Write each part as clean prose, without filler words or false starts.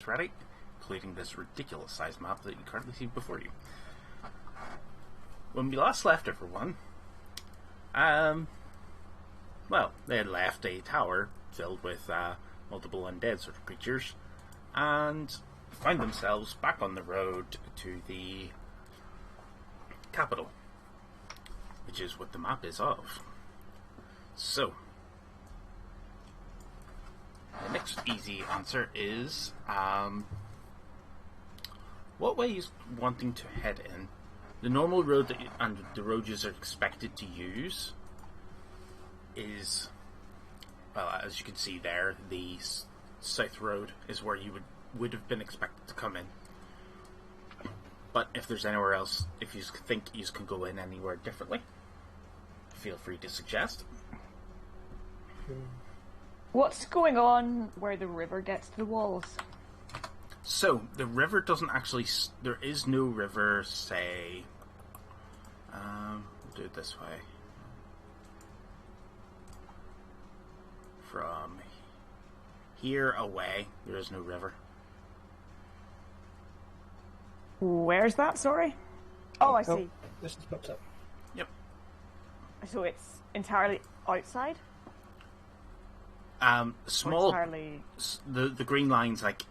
ready, including this ridiculous sized map that you currently see before you. When we last left everyone, well, they had left a tower filled with multiple undead sort of creatures, and find themselves back on the road to the capital, which is what the map is of. So, the next easy answer is, what way is wanting to head in? The normal road that and the road you are expected to use is, well, as you can see there, the south road is where you would have been expected to come in. But if there's anywhere else, if you think you can go in anywhere differently, feel free to suggest. What's going on where the river gets to the walls? So, the river doesn't actually... There is no river, say... we'll do it this way. From here away, there is no river. Where's that, sorry? Oh, I see. This just pops up. Yep. So it's entirely outside? Small... Entirely... The green line's like...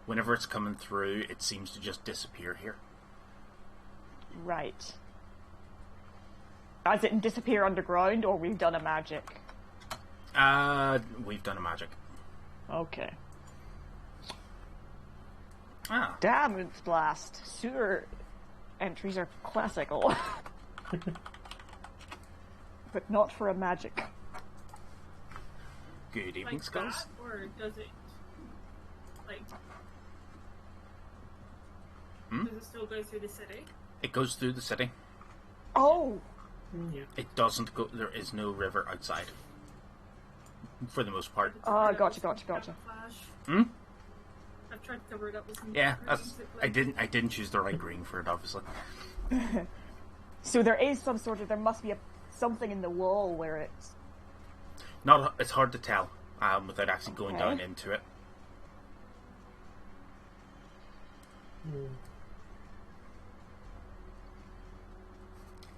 Whenever it's coming through, it seems to just disappear here. Right. As it disappear underground, or we've done a magic? We've done a magic. Okay. Ah. Damage blast. Sewer entries are classical. But not for a magic. Good evening, like Skulls. that, or does it, like... Does it still go through the city? It goes through the city. Oh! Yeah. It doesn't go... There is no river outside. For the most part. Oh, gotcha. Camouflage. Hmm? I've tried to cover it up with some Yeah, greens, that's... I didn't choose the right green for it, obviously. So there is some sort of... There must be something in the wall where it's... It's hard to tell, without actually going down into it.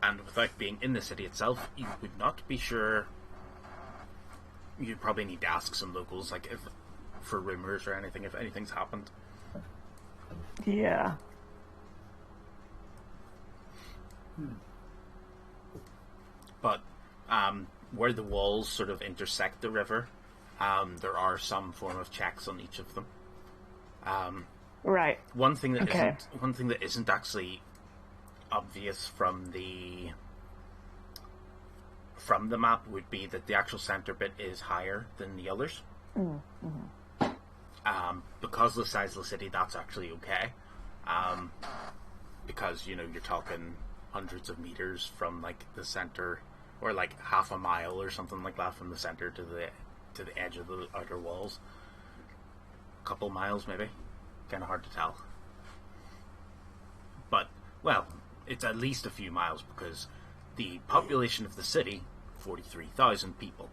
And without being in the city itself, you would not be sure. You'd probably need to ask some locals, like, if for rumors or anything, if anything's happened. Yeah. But where the walls sort of intersect the river, there are some form of checks on each of them. Right. One thing that isn't actually obvious from the map would be that the actual center bit is higher than the others. Because of the size of the city, that's actually okay. Because you're talking hundreds of meters from like the center, or like half a mile or something like that from the center to the edge of the outer walls. A couple miles maybe. Kind of hard to tell. But, well, it's at least a few miles because the population of the city, 43,000 people.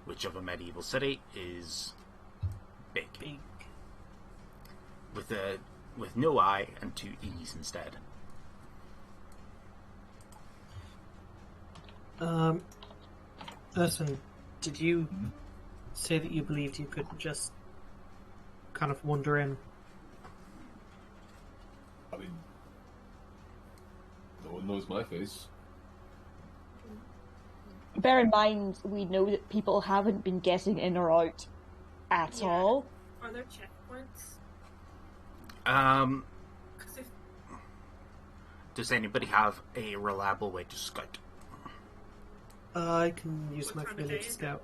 Which of a medieval city is big. With no I and two E's instead. Urson, did you say that you believed you could just kind of wander in? I mean, no one knows my face. Bear in mind, we know that people haven't been getting in or out at all. Are there checkpoints? 'Cause if Does anybody have a reliable way to scout? I can use my What time of village day is scout.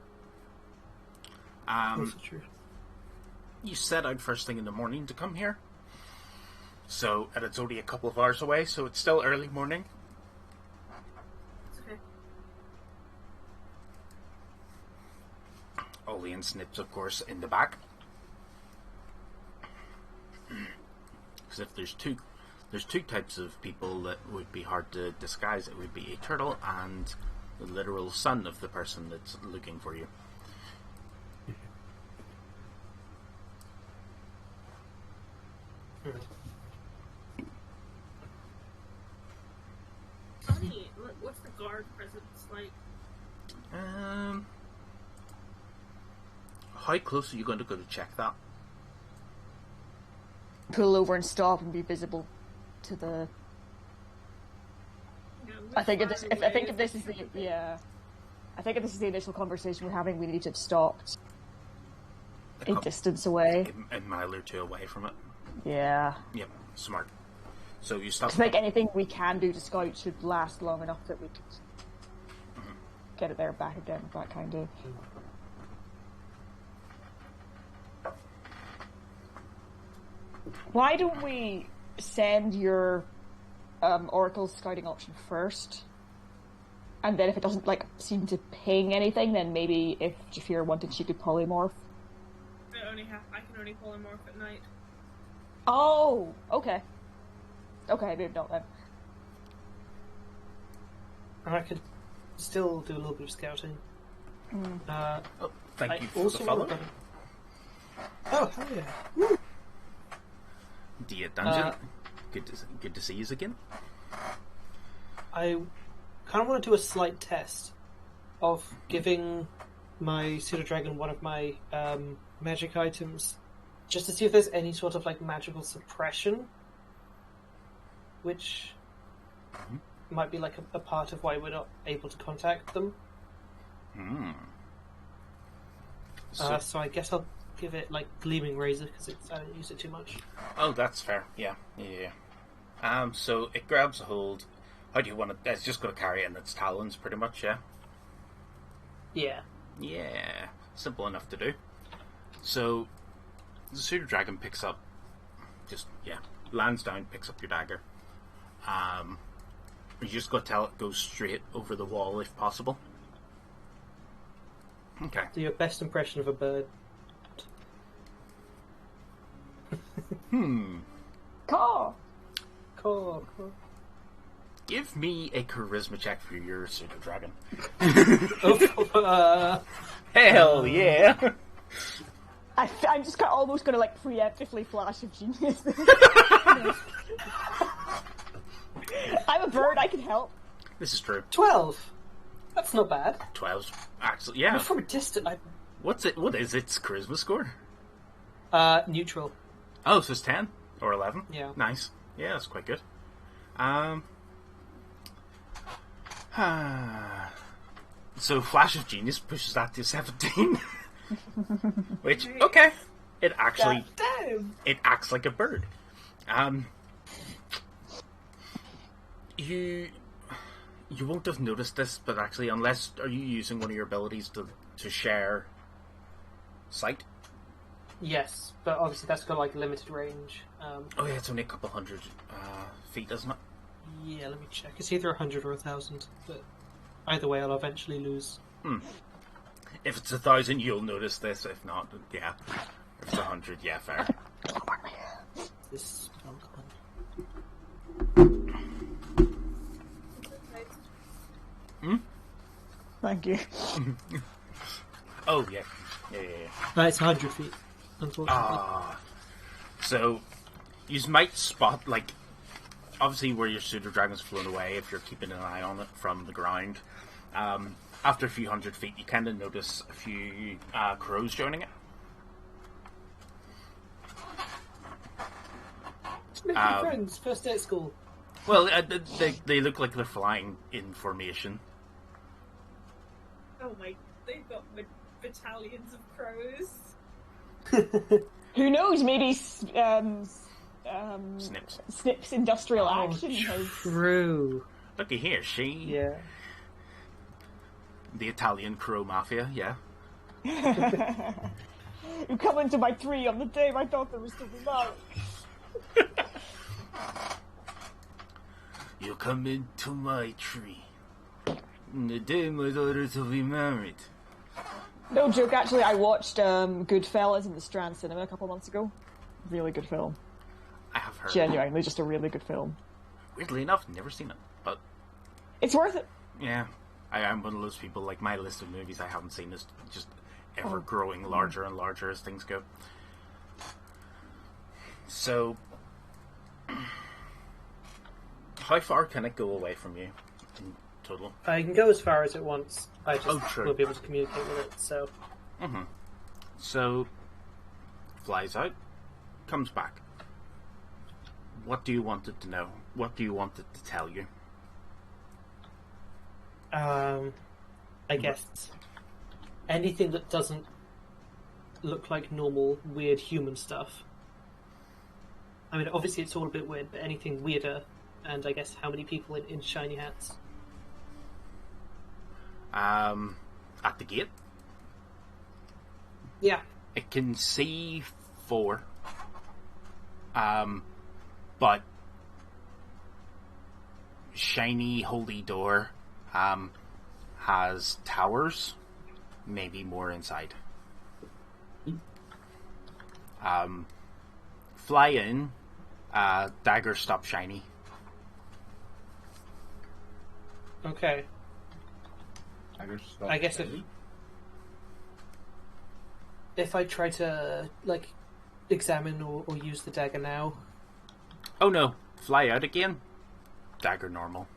Um, True. you set out first thing in the morning to come here. So, and it's only a couple of hours away, so it's still early morning. it's okay. Ollie and Snips, of course, in the back. Because if there's two types of people that would be hard to disguise. It would be a turtle and the literal son of the person that's looking for you. Funny, what's the guard presence like? How close are you going to go to check that? Pull over and stop and be visible to the. You know, I think if this, far I think away if this is the I think if this is the initial conversation we're having, we need to have stopped a distance away. A mile or two away from it. Yeah. Yep, smart. So you stop. I think anything we can do to scout should last long enough that we could get it there back again. That kind of. Why don't we send your Oracle scouting option first? And then if it doesn't seem to ping anything, then maybe if Jafir wanted, she could polymorph. I can only polymorph at night. Oh, okay. Okay, maybe not then. And I could still do a little bit of scouting. Thank you for also the follow. Oh, hell yeah. Woo. Dear Dungeon. Good to see you again. I kind of want to do a slight test of giving my pseudo-dragon one of my magic items, just to see if there's any sort of magical suppression, which might be a part of why we're not able to contact them. So I guess I'll give it Gleaming Razor because I don't use it too much. Oh, that's fair. Yeah. So it grabs a hold. How do you want it? It's just going to carry it in its talons, pretty much. Yeah. Yeah. Yeah. Simple enough to do. So the pseudo dragon picks up, lands down, picks up your dagger. You just got to tell it go straight over the wall if possible. Okay. Do your best impression of a bird. Caw! Caw. Give me a charisma check for your pseudo dragon. Hell yeah! I'm just almost going to preemptively flash of genius. I'm a bird. I can help. This is true. 12. That's not bad. 12's actually, yeah. But from a distance, What is its charisma score? Neutral. Oh, so it's 10 or 11. Yeah. Nice. Yeah, that's quite good. So Flash of Genius pushes that to 17. Which, okay. It actually... Damn! It acts like a bird. You won't have noticed this, but actually, unless... Are you using one of your abilities to share sight? Yes, but obviously that's got limited range. Oh yeah, it's only a couple hundred feet, isn't it? Yeah, let me check. It's either 100 or 1,000, but either way I'll eventually lose. If it's 1,000, you'll notice this. If not, yeah. If it's 100, yeah, fair. This Thank you. Oh, yeah. It's 100 feet, unfortunately. So, you might spot, obviously where your pseudo dragon's flown away, if you're keeping an eye on it from the ground. After a few hundred feet, you kind of notice a few crows joining it. Making friends, first day at school. Well, they look like they're flying in formation. Oh my, they've got battalions of crows. Who knows? Maybe Snips. Snips industrial action has... True. Looky here, Yeah. The Italian crow mafia, yeah. You come into my tree on the day my daughter was to be married. You come into my tree on the day my daughter to be married. No joke, actually, I watched Goodfellas in the Strand Cinema a couple months ago. Really good film. I have heard. Genuinely, just a really good film. Weirdly enough, never seen it, but It's worth it. yeah, I am one of those people. My list of movies I haven't seen is just ever growing larger and larger as things go. So, How far can it go away from you in total? I can go as far as it wants. I just true. won't be able to communicate with it, so... Mm-hmm. So, flies out, comes back. What do you want it to know? What do you want it to tell you? I guess anything that doesn't look like normal, weird human stuff. I mean, obviously it's all a bit weird, but anything weirder, and I guess how many people in shiny hats? At the gate, Yeah. it can see 4. But shiny holy door has towers, maybe more inside. Fly in, dagger stop shiny. Okay. I guess if I try to like examine or use the dagger now. Oh no, fly out again. Dagger normal.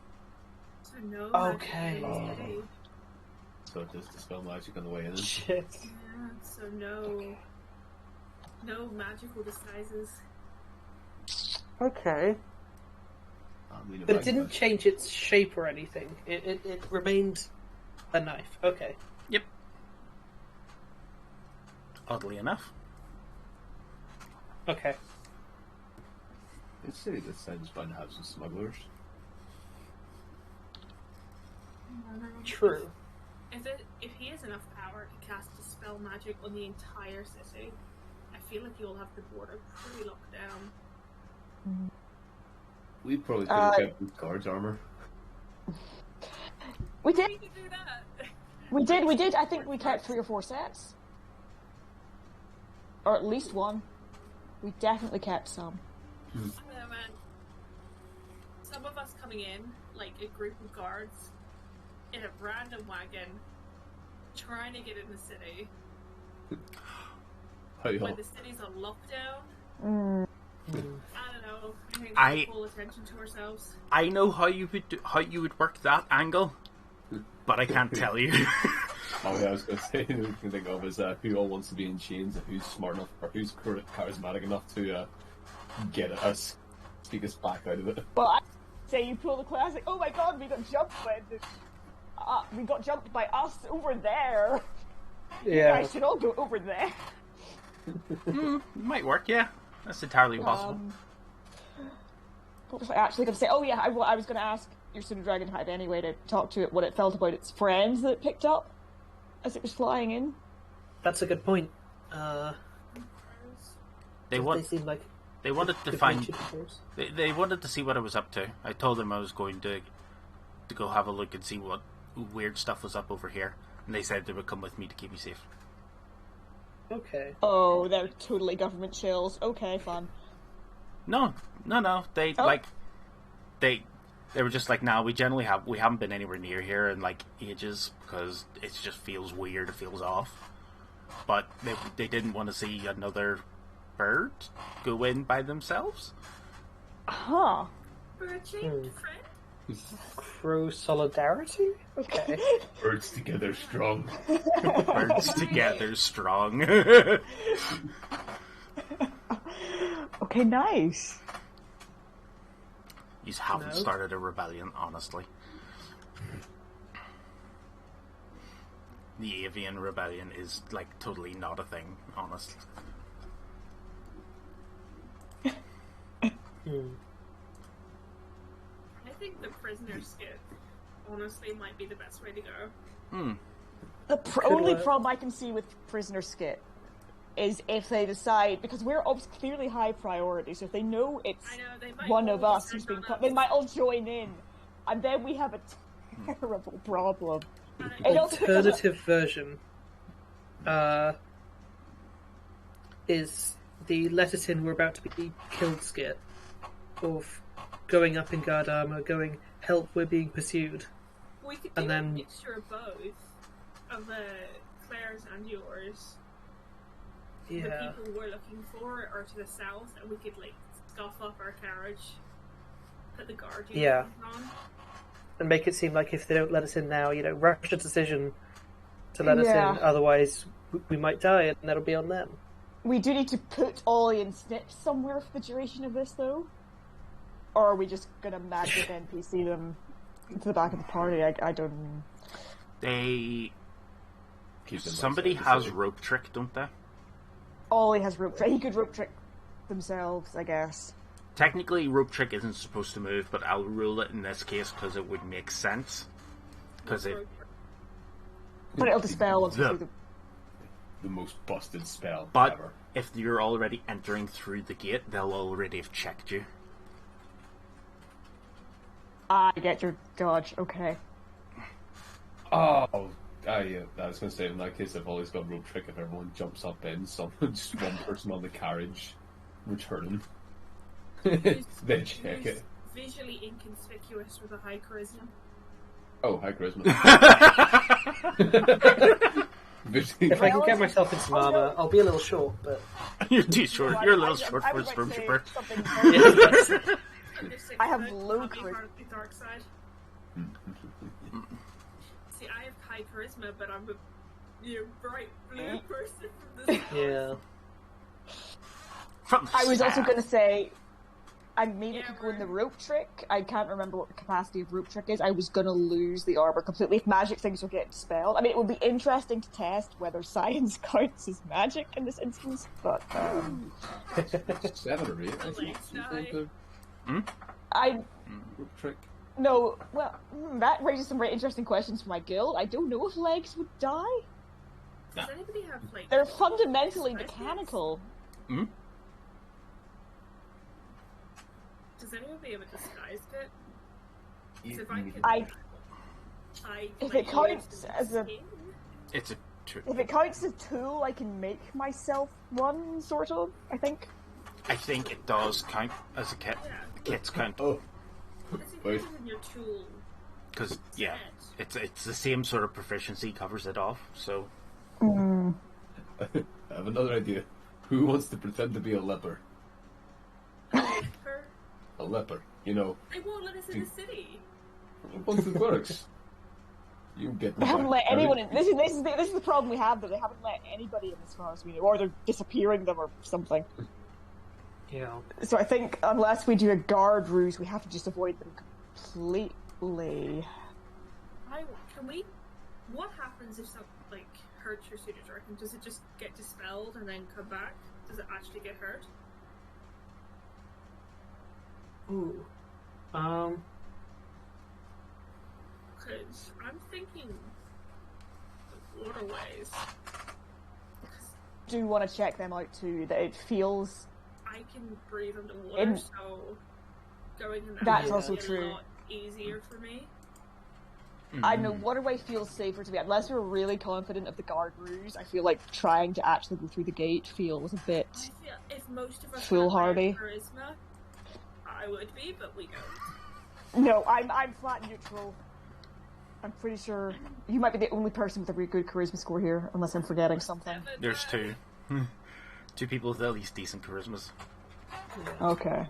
So no. Okay. magic. So it does dispel magic on the way in. Shit. Yeah. So no magical disguises. Okay. But it didn't change its shape or anything. It remained a knife. Okay. Yep. Oddly enough. Okay. I'd say this sounds bound to have some smugglers. True. If he has enough power to cast dispel magic on the entire city, I feel like you'll have the border pretty locked down. We probably could have kept with guards armor. We did. We could do that. We did. I think we kept 3 or 4 sets. Or at least one. We definitely kept some. I don't know, man. Some of us coming in, like a group of guards, in a random wagon, trying to get in the city. When the city's on lockdown. I don't know. I think we should pull attention to ourselves. I know how you would work that angle, but I can't tell you. Oh yeah, I was going to say, who can think of is who all wants to be in chains and who's smart enough or who's charismatic enough to get at us, take us back out of it. Well, I say you pull the classic. Oh my god, we got jumped by us over there. Yeah. I should all go over there. Might work, yeah. That's entirely possible. What was I actually going to say? Oh yeah, I was going to ask your pseudo dragon had any way to talk to it what it felt about its friends that it picked up as it was flying in. That's a good point. They seem like they wanted to find. They wanted to see what I was up to. I told them I was going to go have a look and see what weird stuff was up over here, and they said they would come with me to keep me safe. Okay. Oh, they're totally government chills. Okay, fun. No. They they were just like, no, we haven't been anywhere near here in like ages because it just feels weird. It feels off. But they didn't want to see another bird go in by themselves. Huh. For a change, friend? Crow solidarity? Okay. Birds together strong. Birds together strong. Okay, nice. You haven't started a rebellion, honestly. The avian rebellion is like totally not a thing, honestly. I think the prisoner skit, honestly, might be the best way to go. The only problem I can see with prisoner skit is if they decide, because we're clearly high priority, so if they know it's one of us who's been cut, they might all join in, and then we have a terrible problem. Alternative version is the let it in, we're about to be killed skit of going up in guard armor, going help, we're being pursued. We could do a mixture of both, of Claire's and yours. Yeah. The people we're looking for are to the south, and we could like scuff up our carriage. put the guard Yeah. uniforms on. And make it seem like if they don't let us in now, rush a decision to let us Yeah. in. Otherwise, we might die, and that'll be on them. We do need to put Ollie and Snips somewhere for the duration of this, though? Or are we just going to magic NPC them to the back of the party? I don't... They... Keep them Somebody outside the has city. rope trick, don't they? Ollie has rope trick. He could rope trick themselves, I guess. Technically, rope trick isn't supposed to move, but I'll rule it in this case because it would make sense. Because it... But it'll dispel once we're Yeah. through the... The most busted spell But ever. if you're already entering through the gate, they'll already have checked you. I get your dodge, okay. Oh, yeah. I was going to say, in that case, I've always got rope trick if everyone jumps up in, just one person on the carriage returning. They check it. Visually inconspicuous with a high charisma. Oh, high charisma. If I can get myself in some Oh, no. armor, I'll be a little short, but You're too short. You're a little I- short I for a was about to say stormtrooper. something very- Under 6 I have foot, low can't be charisma. part of the dark side. See, I have high charisma, but I'm a bright blue person from the start. yeah. From the I was also start. going to say, I maybe Yeah, could go in the we're- rope trick. I can't remember what the capacity of rope trick is. I was going to lose the armor completely if magic things were getting dispelled. I mean, it would be interesting to test whether science counts as magic in this instance, but 7 or 8, I think. Legs die. I Rope trick. no. Well, that raises some very interesting questions for my guild. I don't know if legs would die. Does anybody have, like... They're fundamentally disguise mechanical. Hmm? Does anybody have a disguise kit? 'Cause You- if I you- could... I If it like, counts use as a- skin, It's a two. If it counts as a tool, I can make myself one, sort of. I think. I think it does count as a kit. Yeah. Kits count Oh, It's Wait. included in your tool. because yeah, it's the same sort of proficiency covers it off. So I have another idea. Who wants to pretend to be a leper? Her- A leper, you know. They won't let us in the city. Once it works, you get. They haven't let back. anyone in. This is the problem we have. Though they haven't let anybody in as far as we know, or they're disappearing them or something. Yeah. So I think unless we do a guard ruse, we have to just avoid them completely. Can we? What happens if something like hurts your pseudo dragon? Does it just get dispelled and then come back? Does it actually get hurt? Ooh. Because I'm thinking waterways. Do want to check them out too. That it feels. I can breathe underwater, In- so going in that That's would also be true. a lot easier for me. I know waterway feels safer to me. Unless we're really confident of the guard ruse, I feel like trying to actually go through the gate feels a bit. I feel if most of us Foolhardy. had charisma, I would be, but we don't. No, I'm flat neutral. I'm pretty sure you might be the only person with a really good charisma score here, unless I'm forgetting something. there's two. Two people with at least decent charismas. Okay.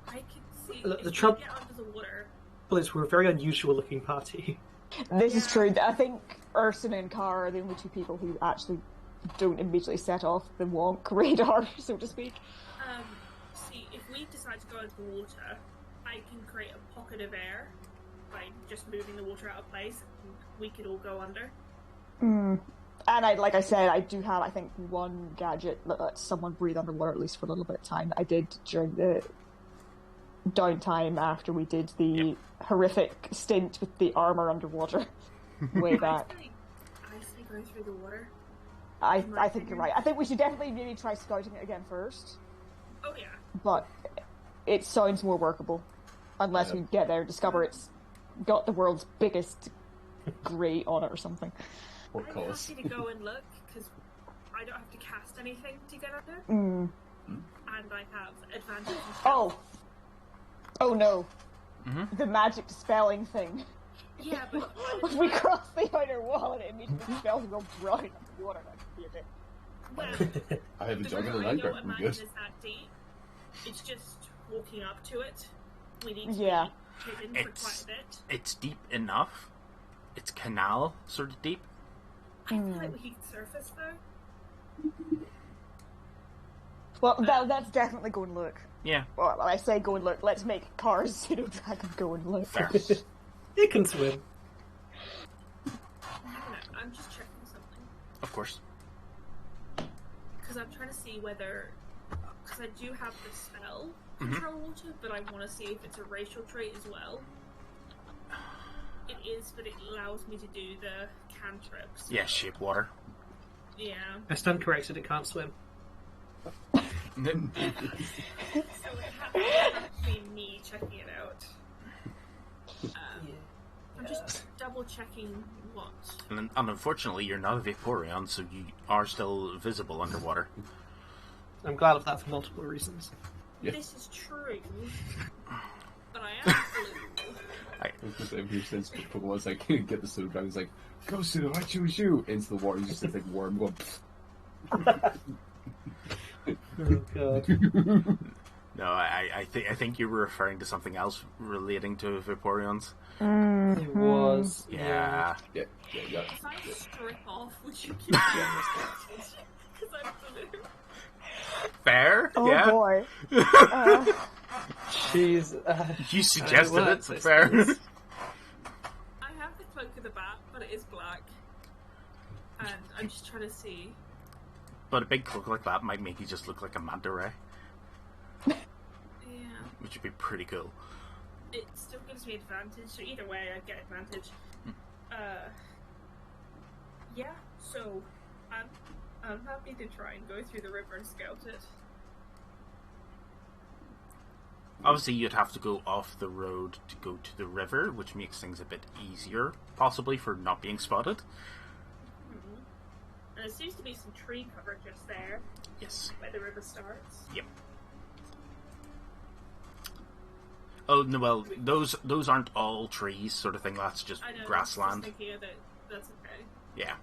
I can see The if we trouble- get under the water. Well, we're a very unusual looking party. This is true. I think Ursula and Kara are the only two people who actually don't immediately set off the wonk radar, so to speak. See, if we decide to go into the water, I can create a pocket of air by just moving the water out of place, and we could all go under. And like I said, I do have, I think, one gadget that lets someone breathe underwater at least for a little bit of time. I did during the downtime after we did the horrific stint with the armor underwater way back. I say go through the water. I think you're right. I think we should definitely maybe try scouting it again first, Oh yeah. but it sounds more workable. Unless we get there and discover it's got the world's biggest grate on it or something. Or I'm cause. happy to go and look, because I don't have to cast anything to get under, Mm. and I have advantage. in Oh! spells. Oh no. The magic dispelling thing. Yeah, but If we cross the outer wall and it immediately dispels and go brown underwater, that could be a bit... well, I have a the jug and a river I lantern. don't I'm imagine good. is that deep. It's just walking up to it. We need to Yeah. be hidden for quite a bit. It's deep enough. It's canal sort of deep. I feel like we could surface though. Well, that's definitely go and look. Yeah, Well, when I say go and look, let's make Cars Pseudo Dragon go and look. fair. It can swim. I don't know, I'm just checking something. Of course. Because I'm trying to see whether... Because I do have the spell, Control Water, but I want to see if it's a racial trait as well. It is, but it allows me to do the cantrips. Yeah, shape water. Yeah. I stand corrected, it can't swim. So it has to be me checking it out. I'm just double checking what. And unfortunately, you're not a Vaporeon, so you are still visible underwater. I'm glad of that for multiple reasons. Yeah. This is true, but I am blue. I was just ever since Pokemon's like, get the pseudo dragon's like, go pseudo, I choose you! Into the water, you just like worm going. Oh god. No, I think you were referring to something else relating to Vaporeons. It was. Yeah. Yeah. If I strip off, would you keep me? Because I'm blue. Fair? Oh yeah. boy. She's. You suggested it, works, so I fair. suppose. I have the cloak of the bat, but it is black. And I'm just trying to see. But a big cloak like that might make you just look like a manta ray, Yeah. which would be pretty cool. It still gives me advantage, so either way I get advantage. Yeah, so I'm happy to try and go through the river and scout it. Obviously, you'd have to go off the road to go to the river, which makes things a bit easier, possibly, for not being spotted. And there seems to be some tree cover just there, Yes. where the river starts. Yep. Oh, no, well, those aren't all trees, sort of thing. That's just I know, grassland. just thinking of it, that's okay. Yeah.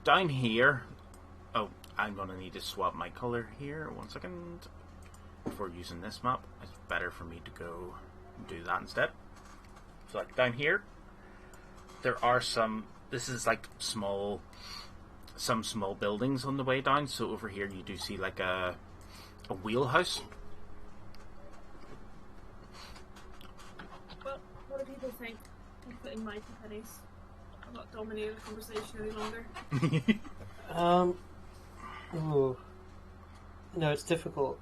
Down here... Oh, I'm going to need to swap my color here. 1 second. Before using this map, it's better for me to go do that instead. So, like, down here, there are some... This is, like, some small buildings on the way down. So over here you do see, like, a wheelhouse. Well, what do people think? I'm putting my two pennies. I'm not dominating the conversation any longer. Ooh. No, it's difficult.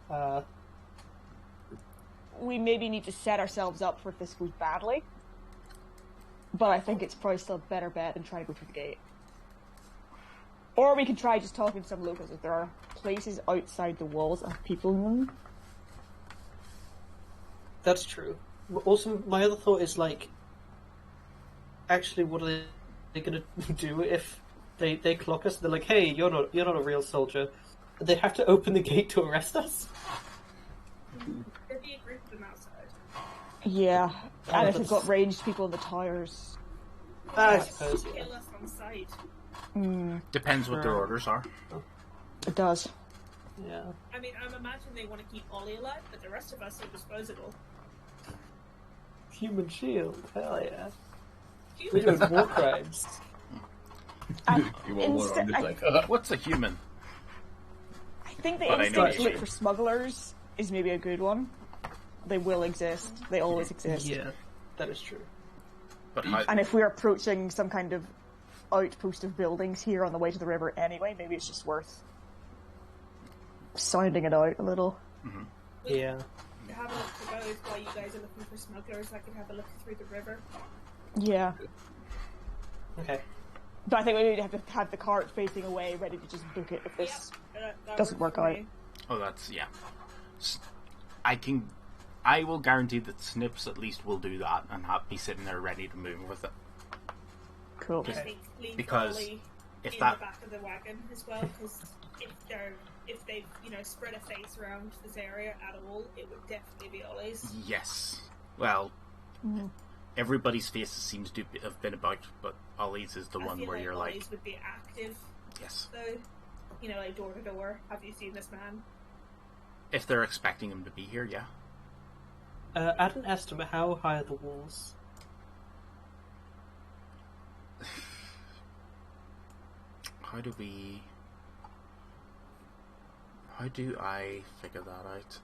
We maybe need to set ourselves up for if this goes badly. But I think it's probably still a better bet than trying to go through the gate. Or we could try just talking to some locals if there are places outside the walls that have people in them. That's true. Also, my other thought is like, actually, what are they gonna do if they clock us? They're like, "Hey, you're not a real soldier." They have to open the gate to arrest us. There'd be a group of them outside. Yeah. And if we've that's- got ranged people in the towers. I suppose. Yeah. Kill us on sight. Depends what their orders are. It does. Yeah. I mean, I'm imagining they want to keep Ollie alive, but the rest of us are disposable. Human shield. Hell yeah. Human- We're doing war crimes. You want one Instead- arm, just like, What's a human? I think the But I know instinct to it's look for smugglers is maybe a good one. They will exist. They always exist. Yeah, that is true. But how, And if we're approaching some kind of outpost of buildings here on the way to the river anyway, maybe it's just worth sounding it out a little. Yeah. Have a look to both while you guys are looking for smugglers. I could have a look through the river. Yeah. Okay. But I think we have to have the cart facing away, ready to just book it if this That doesn't works work for out. me. oh, that's yeah. I will guarantee that Snips at least will do that and be sitting there ready to move with it. Cool. I think leave Because Ollie if in that- the back of the wagon as well, because if they've spread a face around this area at all, it would definitely be Ollie's. Yes. Well, everybody's faces seems to have been about, but Ollie's is the I one feel where like you're Ollie's like, would be active yes. though. Like door to door. Have you seen this man? If they're expecting him to be here, yeah. At an estimate, how high are the walls? How do I figure that out?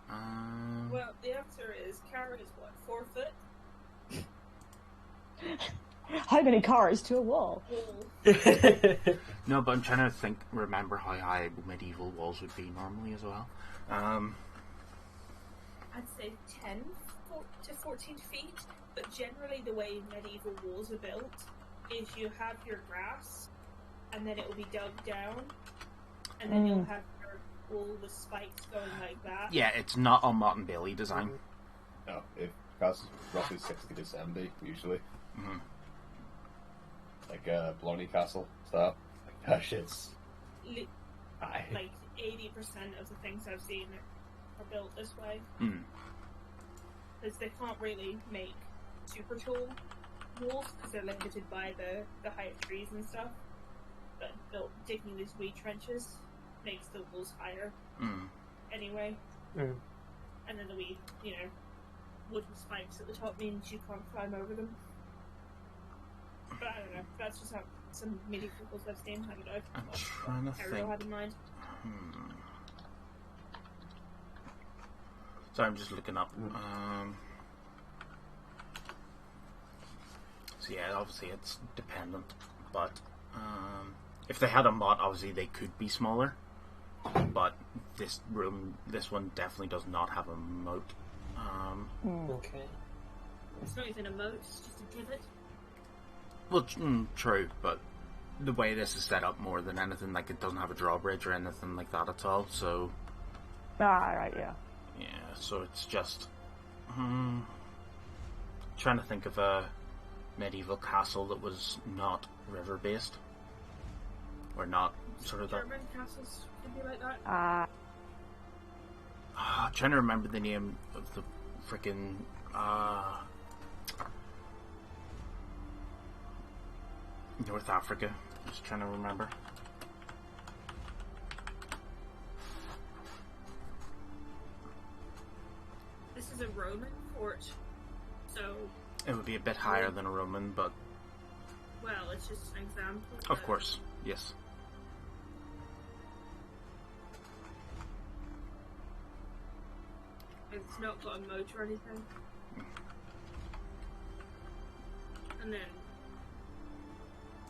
Well, the answer is Karen is what, 4 foot? How many cars to a wall? Wall. No, but I'm trying to remember how high medieval walls would be normally as well. I'd say 10 to 14 feet, but generally the way medieval walls are built is you have your grass, and then it will be dug down, and then you'll have your wall with spikes going like that. Yeah, it's not a Mott and Bailey design. No, it costs roughly 60 to 70 usually. Mm-hmm. Like Blarney Castle stuff. Like that shit's high. Like 80% of the things I've seen are built this way. Because they can't really make super tall walls because they're limited by the height of trees and stuff. But digging these wee trenches makes the walls higher anyway. And then the wee, wooden spikes at the top means you can't climb over them. But I don't know, that's just how some medieval walls I've seen. I don't know. I'm trying to think. Had in mind. So I'm just looking up. So yeah, obviously it's dependent, but if they had a mod, obviously they could be smaller. But this one definitely does not have a moat. Okay. It's not even a moat; it's just a divot. Well, true, but the way this is set up more than anything, like it doesn't have a drawbridge or anything like that at all. So Right, yeah. yeah, so it's just trying to think of a medieval castle that was not river based or not sort of that. German castles can be like that. Trying to remember the name of the freaking North Africa. Just trying to remember. This is a Roman fort, so It would be a bit higher than a Roman, but well, it's just an example. of course, yes. It's not got a moat or anything. And then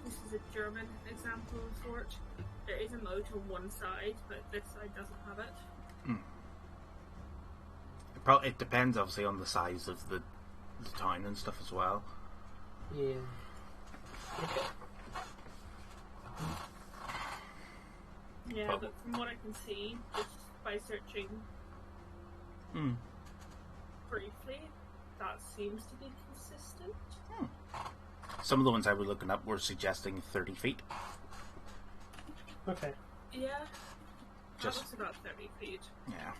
this is a German example of fort. There is a moat on one side, but this side doesn't have it. It depends, obviously, on the size of the town and stuff as well. Yeah. Okay. Yeah, but from what I can see, just by searching briefly, that seems to be consistent. Some of the ones I was looking up were suggesting 30 feet. Okay. Yeah, that Just looks about 30 feet. yeah.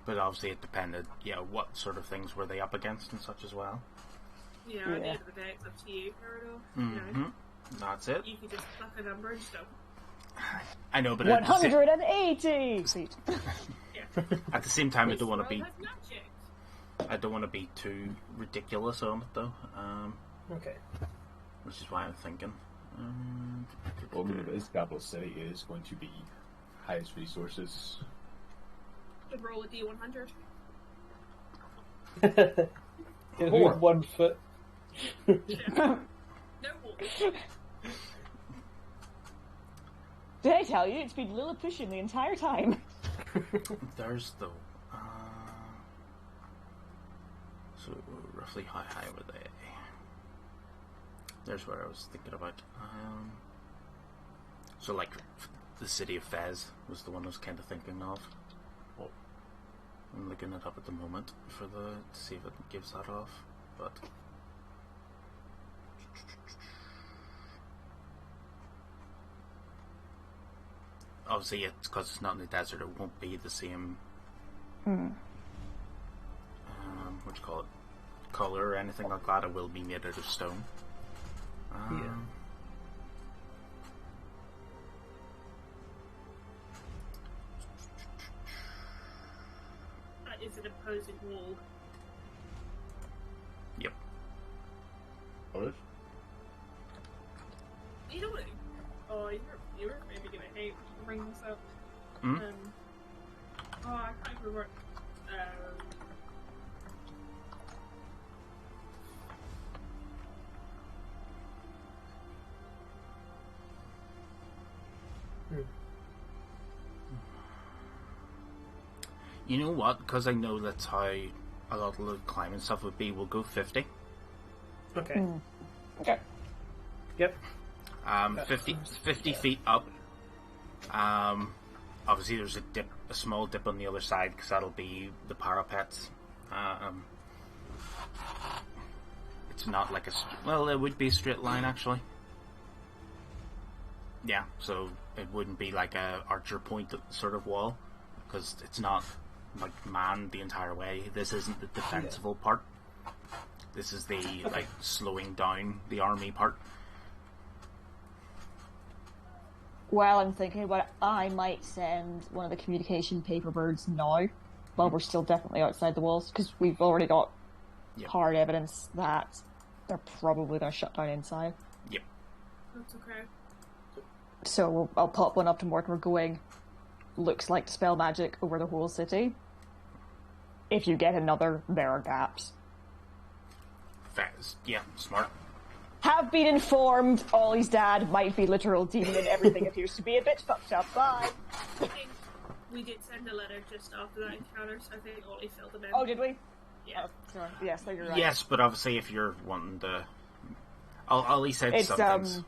But obviously it depended, what sort of things were they up against and such as well. Yeah, at the end of the day, it's up to you, Peridot. That's it. You could just pluck a number and stuff. I know, but 180 feet. at the same time, I don't want to be. That's magic. I don't want to be too ridiculous on it, though. Okay. Which is why I'm thinking. Well, it is capital city. It is going to be highest resources. Could roll a D100. In Four. 1 foot. No wall. Did I tell you it's been Lilliputian the entire time? There's the. So roughly how high were they? There's where I was thinking about. So like the city of Fez was the one I was kind of thinking of. Well, I'm looking it up at the moment to see if it gives that off, but. Obviously, it's because it's not in the desert. It won't be the same. What do you call it? Color or anything like that. It will be made out of stone. that is an opposing wall. Yep. Alright. You know what? Oh, you're maybe gonna hate bringing this up. Hmm? I can't remember. You know what? Because I know that's how a lot of the climbing stuff would be, we'll go 50. Okay. Okay. Yep. 50 feet up. Obviously there's a small dip on the other side, because that'll be the parapets. It's not like well, it would be a straight line, actually. Yeah, so it wouldn't be like a archer point sort of wall, because it's not like manned the entire way. This isn't the defensible part. This is the like slowing down the army part. Well, I'm thinking about it, I might send one of the communication paper birds now, while we're still definitely outside the walls, because we've already got hard evidence that they're probably going to shut down inside. Yep. That's okay. So I'll pop one up to Mortimer going, looks like dispel magic over the whole city. If you get another, there are gaps. Yeah, smart. Have been informed, Ollie's dad might be literal demon and everything appears to be a bit fucked up. Bye. I think we did send a letter just after that encounter, so I think Ollie filled them in. Oh, did we? Yeah. Oh, sorry. Yes, no, you're right. Yes, but obviously if you're wanting to... Ollie said It's, some things.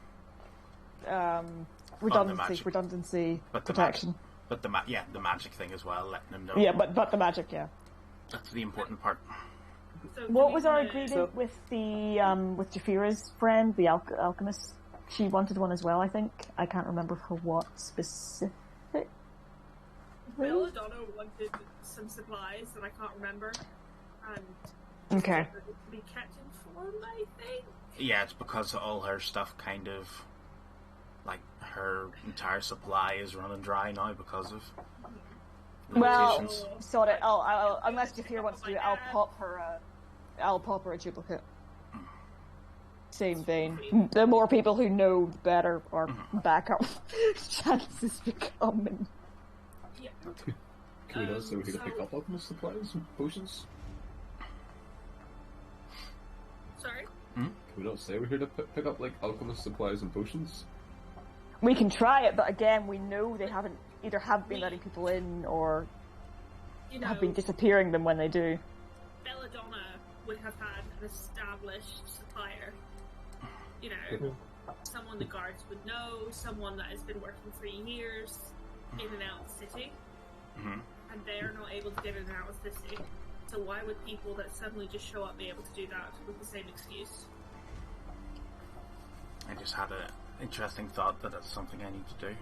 redundancy, But the protection. But the magic thing as well, letting them know. Yeah, but the magic, yeah. That's the important part. So What was our wanna- agreement with the with Jafira's friend, the alchemist? She wanted one as well, I think. I can't remember for what specific. Belladonna wanted some supplies that I can't remember, and Okay. to be kept informed, I think. Yeah, it's because all her stuff kind of... Like, her entire supply is running dry now because of... Well, limitations. sort it. I'll unless Jafira wants to do it, I'll pop her a duplicate. Same vein. The more people who know, the better our backup chances becoming. Yeah. Can we not say we're here to so- pick up alchemist supplies and potions? Sorry? Can we not say we're here to pick up, like, alchemist supplies and potions? We can try it, but again, we know they have been letting people in or You know, have been disappearing them when they do. Belladonna would have had an established supplier. You know, someone the guards would know, someone that has been working for years in and out of the city, and they're not able to get in and out of the city. So why would people that suddenly just show up be able to do that with the same excuse? I just had an interesting thought that that's something I need to do.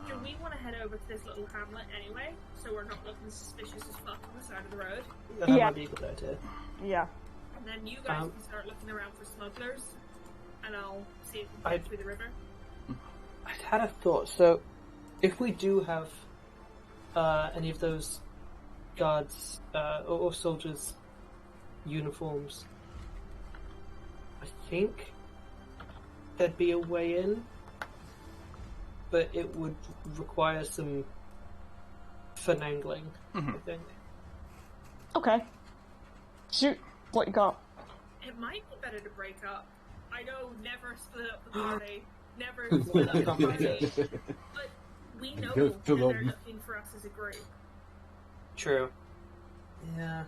Do we want to head over to this little hamlet anyway, so we're not looking suspicious as fuck on the side of the road? That Yeah. might be a good idea. Yeah. And then you guys can start looking around for smugglers, and I'll see if we can get through the river. I had a thought. So, if we do have any of those guards or soldiers' uniforms, I think there'd be a way in, but it would require some finagling, I think. Okay. Shoot. What you got? It might be better to break up. I know, never split up the party, never split up the party, but we know that they're looking for us as a group. True. Yeah.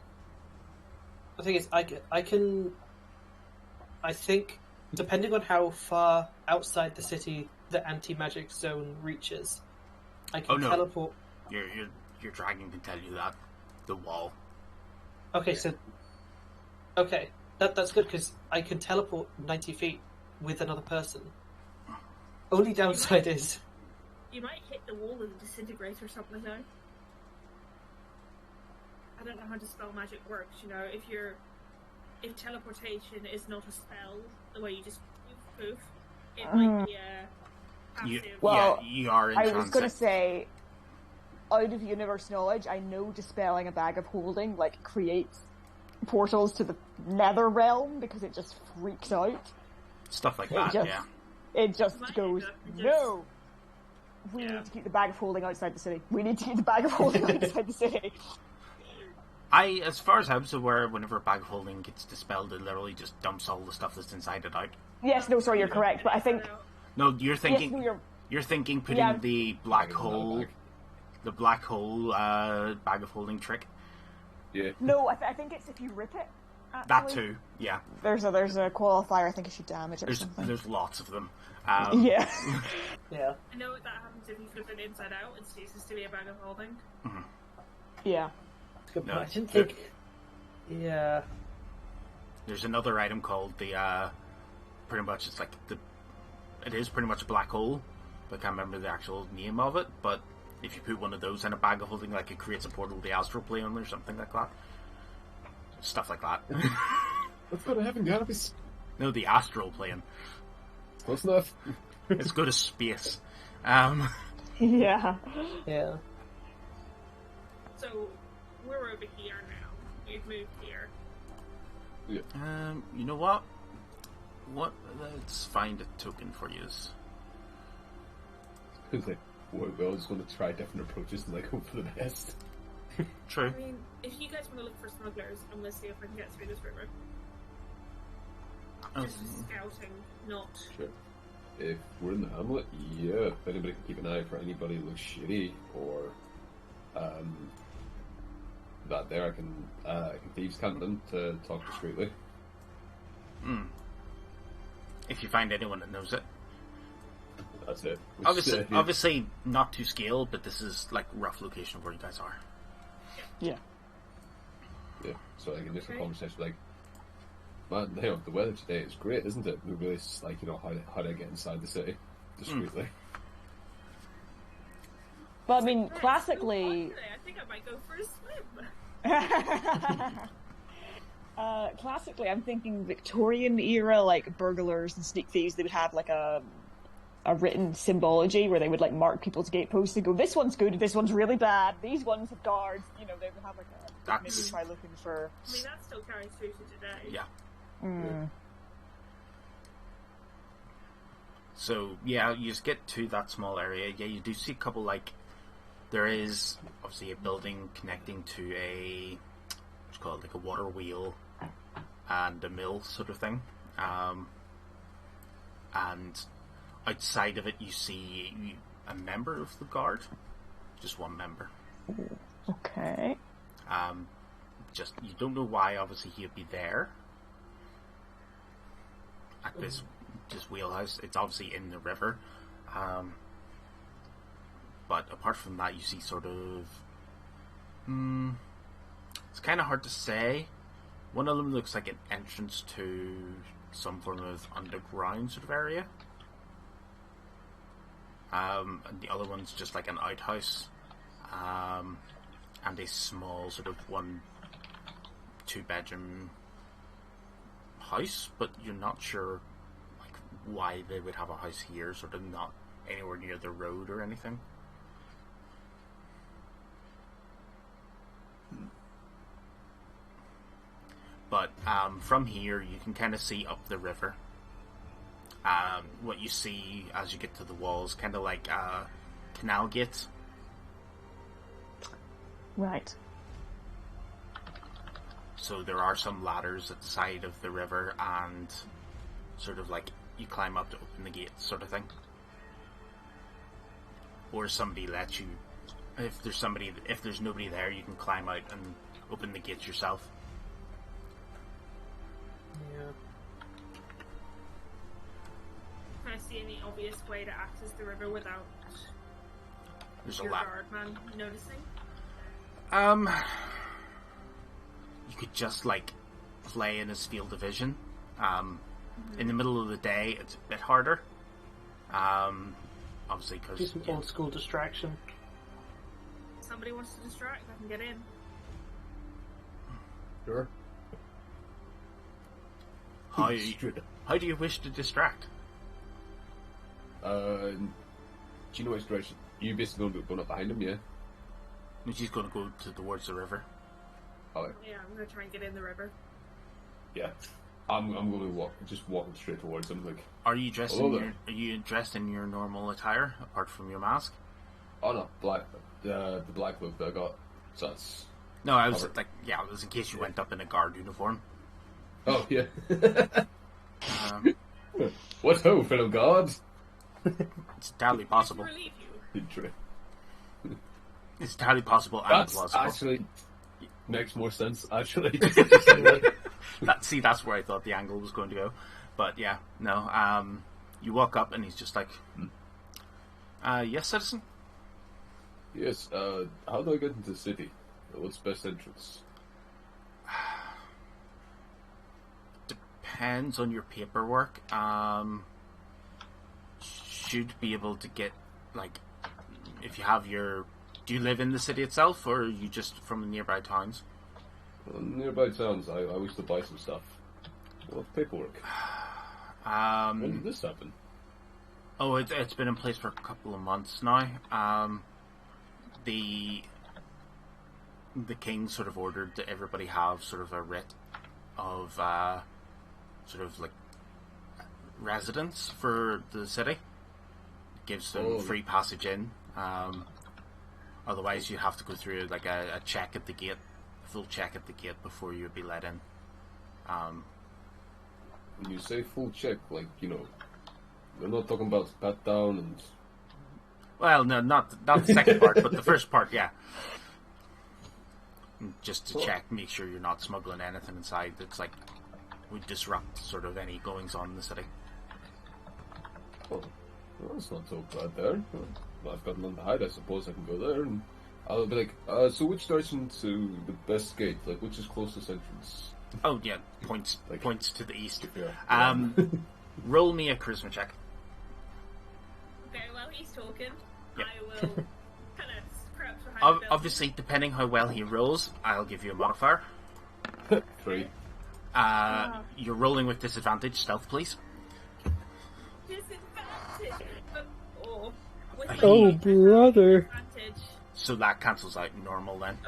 The thing is, I think, depending on how far outside the city the anti-magic zone reaches, I can teleport. Your dragon can tell you that. The wall. Okay, so... Okay, that's good, because I can teleport 90 feet with another person. Only downside is... You might hit the wall with a disintegrator or something, though. I don't know how dispel magic works, you know, if teleportation is not a spell, the way you just poof, it might be a passive. Well, you are in I transit. was going to say, out of universe knowledge, I know dispelling a bag of holding, like, creates portals to the nether realm because it just freaks out. Stuff like that, just, yeah. It just Might goes, end up just- no! We need to keep the bag of holding outside the city. We need to keep the bag of holding outside the city. As far as I was aware, whenever a bag of holding gets dispelled, it literally just dumps all the stuff that's inside it out. Yes, no, sorry, you're correct, but I think... No, you're thinking... Yes, no, You're thinking putting Yeah. the black Bag of hole... bag. The black hole bag of holding trick. Yeah. No, I think it's if you rip it. Actually. That too, yeah. There's a qualifier. I think it should damage it or something. There's lots of them. Yeah. Yeah. I know that happens if you flip it inside out. It ceases to be a bag of holding. Yeah. Good No, point. I didn't good. think. Yeah. There's another item called the, pretty much, it's like it is pretty much a black hole, but I can't remember the actual name of it, but if you put one of those in a bag of holding, like, it creates a portal to the astral plane or something like that. Stuff like that. Let's go to heaven, guys. No, the astral plane. Close enough. Let's go to space. Yeah. Yeah. So, we're over here now. We've moved here. You know what? Let's find a token for you. It's like, we're all just going to try different approaches and like hope for the best. True. I mean, if you guys want to look for smugglers, I'm going to see if I can get through this river. Just scouting, not... Sure. If we're in the hamlet, yeah. If anybody can keep an eye out for anybody who looks shitty or that there, I can thieves camp them to talk discreetly. If you find anyone that knows it. That's it. Which, Obviously not to scale, but this is like rough location where you guys are. Yeah. Yeah. So like in this conversation, like, man, you know, the weather today is great, isn't it? We really like, you know, how to get inside the city discreetly. But I mean, It's so hot classically, today. I think I might go for a swim. classically, I'm thinking Victorian era, like burglars and sneak thieves. They would have like a written symbology where they would like mark people's gateposts and go, "This one's good. This one's really bad. These ones have guards." You know, they would have like maybe That's try looking for. I mean, that still carries through to today. yeah. Mm. So yeah, you just get to that small area. Yeah, you do see a couple, like, there is obviously a building connecting to what's called like a water wheel and a mill sort of thing. And outside of it, you see a member of the guard, just one member. Okay. Just you don't know why. Obviously, he'd be there at this wheelhouse. It's obviously in the river. But apart from that, you see sort of... it's kind of hard to say. One of them looks like an entrance to some form of underground sort of area. And the other one's just like an outhouse. And a small sort of 1-2-bedroom house, but you're not sure like why they would have a house here, sort of not anywhere near the road or anything. But from here, you can kind of see up the river. What you see as you get to the walls, kind of like canal gates. Right. So there are some ladders at the side of the river, and sort of like you climb up to open the gates, sort of thing. Or somebody lets you. If there's nobody there, you can climb out and open the gates yourself. Yeah. Can I see any obvious way to access the river without There's a your ladder. guardman noticing? You could just like play in his field of vision. In the middle of the day, it's a bit harder. Obviously, Do because some old school distraction. Somebody wants to distract, I can get in. Sure. how do you wish to distract? Do you know which direction? You basically going up behind him, yeah? And she's going to go towards the river. Alright. Yeah, I'm gonna try and get in the river. Yeah. I'm going to just walking straight towards him, like... Are you dressed Hello in there. are you dressed in your normal attire, apart from your mask? Oh no, black. The black look that I got. So that's... No, I was Covered. like, yeah, it was in case you went up in a guard uniform. Oh, yeah. Um, What ho, fellow guards? it's entirely possible. To relieve you. It's entirely possible and That's plausible. actually makes more sense, actually. That's where I thought the angle was going to go. But yeah, no. You walk up and he's just like, yes, citizen? Yes, how do I get into the city? What's best entrance? Depends on your paperwork. Should be able to get, like, if you have your... Do you live in the city itself, or are you just from the nearby towns? Well, nearby towns, I wish to buy some stuff. What paperwork? When did this happen? Oh, it's been in place for a couple of months now. The king sort of ordered that everybody have sort of a writ of sort of like residence for the city. Gives them free passage in. Otherwise, you have to go through like a check at the gate, a full check at the gate before you would be let in. When you say full check, like, you know, we're not talking about pat down and... Well, no, not the second part, but the first part, yeah. Just to check, make sure you're not smuggling anything inside that's like would disrupt sort of any goings on in the city. Well, that's not so bad there. Well, I've got nothing to hide, I suppose I can go there and I'll be like, so which direction to the best gate? Like, which is closest entrance? Oh yeah, points Like- to the east. Yeah. Roll me a charisma check. Okay, while he's talking, Yep. I will kind of crouch behind the building. Obviously, depending how well he rolls, I'll give you a modifier. 3. You're rolling with disadvantage. Stealth, please. Disadvantage. With my Oh, brother. Advantage. So that cancels out normal then.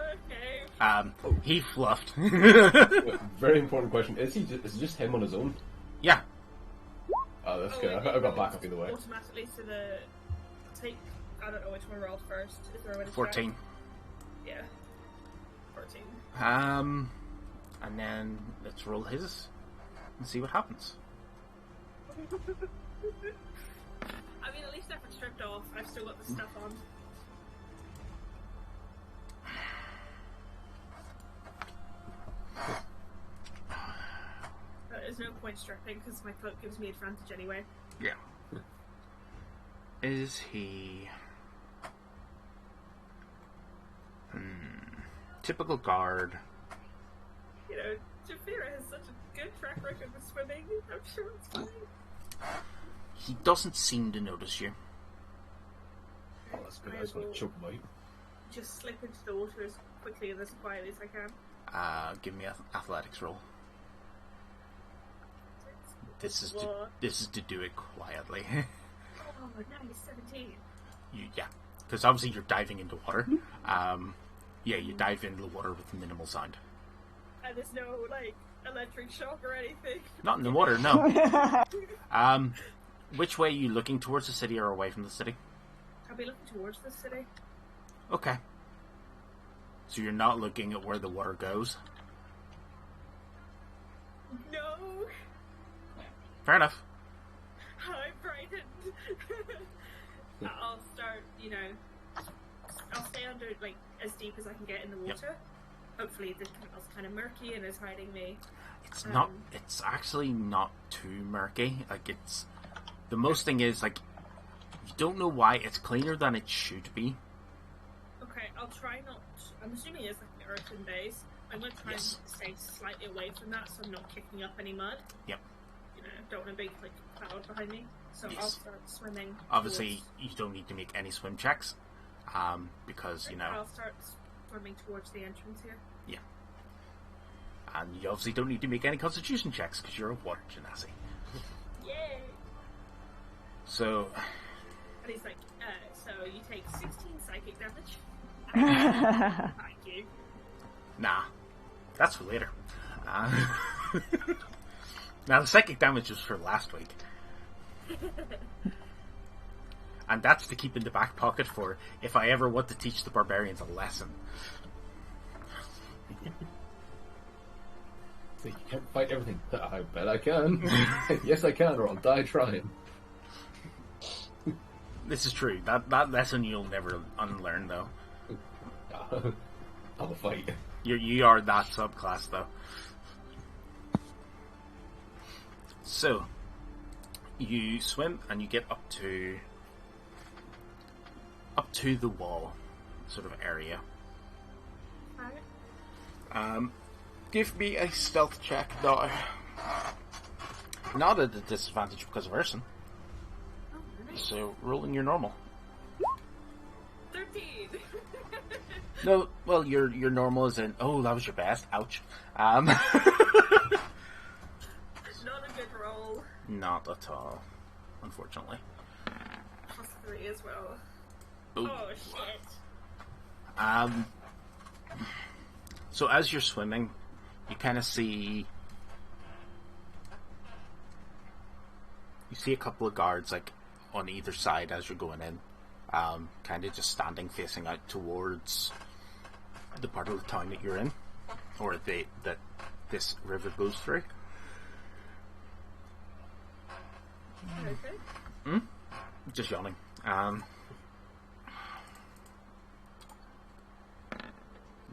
Okay. He fluffed. Very important question. Is it just him on his own? Yeah. Oh, that's Oh, good. it I got rolls backup either way. Automatically to the take. I don't know which one rolled first. Is there a way to check? 14. Yeah. 14. And then let's roll his and see what happens. I mean, at least I haven't stripped off. I've still got the stuff on. There's no point stripping because my cloak gives me advantage anyway. Yeah. Is he... Typical guard. You know, Jafira has such a good track record with swimming. I'm sure it's fine. He doesn't seem to notice you. Oh, that's good. I just want to choke him out. Just slip into the water as quickly and as quietly as I can. Give me an athletics roll. This is to do it quietly. Oh, nice, 17. Yeah, because obviously you're diving into water. Yeah, you dive into the water with minimal sound. And there's no, like, electric shock or anything. Not in the water, no. Which way are you looking, towards the city or away from the city? I'll be looking towards the city. Okay. So you're not looking at where the water goes? No! Fair enough. I'm frightened. I'll start, you know, I'll stay under, like, as deep as I can get in the water. Hopefully the tunnel's kind of murky and is hiding me. It's actually not too murky. Like, it's... The most thing is, like, you don't know why it's cleaner than it should be. Okay, I'll try not... I'm assuming it's like an earthen base. I'm going to try and stay slightly away from that so I'm not kicking up any mud. Yep. You know, don't want a big, like, cloud behind me. So I'll start swimming. Obviously, you don't need to make any swim checks. Because, you know... I'll start swimming towards the entrance here. Yeah. And you obviously don't need to make any constitution checks because you're a water genasi. Yay! So... And he's like, so you take 16 psychic damage, Thank you. Nah, that's for later. Now, the psychic damage was for last week. And that's to keep in the back pocket for if I ever want to teach the barbarians a lesson. So you can't fight everything. I bet I can. Yes, I can, or I'll die trying. This is true. That lesson you'll never unlearn, though. I'll fight. You are that subclass, though. So, you swim and you get up to the wall sort of area. Alright. Give me a stealth check now. Not at a disadvantage because of Urson. Oh, nice. So rolling your normal. 13! No, well your normal is in. Oh, that was your best. Ouch. Not a good roll. Not at all, unfortunately. +3 as well. Ooh. Oh shit. So as you're swimming, you kind of see a couple of guards like on either side as you're going in, kind of just standing facing out towards the part of the town that you're in, or that this river goes through. Okay. Just yawning.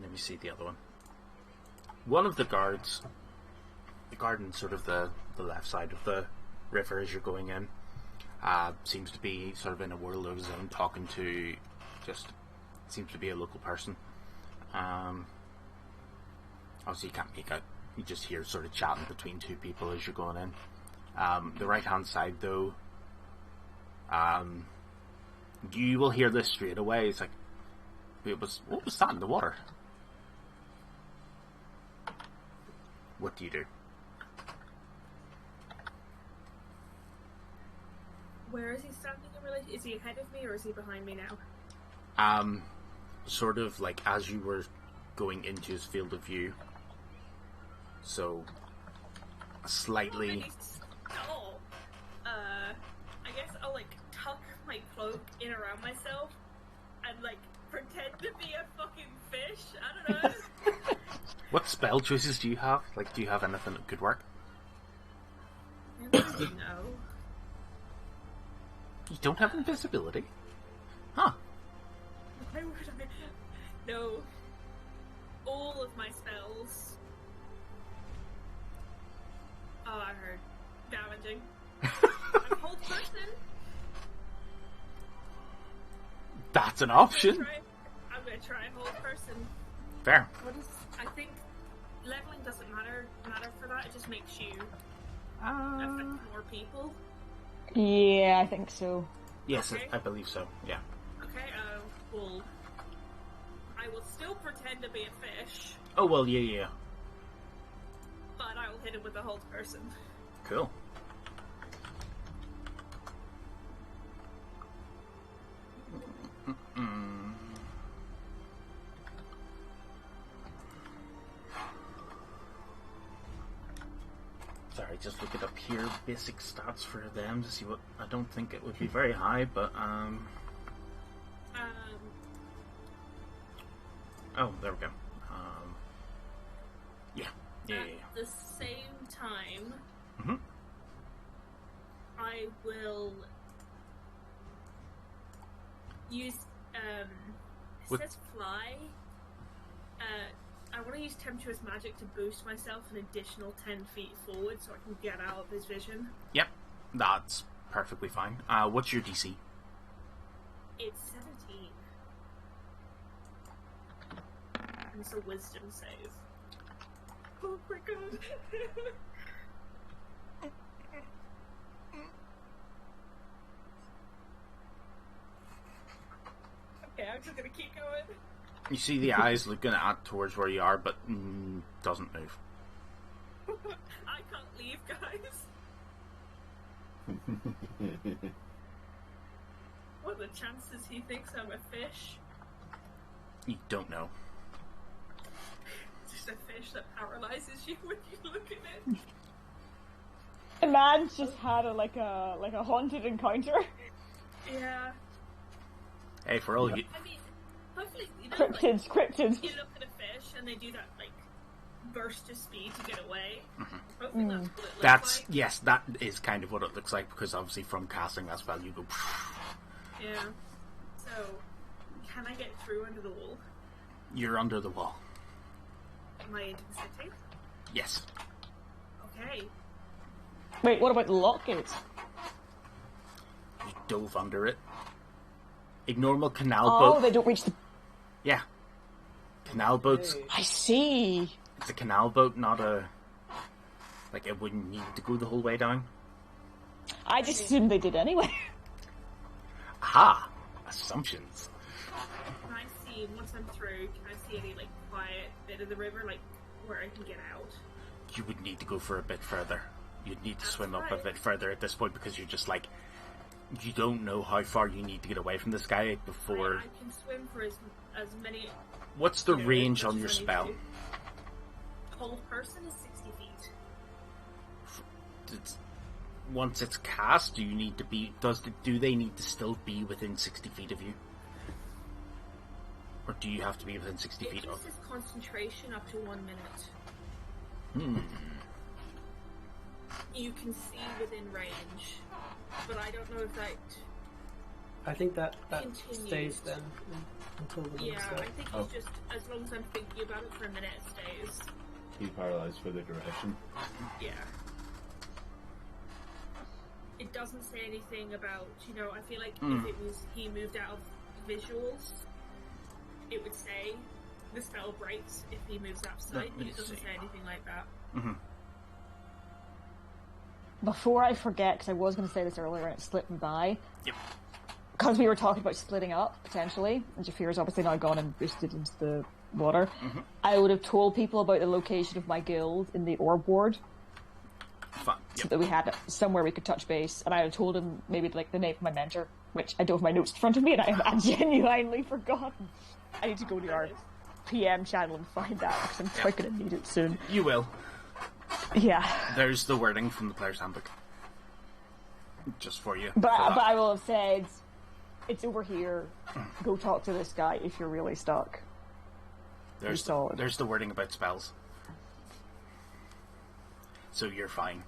Let me see the other one. One of the guards, the guard in sort of the left side of the river as you're going in, seems to be sort of in a world of his own, talking to seems to be a local person. Obviously you can't make out, you just hear sort of chatting between two people as you're going in. The right hand side though, you will hear this straight away. It's like, what was that in the water? What do you do? Where is he standing in relation? Is he ahead of me or is he behind me now? Sort of like as you were going into his field of view. So, slightly. Oh, I guess I'll like tuck my cloak in around myself and like pretend to be a fucking fish. I don't know. What spell choices do you have? Like, do you have anything that could work? I don't really know. You don't have invisibility? Huh. Why would I? No. All of my spells. Oh, I heard. Damaging. I'm hold person. That's an option. I'm gonna try hold person. Fair. What is? I think leveling doesn't matter for that. It just makes you affect more people. Yeah, I think so. Yes, Okay. I believe so. Yeah. Okay. Well, I will still pretend to be a fish, Oh well, yeah. but I will hit him with the hold person. Cool. Sorry, just looking up here basic stats for them to see what. I don't think it would be very high, but Oh, there we go. Yeah. At the same time, Mhm. I will use, it What- says fly. I want to use Tempestuous Magic to boost myself an additional 10 feet forward so I can get out of his vision. Yep, that's perfectly fine. What's your DC? It's 17. And it's a wisdom save. Oh my god. Okay, I'm just gonna keep going. You see the eyes looking at towards where you are, but doesn't move. I can't leave, guys. What are the chances he thinks I'm a fish? You don't know. Just a fish that paralyzes you when you look at it. The man's just had a haunted encounter. Yeah. Hey, for all you... I mean, hopefully, Cryptids. You look at a fish and they do that, like, burst of speed to get away. Hopefully that's what it looks That's like. yes, that is kind of what it looks like, because obviously from casting that spell you go. Yeah. So, can I get through under the wall? You're under the wall. Am I into the city? Yes. Okay. Wait, what about the lock gates? You dove under it. A normal canal Oh, boat. they don't reach the... Yeah. Canal boats. Hey. I see. It's a canal boat, not a. Like, it wouldn't need to go the whole way down. I just assumed they did anyway. Aha! Assumptions. Can I see, once I'm through, can I see any, like, quiet bit of the river, like, where I can get out? You would need to go for a bit further. You'd need to That's swim up a right. bit further at this point, because you're just like. You don't know how far you need to get away from this guy before. I can swim for as many... What's the you know, range as on much your as I need spell? to. Hold person is 60 feet. Once it's cast, do you need to be? Do they need to still be within 60 feet of you, or do you have to be within 60 It feet just of? says concentration up to 1 minute. You can see within range, but I don't know if that... I think that Continues. stays then until the Yeah, next I day. think Oh. it's just, as long as I'm thinking about it for a minute, it stays. He paralyzed for the duration. Yeah. It doesn't say anything about, you know, I feel like if it was he moved out of visuals, it would say the spell breaks if he moves outside, Let but me it doesn't see. say anything like that. Before I forget, because I was going to say this earlier and it slipped me by, Yep. because we were talking about splitting up, potentially, and Jafir's obviously now gone and boosted into the water, I would have told people about the location of my guild in the orb ward, Fine. so Yep. that we had somewhere we could touch base, and I would have told him maybe like the name of my mentor, which I don't have my notes in front of me, and I have genuinely forgotten. I need to go to our PM channel and find that, because I'm quite going to need it soon. You will. Yeah. There's the wording from the player's handbook, just for you. But for that. I will have said, it's over here, go talk to this guy if you're really stuck. There's solid. there's the wording about spells, so you're fine.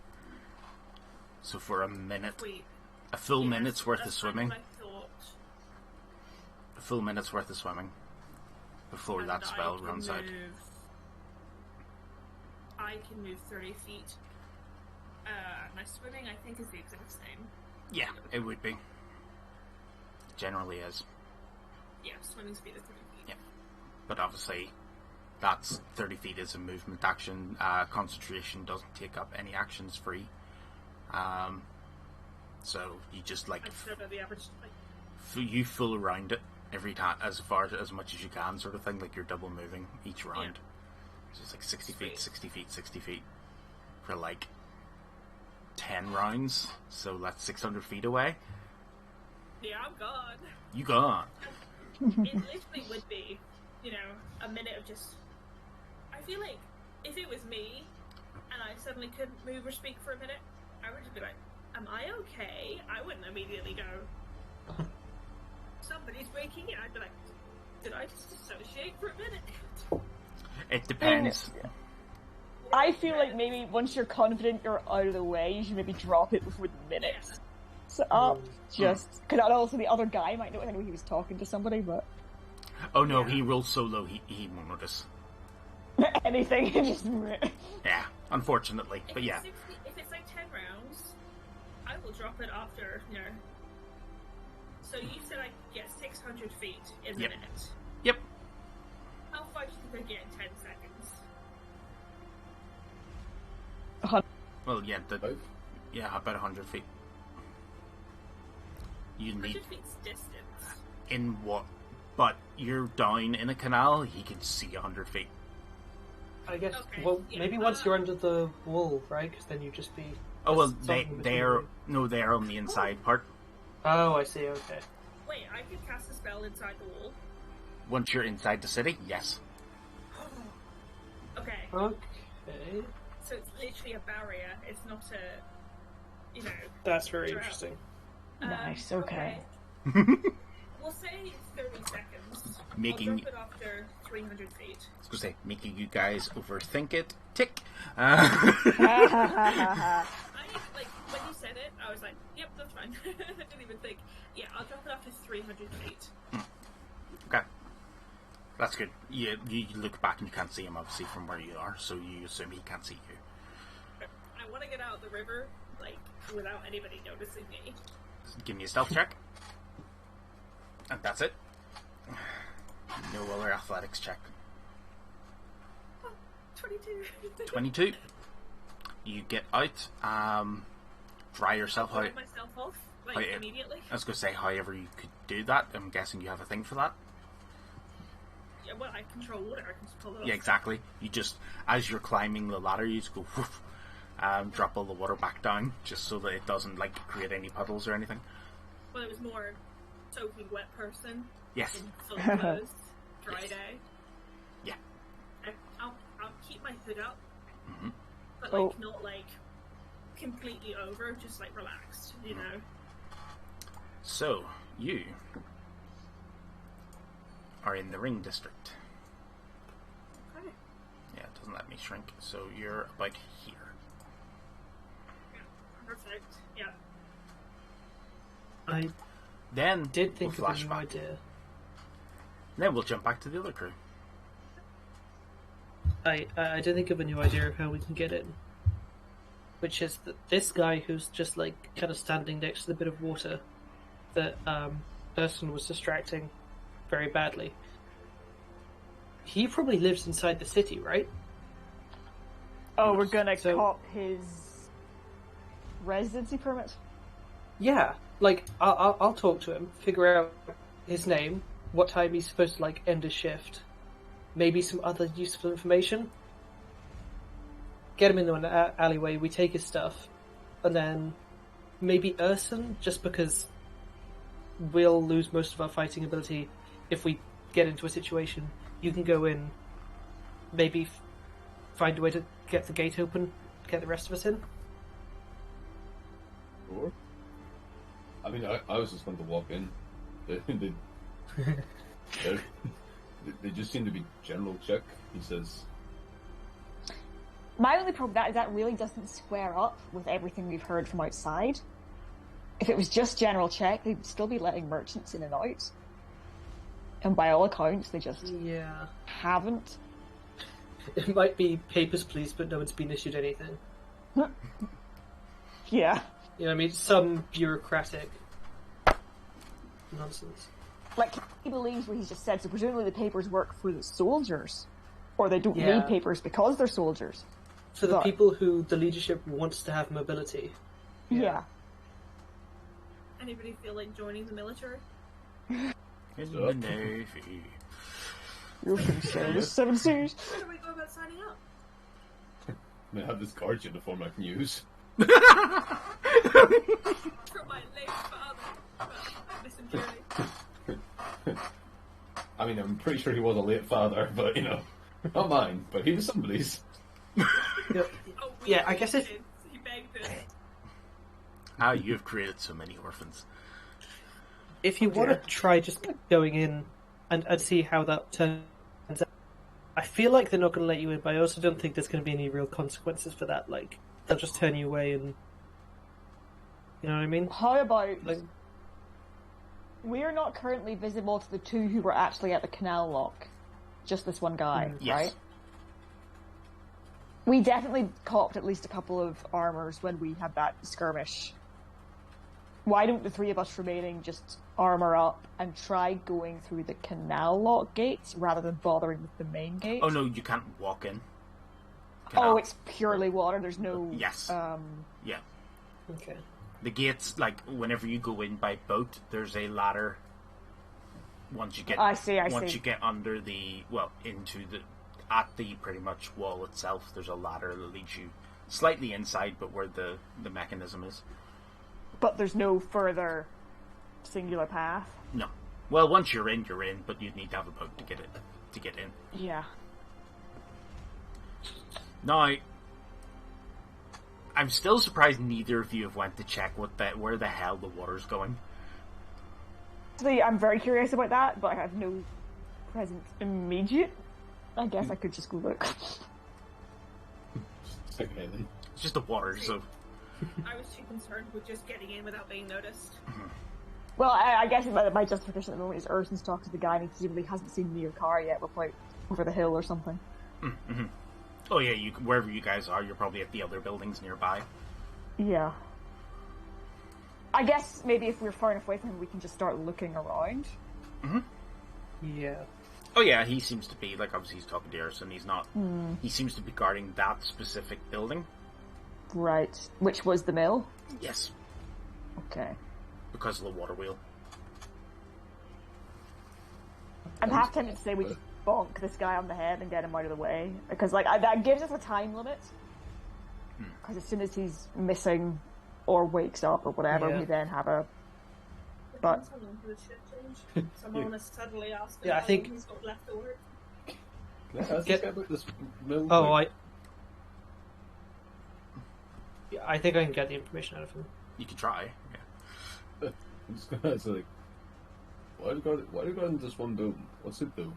So for a minute, Wait. a full yeah, minute's worth of that's kind swimming, what I thought. a full minute's worth of swimming before And that spell I can runs out. I can move 30 feet. My swimming, I think, is the exact same. Yeah, it would be. Generally is. Yeah, swimming speed is 30 feet. Yeah. But obviously, that's 30 feet is a movement action. Concentration doesn't take up any actions free. So you just like I'd say about the average, like, you fool around it every time as much as you can, sort of thing. Like you're double moving each round. So it's like 60 feet, Sweet. 60 feet, 60 feet for like 10 rounds. So that's 600 feet away. yeah, I'm gone. You gone. It literally would be, you know, a minute of just... I feel like if it was me and I suddenly couldn't move or speak for a minute, I would just be like, am I okay? I wouldn't immediately go, somebody's waking in. I'd be like, did I just dissociate for a minute? It depends. I feel like maybe once you're confident you're out of the way, you should maybe drop it within minutes. Yeah. So up, just... Because also the other guy might know, I know he was talking to somebody, but... Oh no, he rolls so low he won't notice. anything, just... Yeah, unfortunately. If But yeah. it's 60, if it's like 10 rounds, I will drop it after, you know. So you said I could get 600 feet in a Yep. minute. Yep. How far do you think I get in 10 seconds? Well, yeah, Five? yeah, about 100 feet. You need 100 feet's distance. in what? But you're down in a canal. He can see 100 feet. I guess. Okay, Well, yeah, maybe once you're under the wall, right? Because then you just be. Oh well, just they something they're between no, they're on the inside part. you. Oh, I see. Okay. Wait, I could cast a spell inside the wall. Once you're inside the city, yes. Okay. Okay. So it's literally a barrier. It's not a, That's very drought. interesting. Nice, okay. We'll say 30 seconds. Making- I'll drop it after 300 feet. I was going to say, making you guys overthink it. Tick. Like, when you said it, I was like, yep, that's fine. I didn't even think. Yeah, I'll drop it after 300 feet. Okay. That's good. You look back and you can't see him, obviously, from where you are, so you assume he can't see you. I want to get out of the river, like, without anybody noticing me. Give me a stealth check. And that's it. No other athletics check. Oh, 22. 22. You get out, dry yourself I'll out. get myself off, like, Oh, yeah. immediately. I was going to say, however you could do that. I'm guessing you have a thing for that. Yeah, well, I control water, I can just pull it off. Yeah, exactly. You just, as you're climbing the ladder, you just go, whoosh, drop all the water back down, just so that it doesn't, like, create any puddles or anything. Well, it was more soaking wet person Yes. in full clothes, dry Yes. day. Yeah. I'll keep my hood up, Mhm. but like Oh. not like completely over, just like relaxed, you know. So, you are in the ring district. Okay. Yeah, it doesn't let me shrink. So you're about here. Yeah. Perfect. Yeah. I Then did think we'll of a new flashback. idea. Then we'll jump back to the other crew. I did think of a new idea of how we can get in. Which is that this guy who's just like kind of standing next to the bit of water that Urson was distracting very badly. He probably lives inside the city, right? Oh, we're gonna So- cop his residency permit? Yeah, like I'll talk to him, figure out his name, what time he's supposed to like end his shift, maybe some other useful information. Get him in an alleyway. We take his stuff, and then maybe Urson, just because we'll lose most of our fighting ability if we get into a situation. You can go in, maybe find a way to get the gate open, get the rest of us in. Sure. I mean, I was just going to walk in. They just seem to be general check. He says, My only problem with that really doesn't square up with everything we've heard from outside. If it was just general check, they'd still be letting merchants in and out. And by all accounts, they just Yeah. haven't. It might be papers, please, but no one's been issued anything. Yeah. You know what I mean? Some bureaucratic nonsense. Like, he believes what he's just said, so presumably the papers work for the soldiers. Or they don't Yeah. need papers because they're soldiers. For the But- people who the leadership wants to have mobility. Yeah. Anybody feel like joining the military? In the Navy. You're from the 7 Seas. How do we go about signing up? I mean, I have this guard uniform I can use. From my late father. I miss him dearly. I mean, I'm pretty sure he was a late father, but, you know, not mine, but he was somebody's. Yep. Oh, we Yeah, I guess if- kids. He begged us. Ah, you've created so many orphans. If you want to try just going in and see how that turns out, I feel like they're not going to let you in, but I also don't think there's going to be any real consequences for that. Like, they'll just turn you away and... You know what I mean? How about... Like, We're not currently visible to the two who were actually at the canal lock. Just this one guy, Yes. right? We definitely copped at least a couple of armors when we had that skirmish. Why don't the three of us remaining just armor up and try going through the canal lock gates rather than bothering with the main gate? Oh no, you can't walk in. Oh, Canal. it's purely water. There's no... Yes. Yeah. okay. The gates, like, whenever you go in by boat, there's a ladder. Once you get... I see. Once you get under the... Well, into the... At the, pretty much, wall itself, there's a ladder that leads you slightly inside, but where the mechanism is. But there's no further singular path. No. Well, once you're in, but you'd need to have a boat to get in. Yeah. Now, I'm still surprised neither of you have went to check where the hell the water's going. See, I'm very curious about that, but I have no present immediate. I guess I could just go look. Okay, then. It's just the water, so... I was too concerned with just getting in without being noticed. Well, I guess my justification at the moment is Urson's talking to the guy and he presumably hasn't seen me or car yet. We're quite over the hill or something. Mm-hmm. Oh yeah, wherever you guys are, you're probably at the other buildings nearby. Yeah. I guess maybe if we're far enough away from him, we can just start looking around. Mm-hmm. Yeah. Oh yeah, he seems to be, like, obviously he's talking to Urson, he's not... He seems to be guarding that specific building. Right. Which was the mill? Yes. Okay. Because of the water wheel. I'm half tempted to say we just bonk this guy on the head and get him out of the way. Because, like, that gives us a time limit. Because as soon as he's missing or wakes up or whatever, we then have a... But... Someone has suddenly asked him Yeah, I how think- long he's got left to work. Can I ask this guy about this mill? Oh, Like, I think I can get the information out of him. You can try, yeah. I'm just gonna say, like, why do you got in this one building? What's it do?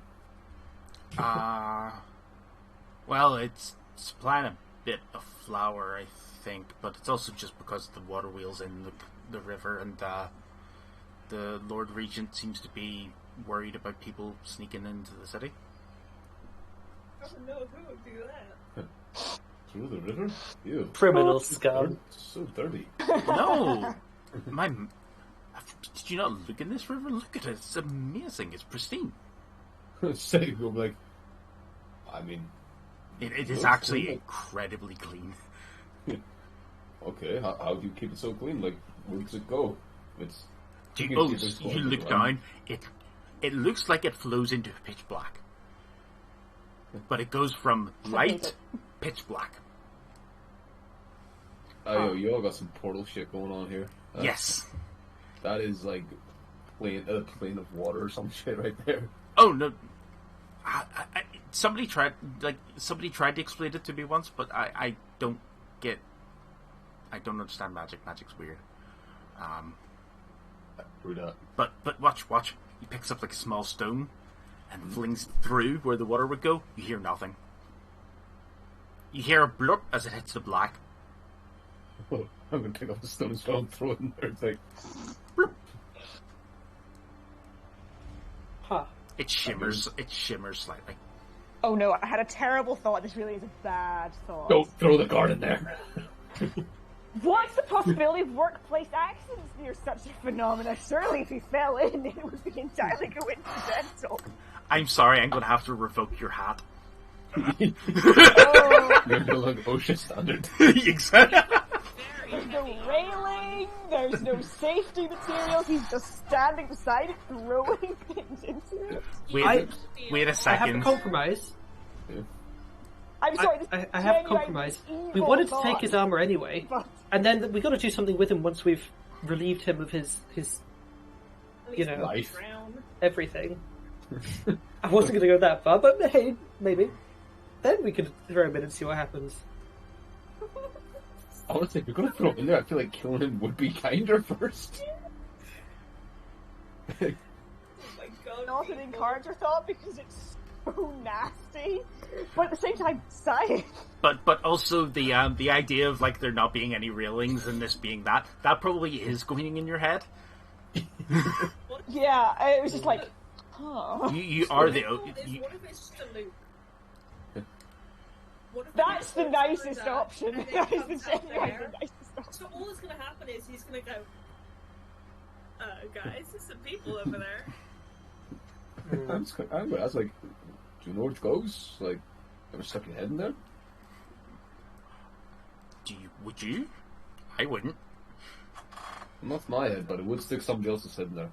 Well, it's supplying a bit of flour, I think, but it's also just because the water wheel's in the river, and the Lord Regent seems to be worried about people sneaking into the city. Oh no, who would do that? Through the river? Ew. Criminal scum. So dirty. No! Did you not look in this river? Look at it, it's amazing, it's pristine. Say, I'm like, I mean, It is Looks actually cool. incredibly clean. okay, how do you keep it so clean? Like, where does it go? It's... You, can oh, keep it you going, look right? down, it looks like it flows into pitch black. But it goes from light, pitch black. Oh, yo, you all got some portal shit going on here. Yes. That is like a plane of water or some shit right there. Oh no! Somebody tried to explain it to me once, but I don't understand magic. Magic's weird. Through that. But watch. He picks up like a small stone and flings through where the water would go. You hear nothing. You hear a blurp as it hits the black. Oh, I'm gonna pick up the stone as well and throw it in there. It's like, Huh. It shimmers. It shimmers slightly. Oh no, I had a terrible thought. This really is a bad thought. don't throw the card in there. What's the possibility of workplace accidents near such a phenomena? Surely if he fell in, it would be entirely coincidental. I'm sorry. I'm going to have to revoke your hat. Oh, You're gonna look OSHA standard. Exactly. there's no railing, there's no safety materials, he's just standing beside it, throwing things into it. Wait a I have a second. compromise. I'm sorry, this I have a compromise. We wanted to take his armor anyway, but and then we got to do something with him once we've relieved him of his At You least know. Life. drown. everything. I wasn't going to go that far, but hey, maybe. Then we could throw him in and see what happens. Honestly, if you're gonna throw him in there, I feel like killing him would be kinder first. Oh my god. not an people. encourager thought because it's so nasty, but at the same time, science. But also the idea of like there not being any railings and this being that probably is going in your head. Yeah, it was just like, huh. You are the What if you, it's just a loop? What if That's the goes nicest through that, option. and then That is comes the out genuinely there? nicest option. So all that's going to happen is he's going to go, guys, there's some people over there. I'm gonna ask, like, do you know where it goes? Like, ever stuck your head in there? would you? I wouldn't. Not my head, but it would stick somebody else's head in there.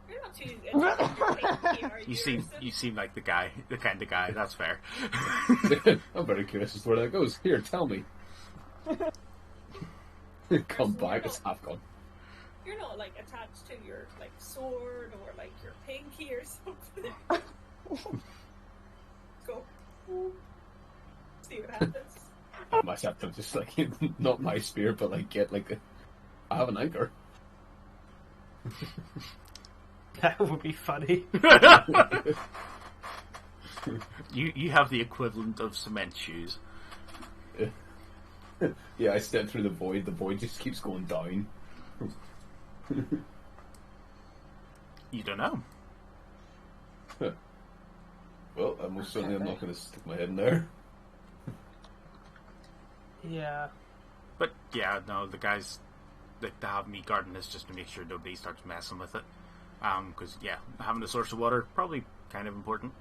You're not too interested, are You seem like the kind of guy. That's fair. I'm very curious as to where that goes. Here, tell me. Come back, it's half gone. You're not like attached to your like sword or like your pinky or something. Go. See what happens. I might have to just like not my spear, but like get like I have an anchor. That would be funny. You have the equivalent of cement shoes. Yeah, I step through the void just keeps going down. You don't know. Well, I most certainly am not going to stick my head in there. Yeah. But yeah, no, the guys that have me guarding this just to make sure nobody starts messing with it. Because yeah, having a source of water probably kind of important.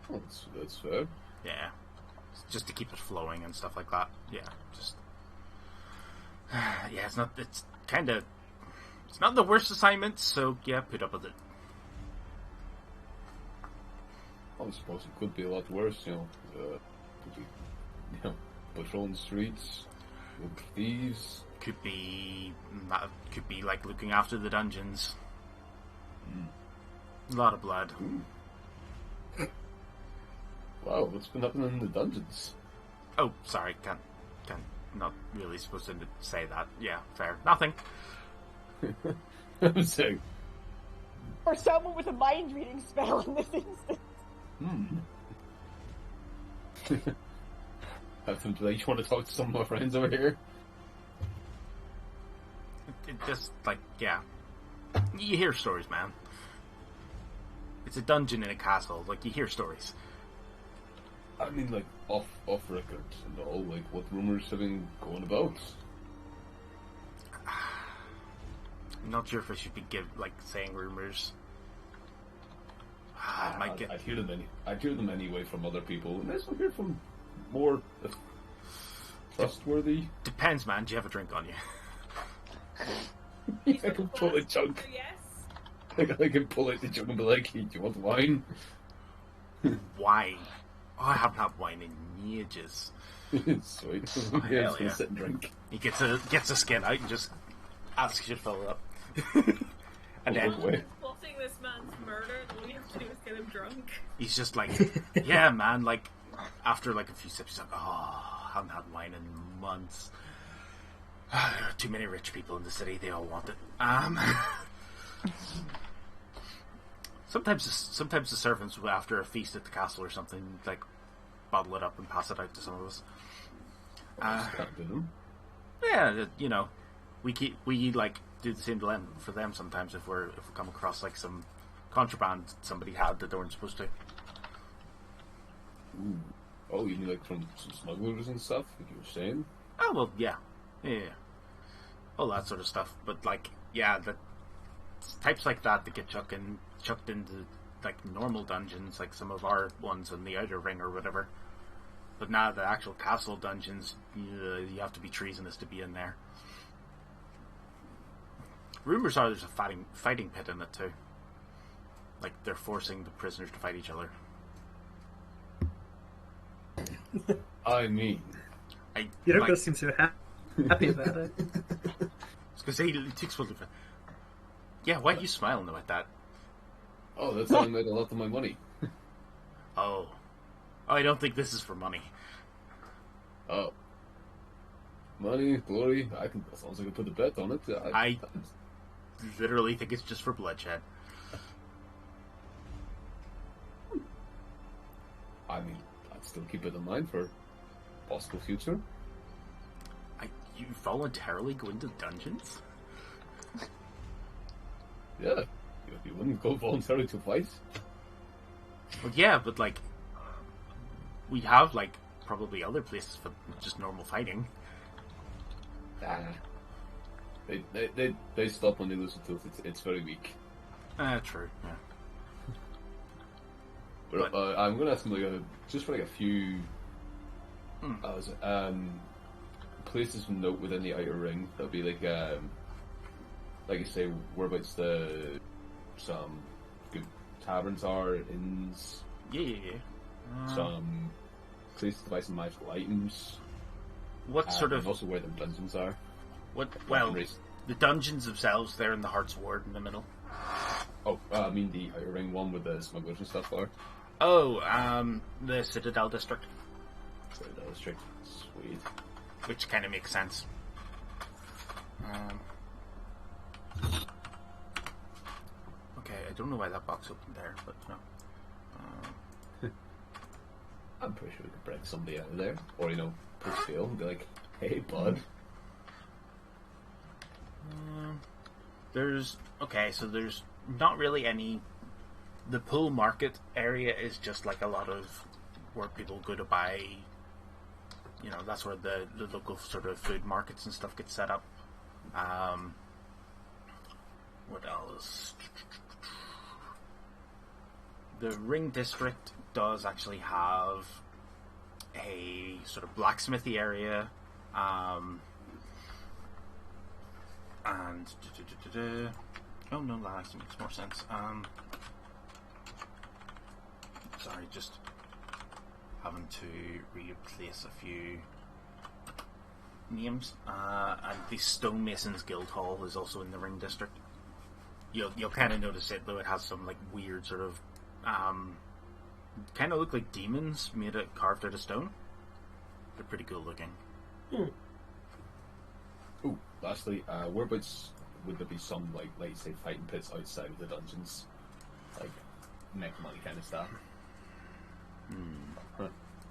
That's fair. Yeah, just to keep it flowing and stuff like that. Yeah, just yeah, it's not. It's kind of. It's not the worst assignment, so yeah, put up with it. I suppose it could be a lot worse, you know. Could be, you know, patrolling the streets, thieves. Could be like looking after the dungeons. A lot of blood. Ooh. Wow, what's been happening in the dungeons? Oh, sorry, can't not really supposed to say that. Yeah, fair. Nothing. I'm saying. Or someone with a mind reading spell in this instance. Have them like, you want to talk to some of my friends over here? It just like yeah, you hear stories, man. It's a dungeon in a castle. Like you hear stories. I mean, like off record and all. Like, what rumors have been going about? I'm not sure if I should be saying rumors. I might get. I'd hear them anyway from other people, and I hear from more trustworthy. Depends, man. Do you have a drink on you? I can pull a jug. Yes. I can pull out the jug and be like, "Hey, do you want wine?" Wine. Oh, I haven't had wine in ages. Sweet. Oh, Yeah, hell just gonna yeah. sit and drink. He gets a skin out and just asks you to fill it up. And then Wait. Plotting this man's murder, all you have to do is get him drunk. he's just like, yeah, man, like, after like a few sips, he's like, oh, I haven't had wine in months. There are too many rich people in the city, they all want it. Sometimes the servants, after a feast at the castle or something, like, bottle it up and pass it out to some of us. Can't do them. Yeah, you know, we like do the same to them for them sometimes if we come across like some contraband somebody had that they weren't supposed to. Ooh. Oh, you mean like from some smugglers and stuff, like you were saying? Oh well, yeah, all that sort of stuff. But like, yeah, the types like that get chucked into like normal dungeons, like some of our ones in the Outer Ring or whatever. But now the actual castle dungeons, you have to be treasonous to be in there. Rumors are there's a fighting pit in it too. Like they're forcing the prisoners to fight each other. I mean, You don't like, go seem so happy about it. because it takes one to. Yeah, why are you smiling about that? oh, that's how I made a lot of my money. Oh, I don't think this is for money. Oh. Money, glory, as long as I can put a bet on it. I literally think it's just for bloodshed. I mean, I'd still keep it in mind for possible future. You voluntarily go into dungeons? Yeah, you wouldn't go voluntarily to fight. Well, yeah, but like, we have like probably other places for just normal fighting. They stop when they lose a tooth. It's very weak. True. Yeah. But I'm going to ask them like just for like a few places of note within the Outer Ring. That'll be like you say, whereabouts some good taverns are, inns. Yeah. Some places to buy some magical items. What sort of and also where the dungeons are. what? Well, The dungeons themselves, they're in the Heart's Ward in the middle. Oh, I mean the outer ring one with the smugglers and stuff are. Oh, the Citadel District. Citadel District. Sweet. Which kind of makes sense. Okay, I don't know why that box opened there, but no. I'm pretty sure we could break somebody out of there. Or, push Phil and be like, hey, bud. There's not really any. The pool market area is just like a lot of where people go to buy. That's where the local sort of food markets and stuff get set up. What else? The Ring District does actually have a sort of blacksmithy area, and oh no, that actually makes more sense. Sorry, just having to replace a few names. And the Stonemasons Guild Hall is also in the Ring District. You'll kind of notice it, though. It has some like weird sort of kind of look like demons carved out of stone. They're pretty cool looking. Ooh, lastly, whereabouts would there be some like say fighting pits outside of the dungeons, like make money kind of stuff?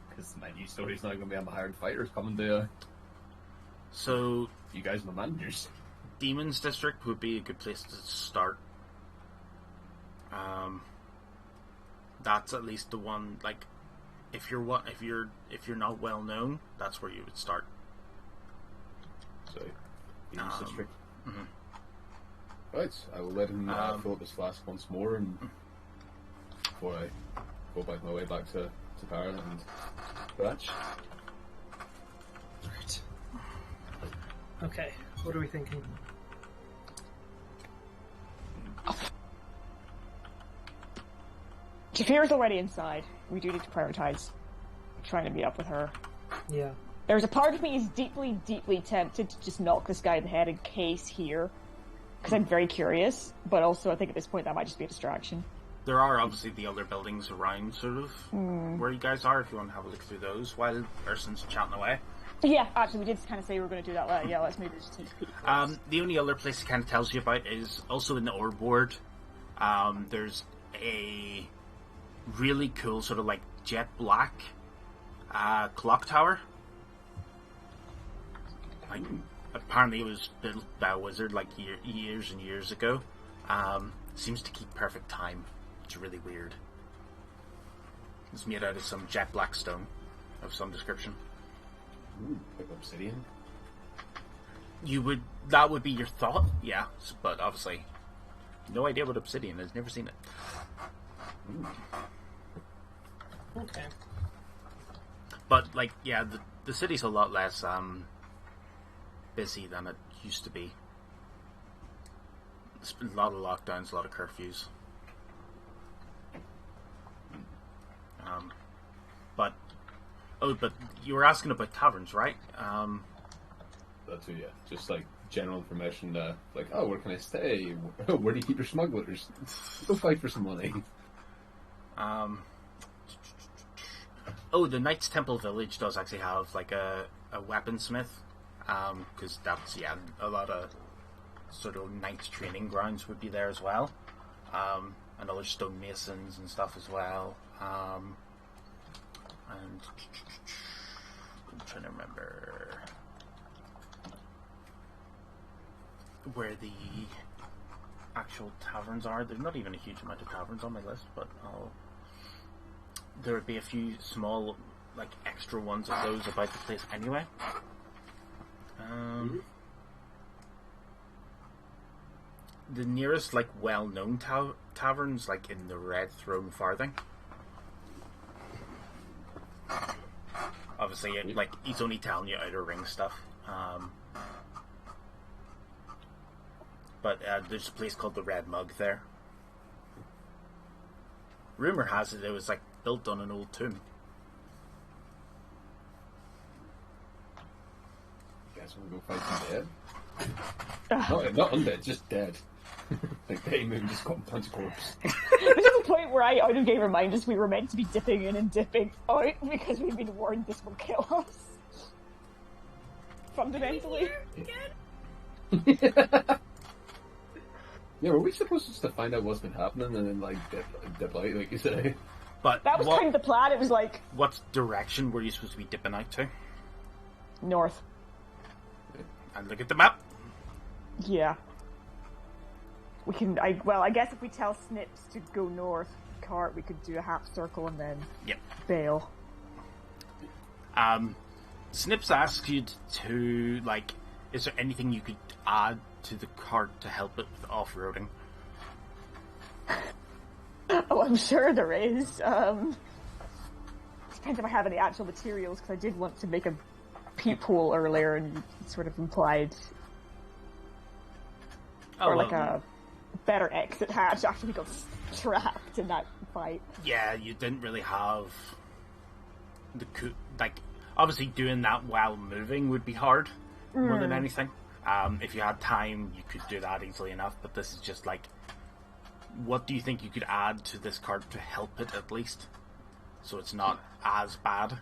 Because my new story's not going to be I'm hired fighters coming to. So you guys are my managers. Demons District would be a good place to start. That's at least the one. Like, if you're not well known, that's where you would start. So, Demons District. Mm-hmm. Right, I will let him fill up his flask once more, and before I go back my way back to Baron and Ratch. Right. Okay, what are we thinking? Jafir's already inside. We do need to prioritize trying to meet up with her. Yeah. There's a part of me is deeply, deeply tempted to just knock this guy in the head in case here, because I'm very curious, but also I think at this point that might just be a distraction. There are obviously the other buildings around, sort of, where you guys are, if you want to have a look through those while Urson's chatting away. Yeah, actually, we did kind of say we were going to do that. Yeah, let's maybe just take a peek. The only other place it kind of tells you about is also in the Orb Ward. There's a really cool sort of like jet black clock tower. Like, apparently it was built by a wizard like years and years ago. Seems to keep perfect time. It's really weird. It's made out of some jet black stone of some description. Ooh, like obsidian. That would be your thought, yeah, but obviously no idea what obsidian is, never seen it. Okay. But like, yeah, the city's a lot less busy than it used to be. There's been a lot of lockdowns, a lot of curfews. But you were asking about taverns, right? That too, yeah. Just like general information, like, oh, where can I stay? Where do you keep your smugglers? Go fight for some money. The Knights Temple Village does actually have like a weaponsmith, because that's a lot of sort of knights training grounds would be there as well, and other stonemasons and stuff as well. And I'm trying to remember where the actual taverns are. There's not even a huge amount of taverns on my list, but there would be a few small, like, extra ones of those about the place anyway. The nearest, like, well-known taverns, like, in the Red Throne Farthing. Obviously, he's only telling you Outer Ring stuff. But there's a place called the Red Mug there. Rumor has it was, like, built on an old tomb. You guys want to go fight some dead? Not undead, just dead. Like they maybe just got punch corpse. This is the point where I out of game remind us we were meant to be dipping in and dipping out because we've been warned this will kill us. Fundamentally. Yeah, were we supposed to just to find out what's been happening and then like dip out, like you say? But That was kind of the plan. It was like what direction were you supposed to be dipping out to? north. And look at the map. Yeah. We can. I guess if we tell Snips to go north, cart, we could do a half circle and then Yep. bail. Snips asks you to, like, is there anything you could add to the cart to help it with off-roading? Oh, I'm sure there is. Depends if I have any actual materials, because I did want to make a peephole earlier and you sort of implied. Or like a better exit hatch after we got trapped in that fight. Yeah, you didn't really have like, obviously doing that while moving would be hard more than anything. If you had time, you could do that easily enough, but this is just like, what do you think you could add to this card to help it at least? So it's not as bad.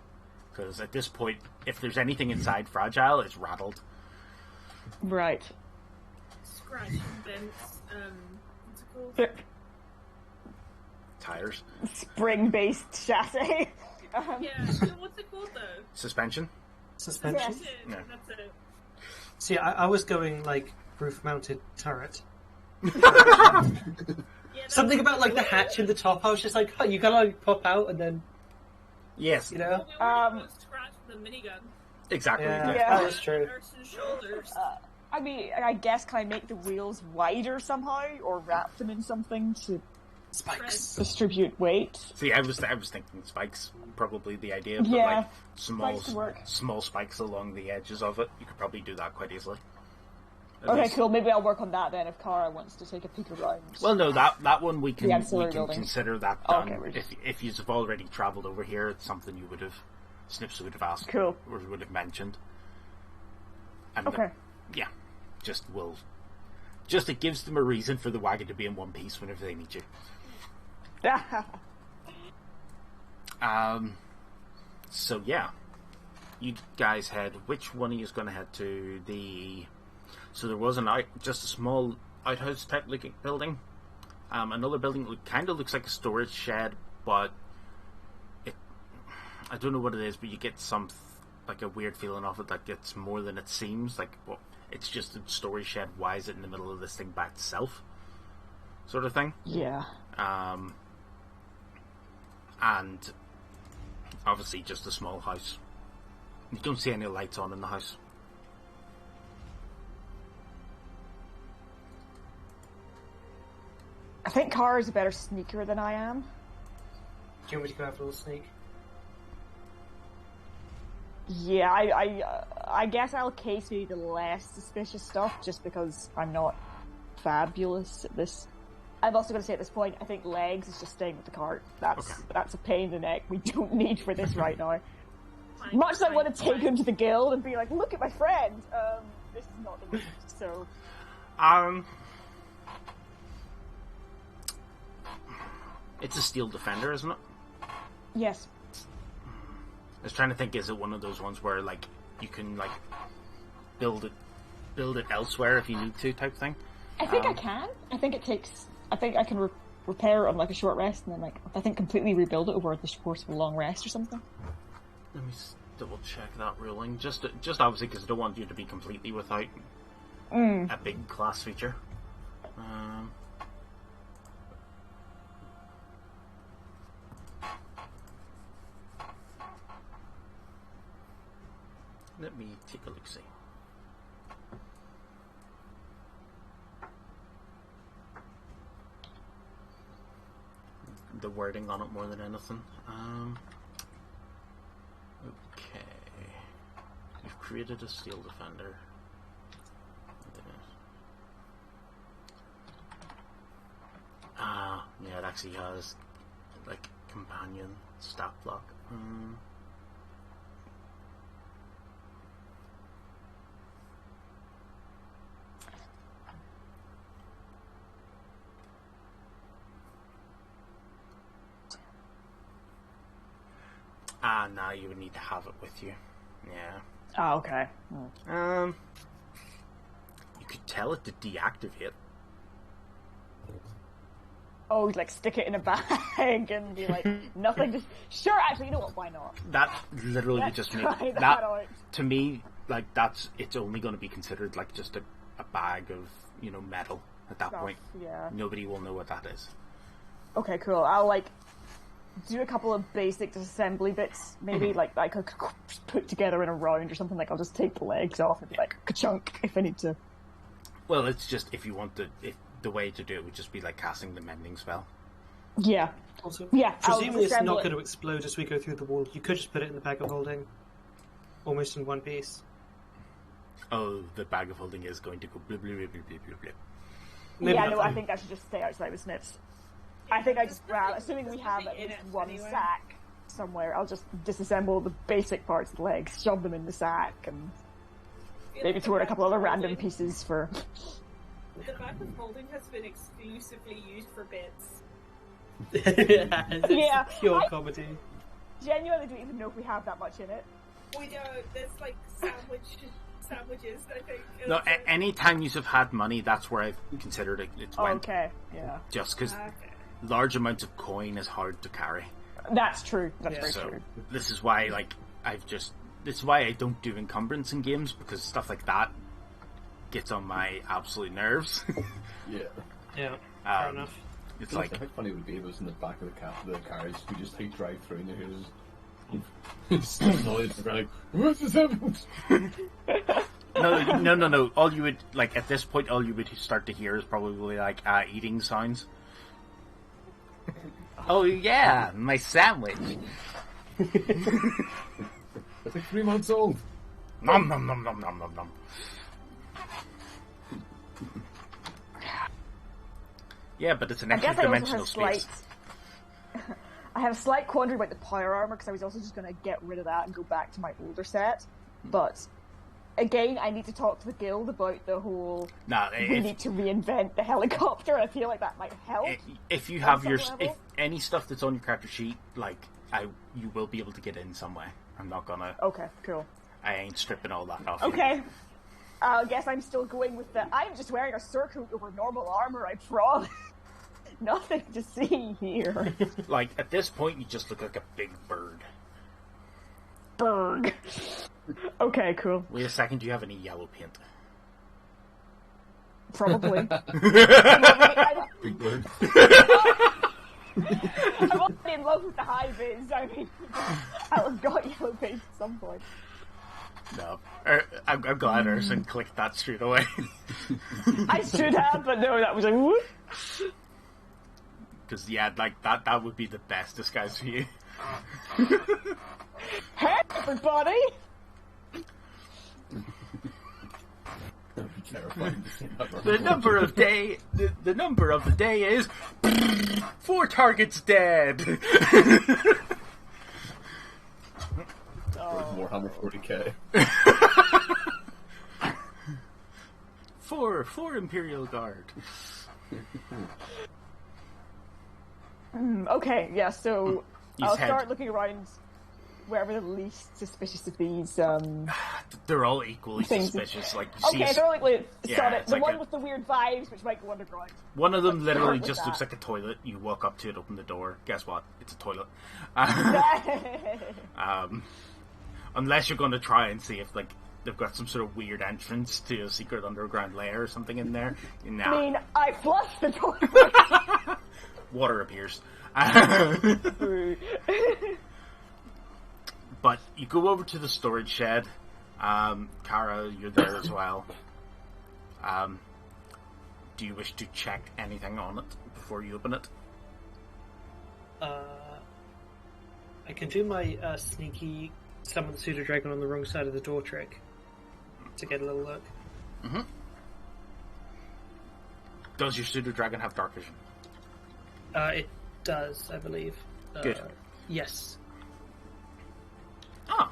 Because at this point, if there's anything inside fragile, it's rattled. Right. Scratch and bents, what's it called? Tires. Spring-based chassis. Yeah, so what's it called though? Suspension. Suspension. Yes. That's it, Yeah. that's it. See, I was going like roof-mounted turret. Yeah, Something about like the hatch in the top. I was just like, oh, you gotta like pop out and then Yes, you know. We already put Scratch with a minigun. exactly. Yeah, Yeah. that was true. Nurse and shoulders. I mean, I guess can I make the wheels wider somehow, or wrap them in something to Spikes. distribute weight? See, I was thinking spikes, probably the idea, but Yeah, like spikes would work. small spikes along the edges of it, you could probably do that quite easily. At Okay, least- cool. Maybe I'll work on that then if Kara wants to take a peek around. Well, no, that one we can The ancillary we can buildings. consider that Oh, done. okay, we're just- If you've already travelled over here, it's something you would have Snips would have asked Cool. or would have mentioned. And Okay. yeah, just it gives them a reason for the wagon to be in one piece whenever they need you. So yeah, you guys head. Which one of you is going to head to the? So there was just a small outhouse type looking building. Another building kind of looks like a storage shed, but I don't know what it is. But you get like a weird feeling of it, like it's more than it seems. Like, well, it's just a storage shed. Why is it in the middle of this thing by itself? Sort of thing. Yeah. And obviously just a small house. You don't see any lights on in the house. I think Kara's a better sneaker than I am. Do you want me to go have a little sneak? Yeah, I guess I'll case me the less suspicious stuff just because I'm not fabulous at this. I'm also going to say at this point, I think legs is just staying with the cart. That's a pain in the neck we don't need for this right now. Fine, Much as I fine, want to take fine. him to the guild and be like, look at my friend, this is not the route, so... It's a steel defender, isn't it? Yes. I was trying to think, is it one of those ones where like you can like build it elsewhere if you need to, type thing? I think I can. I think I can repair it on like a short rest and then like, I think completely rebuild it over the course of a long rest or something. Let me double check that ruling. Just obviously because I don't want you to be completely without a big class feature. Let me take a look. See. The wording on it more than anything. Okay. You've created a steel defender. Yeah, it actually has like companion stat block. Nah, you would need to have it with you. Yeah. Oh, okay. You could tell it to deactivate. Oh, like stick it in a bag and be like, nothing. Just sure. Actually, you know what? Why not? That literally Let's just try makes that out. to me like it's only going to be considered like just a bag of metal at that point. Yeah. Nobody will know what that is. Okay, cool. I'll like do a couple of basic disassembly bits. Maybe like I could put together in a round or something. Like I'll just take the legs off and be like ka-chunk if I need to. Well, it's just if you want the way to do it would just be like casting the mending spell. Yeah. Also, Yeah. presumably it's not going to explode as we go through the wall. You could just put it in the bag of holding, almost in one piece. Oh, the bag of holding is going to go blip, blip, blip, blip, blip, blip. Maybe yeah, not no, then. I think I should just stay outside with Snips. I think I just, assuming we have at least one sack somewhere, I'll just disassemble the basic parts of the legs, shove them in the sack, and maybe throw in a couple other random pieces for... The bag of holding has been exclusively used for bits. It's Yeah, pure comedy. Genuinely don't even know if we have that much in it. We don't. There's like sandwiches, I think. No, anytime you have had money, that's where I've considered it's went. Okay, yeah. Just because Okay. large amounts of coin is hard to carry. That's true. That's Yeah. very So true. this is why, this is why I don't do encumbrance in games, because stuff like that gets on my absolute nerves. Yeah. Yeah, fair Um, enough. It's like, how funny it would be if it was in the back of the carriage. We just drive through and there's just noise and we're like, what's this happened? no. All you would at this point, all you would start to hear is probably eating sounds. Oh yeah, my sandwich. It's like 3 months old. Nom nom nom nom nom nom nom. Yeah, but it's an I guess I also extra-dimensional have space. slight... I have a slight quandary about the power armor, because I was also just going to get rid of that and go back to my older set. But, again, I need to talk to the guild about the whole... Nah, we need to reinvent the helicopter. I feel like that might help. if you have some if level? any stuff that's on your character sheet, you will be able to get in some way. I'm not gonna. Okay, cool. I ain't stripping all that off. Okay. I guess I'm still going with the... I'm just wearing a surcoat over normal armor, I promise. Nothing to see here. At this point, you just look like a big bird. Berg. Okay, cool. Wait a second, do you have any yellow paint? Probably. Big bird. I'm already in love with the high vis. I mean, I'll have got yellow paint at some point. No. I'm glad Erson clicked that straight away. I should have, but no, that was like, whoop. Because, yeah, that would be the best disguise for you. Hey, everybody! That'd be terrifying to see that. The number of the day is 4 targets dead. Warhammer 40k. Four Imperial Guard. Okay, yeah, so He's I'll head. start looking around wherever the least suspicious of these, They're all equally Things- suspicious. You see, Okay, they're like, wait, Yeah, stop it. it's The like one a- with the weird vibes, which might go underground. one of them literally with just that. looks like a toilet. You walk up to it, open the door. Guess what? It's a toilet. Unless you're going to try and see if they've got some sort of weird entrance to a secret underground lair or something in there. Nah, I mean, I flushed the toilet. water appears. Boo. But you go over to the storage shed. Kara, you're there as well. Do you wish to check anything on it before you open it? I can do my sneaky summon the pseudo dragon on the wrong side of the door trick to get a little look. Does your pseudo dragon have dark vision? It does, I believe. Good. Yes. Ah.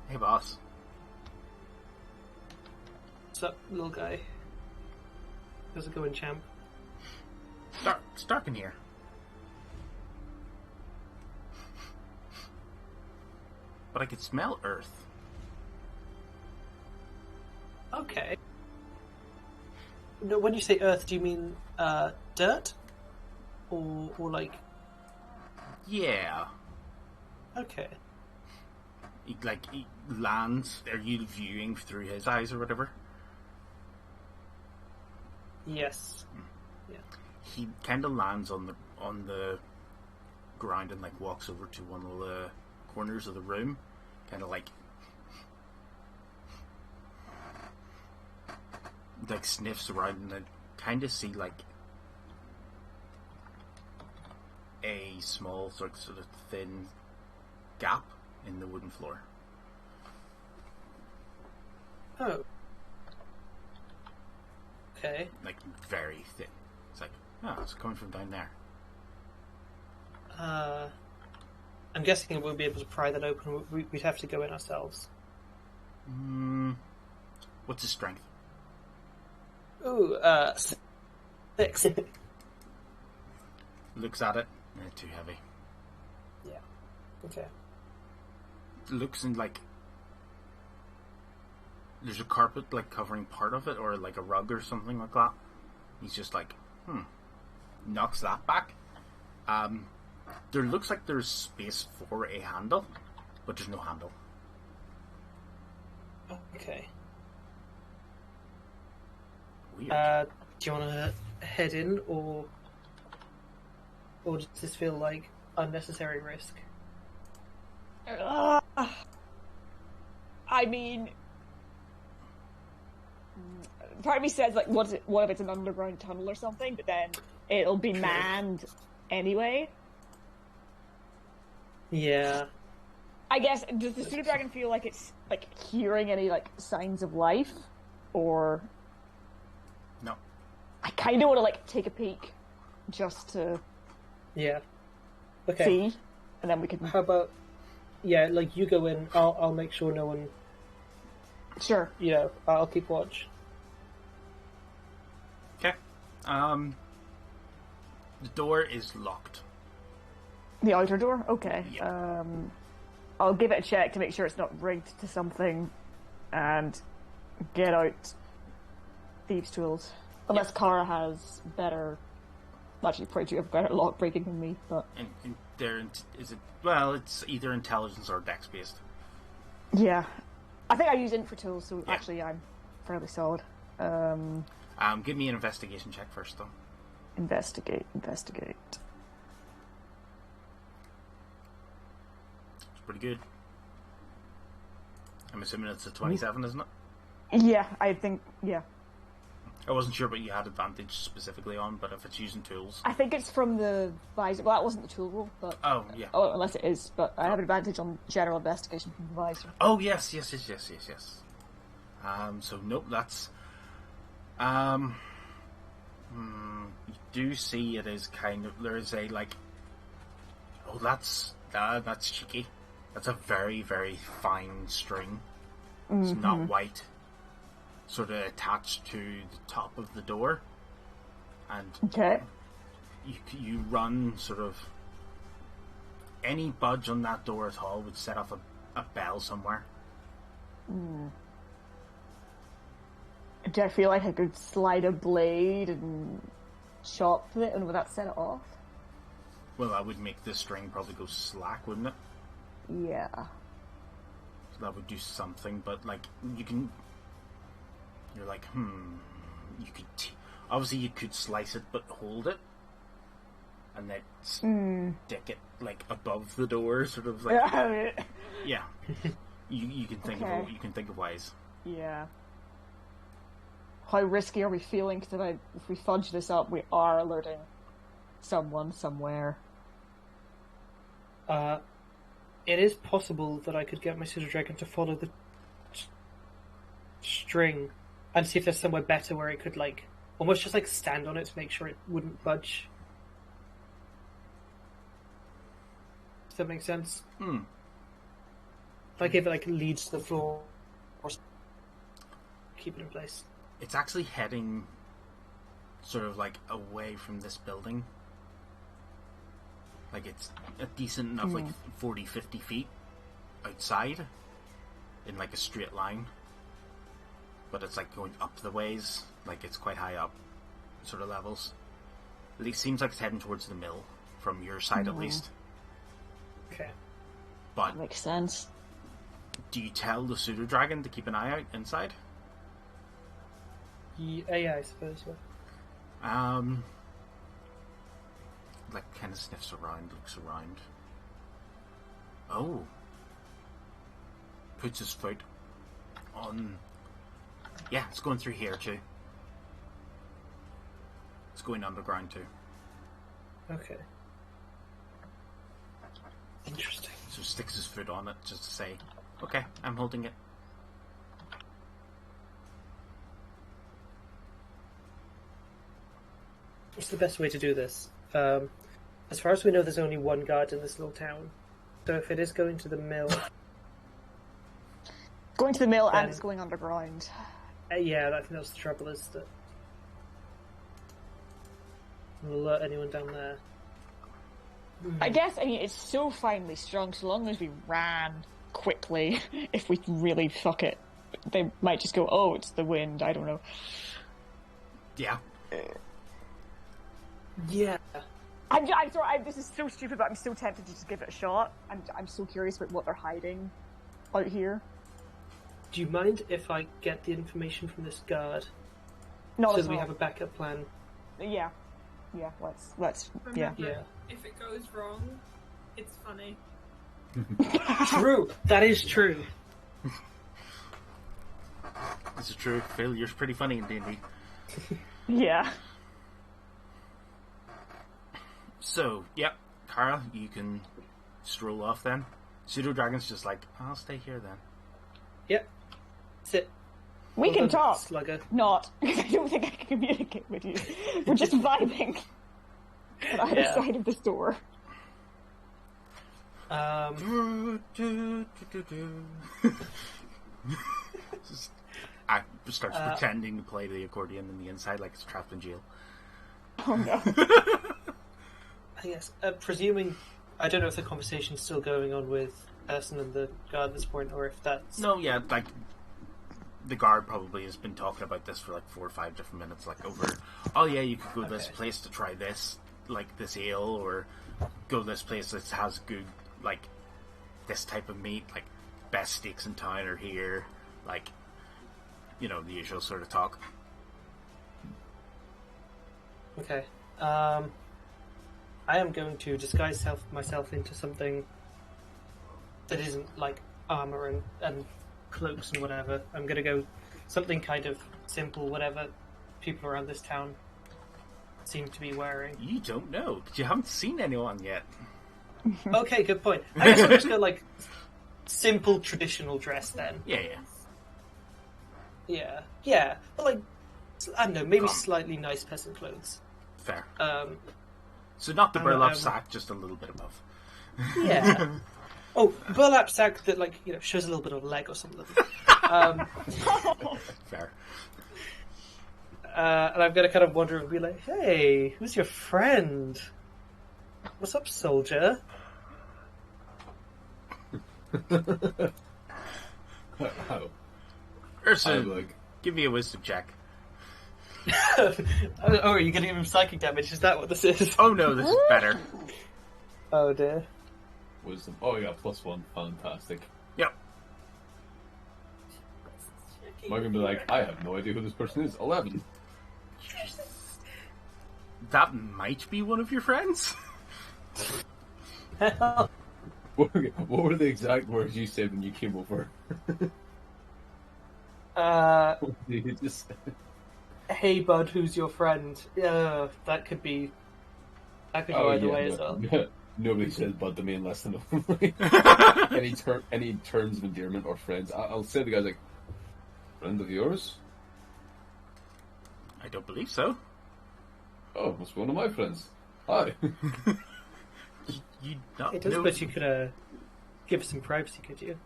Hey, boss. What's up, little guy? How's it going, champ? It's dark in here. but I could smell earth. Okay. No, when you say earth, do you mean dirt? Or like... Yeah. Okay. He lands. Are you viewing through his eyes or whatever? Yes. Yeah. He kind of lands on the ground and like walks over to one of the corners of the room, kind of like sniffs around, and then kind of see like a small sort of thin gap in the wooden floor. Oh. Okay. Like very thin. It's like, oh, it's coming from down there. I'm guessing we'll be able to pry that open. We'd have to go in ourselves. What's his strength? Ooh, 6. Looks at it. Too heavy. Yeah. Okay. Looks in like there's a carpet like covering part of it, or like a rug or something like that. He's just like, knocks that back. There looks like there's space for a handle, but there's no handle. Okay. Weird. Do you want to head in, or does this feel like unnecessary risk? I mean, part of me says like, what if it's an underground tunnel or something? But then it'll be manned anyway. Yeah. I guess, does the pseudo dragon feel like it's like hearing any like signs of life, or No. I kind of want to like take a peek just to Yeah. Okay. see, and then we can. How about, yeah, like you go in. I'll make sure no one. Sure. You know, I'll keep watch. Okay. The door is locked. The outer door? Okay. Yeah. I'll give it a check to make sure it's not rigged to something and get out thieves' tools. Unless Kara has better... Actually, probably do have better lock breaking than me, but... And it's either intelligence or dex based. Yeah. I think I use infra tools, so Yeah. actually I'm fairly solid. Give me an investigation check first, though. Investigate. It's pretty good. I'm assuming it's a 27, isn't it? Yeah, I think, yeah. I wasn't sure what you had advantage specifically on, but if it's using tools... I think it's from the visor. Well, that wasn't the tool roll, but... Oh, yeah. Oh, unless it is, but I have advantage on general investigation from the visor. Oh, yes. So, nope, that's... you do see it is kind of... There is a, like... Oh, that's cheeky. That's a very, very fine string. It's not white. Sort of attached to the top of the door. And Okay. you run sort of... Any budge on that door at all would set off a bell somewhere. Do I feel like I could slide a blade and chop it, and would that set it off? Well, that would make the string probably go slack, wouldn't it? Yeah. So that would do something, but like you can... You're like, you could... Obviously you could slice it, but hold it. And then stick it like above the door, sort of like... Yeah. You can think Okay. of you can think of ways. Yeah. How risky are we feeling? Because if we fudge this up, we are alerting someone somewhere. It is possible that I could get my pseudo dragon to follow the string and see if there's somewhere better where it could like almost just like stand on it to make sure it wouldn't budge. Does that make sense? Like if it like leads to the floor or keep it in place. It's actually heading sort of like away from this building. Like it's a decent enough, like 40, 50 feet. outside in like a straight line, but it's like going up the ways, like it's quite high up sort of levels. It seems like it's heading towards the mill from your side at least. Okay. But That makes sense. do you tell the pseudo dragon to keep an eye out inside? Yeah, I suppose. Yeah. Like kind of sniffs around, looks around. Oh. Puts his foot on. Yeah, it's going through here too. It's going underground too. Okay. Interesting. So sticks his foot on it just to say, okay, I'm holding it. What's the best way to do this? As far as we know, there's only one guard in this little town. So if it is going to the mill, Going to the mill and Then- it's going underground. yeah, I think that's the trouble. Is that we'll alert anyone down there. I guess, I mean, it's so finely strung, so long as we ran quickly, if we really fuck it, they might just go, oh, it's the wind, I don't know. Yeah. Yeah. I'm sorry, this is so stupid, but I'm so tempted to just give it a shot. I'm so curious about what they're hiding out here. Do you mind if I get the information from this guard Not so at that we all. have a backup plan? Yeah, let's, yeah. Remember, Yeah. if it goes wrong, it's funny. True. That is true. This is true. Failure's pretty funny in D&D. Yeah. So, yep, Carl, you can stroll off then. Pseudo Dragon's just like, I'll stay here then. Yep. Sit. We Well can done, talk. Slugger. Not, because I don't think I can communicate with you. We're just vibing at either Yeah. side of this door. I starts pretending to play the accordion in the inside like it's trapped in jail. Oh no. Yes. Presuming, I don't know if the conversation's still going on with Erson and the guard at this point, or if that's No, yeah, like the guard probably has been talking about this for like 4 or 5 different minutes, like over, oh yeah, you could go this Okay. place to try this, like this ale, or go this place that has good, like, this type of meat, like, best steaks in town are here, like, you know, the usual sort of talk. Okay. I am going to disguise myself into something that isn't like armor and cloaks and whatever. I'm going to go something kind of simple, whatever people around this town seem to be wearing. You don't know, because you haven't seen anyone yet. Okay, good point. I guess I'll just go like simple traditional dress then. Yeah, yeah. Yeah, yeah, but like I don't know, maybe Calm. slightly nice peasant clothes. Fair. So not the I'm- burlap I'm- sack, just a little bit above. yeah. Oh, burlap sack that like shows a little bit of leg or something. Fair. And I'm gonna kind of wander and be like, "Hey, who's your friend? What's up, soldier?" How? Ursa, I'm like, give me a wisdom check. Oh, are you gonna give him psychic damage? Is that what this is? Oh no, this is better. Oh dear. wisdom. Oh, yeah, +1. Fantastic. Yep. Am I gonna be like, I have no idea who this person is? 11. That might be one of your friends. What were the exact words you said when you came over? You just Hey bud, who's your friend? That could be. That could go either way as well. Nobody says bud to me unless they know. any terms of endearment or friends. I'll say the guy's like, friend of yours? I don't believe so. Oh, must be one of my friends. Hi. You not It does, know. but you could give us some privacy, could you?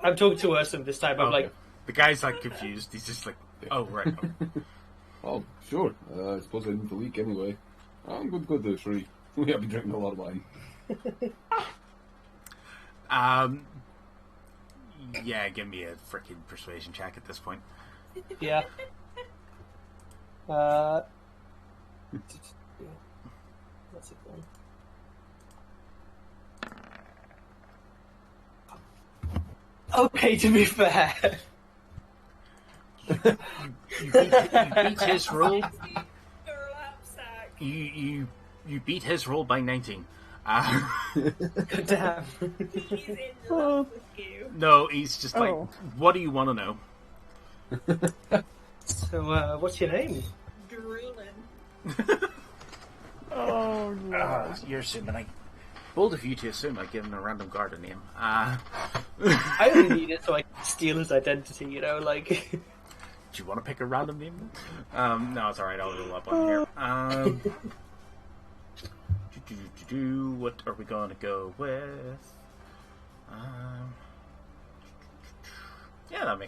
I'm talking to Urson this time. I'm Okay. like, The guy's like confused. He's just like, oh right. Oh, sure. I suppose I need to leak anyway. I'm good, sure. We have been drinking a lot of wine. Yeah, give me a freaking persuasion check at this point. Yeah. What's it called? Okay, to be fair. You beat his roll. Lapsack. You beat his roll by 19. God damn. He's in love with you. No, he's just like, Oh. what do you want to know? So, what's your name? Drooling. Oh no. You're assuming I... Bold of you to assume I give him a random garden name. I only need it so I can steal his identity, you know, like... Do you want to pick a random name? No, it's alright, I'll roll up on here. What are we going to go with? Yeah, that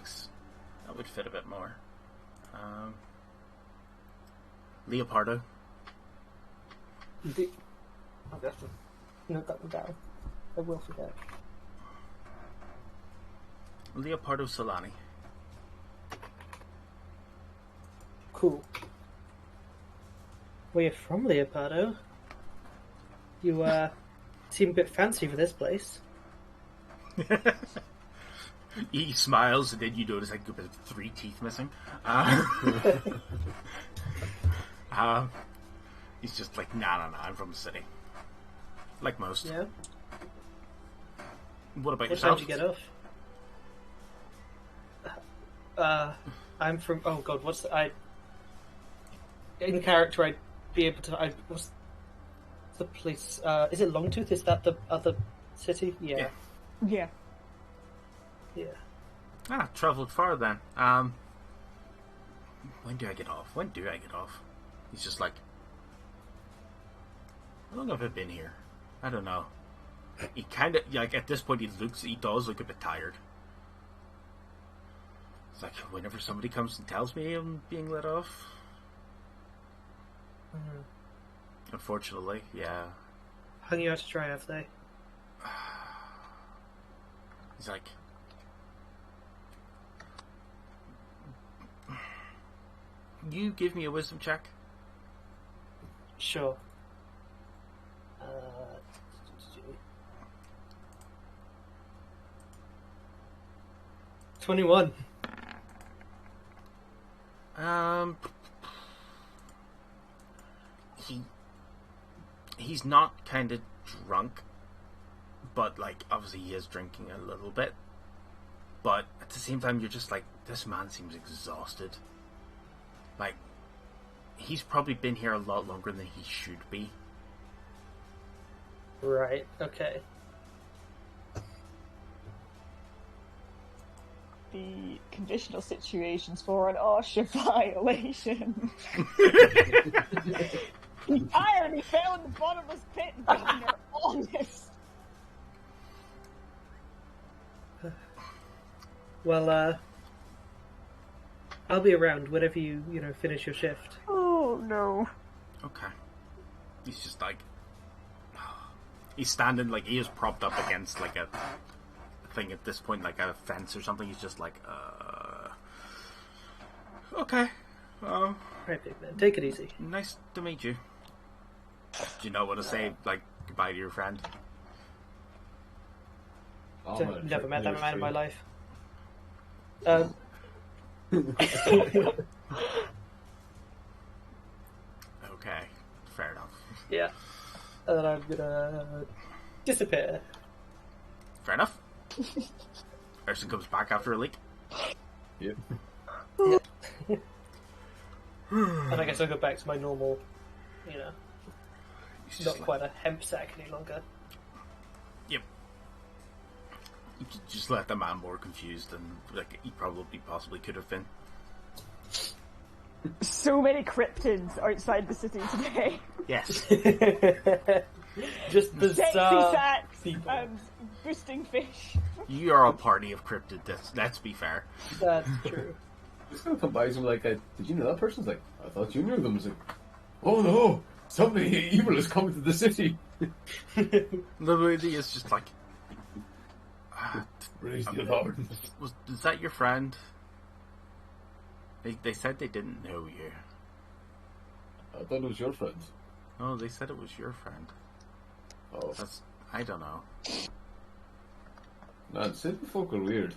would fit a bit more. Leopardo. I'll have to note that one down. I will forget. Leopardo Solani. Cool. Well, you're from Leopardo. You, seem a bit fancy for this place. He smiles, and then you notice like a bit of 3 teeth missing. He's just like, nah, I'm from the city. Like most. Yeah? What about What time yourself? did you get off? I'm from... Oh god, what's the... In character, I'd be able to... What's the place? Is it Longtooth? Is that the other city? Yeah. Yeah. Ah, travelled far then. When do I get off? He's just like, how long have I been here? I don't know. He kind of, like, at this point he does look a bit tired. It's like, whenever somebody comes and tells me I'm being let off. Mhm. Unfortunately, yeah. Hung you out to dry, have they? He's like, you give me a wisdom check. Sure. 21. He's not kind of drunk, but like obviously he is drinking a little bit. But at the same time, you're just like, this man seems exhausted. Like, he's probably been here a lot longer than he should be. Right, okay. The conditional situations for an OSHA violation. The irony fell in the bottomless pit, but you're honest. Well, I'll be around whenever you finish your shift. Oh no. Okay. He's just like, he's standing, like, he is propped up against like a thing at this point, like a fence or something. He's just like, okay. Right, big man, take it easy. Nice to meet you. Do you know what to say, like, goodbye to your friend? Never met that man in my life. Okay, fair enough. Yeah. And then I'm gonna disappear. Fair enough. Person comes back after a leak. Yep. And I guess I'll go back to my normal, He's just not like, quite a hemp sack any longer. yep. You just left the man more confused than like he probably possibly could have been. So many cryptids outside the city today. Yes. Just Sexy bizarre sacks people. and boosting fish. You are a party of cryptids, let's be fair. That's true. Just gonna come by and be like, did you know that person's like, I thought you knew them. It's like, oh no, Something evil is coming to the city. The lady is just like, Raise the alarm. is that your friend? They said they didn't know you. I thought it was your friend. Oh, they said it was your friend. Oh. I don't know. Man, city folk are weird.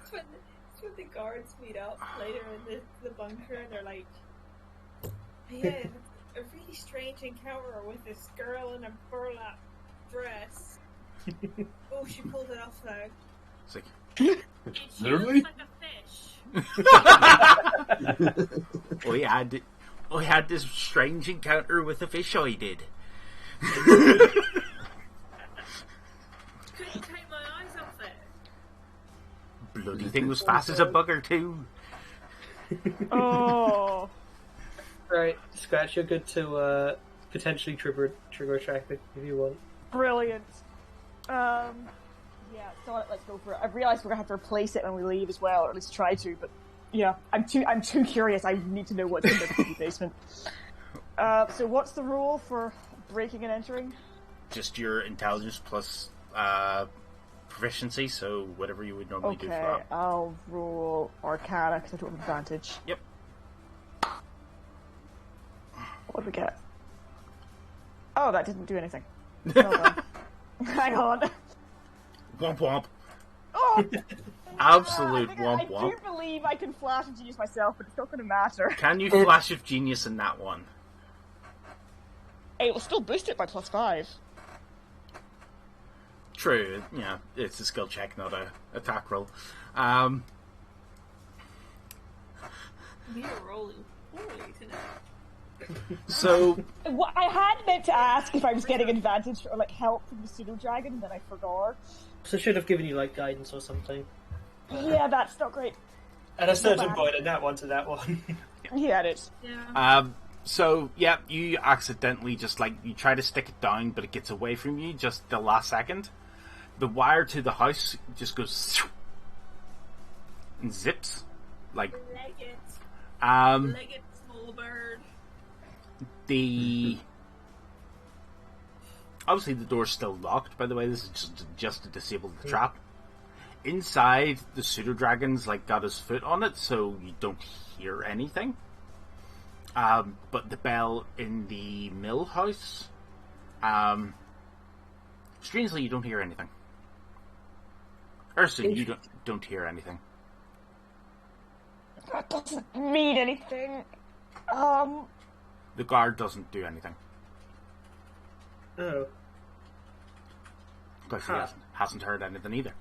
It's when the guards meet up later in the bunker and they're like, yeah, a really strange encounter with this girl in a burlap dress. Oh, she pulled it off now. It's like, She Literally? looks like a fish. we had this strange encounter with a fish. I did. Couldn't take my eyes off it. Bloody thing was fast as a bugger too. Oh. Right, Scratch, you're good to potentially trigger attack if you want. Brilliant. Yeah, so let's go for it. I've realised we're gonna have to replace it when we leave as well, or at least try to. But yeah, I'm too curious. I need to know what's in the basement. So what's the rule for breaking and entering? Just your intelligence plus proficiency, so whatever you would normally do for Okay, that. I'll roll Arcana because I don't have advantage. Yep. What did we get? Oh, that didn't do anything. Well done. Hang on. Womp womp. Oh! Absolute I womp do womp. believe I can flash and genius myself, but it's not going to matter. Can you flash of genius in that one? It will still boost it by +5. True, yeah, it's a skill check, not a attack roll. We are rolling poorly tonight. So, I had meant to ask if I was getting advantage or like help from the pseudo dragon, then I forgot. So I should have given you like guidance or something. Yeah, that's not great. At a certain bad. point, and that one to that one. Yeah, it is. Yeah. so yeah, you accidentally just like you try to stick it down, but it gets away from you just the last second. The wire to the house just goes and zips, like Leg it. um. Leg it, small bird. Obviously the door's still locked, by the way. This is just to disable the trap. Inside, the pseudo dragon's like got his foot on it, so you don't hear anything. But the bell in the mill house, strangely, you don't hear anything. Ursa, you don't hear anything. That doesn't mean anything. The guard doesn't do anything. Oh. Because he hasn't heard anything either.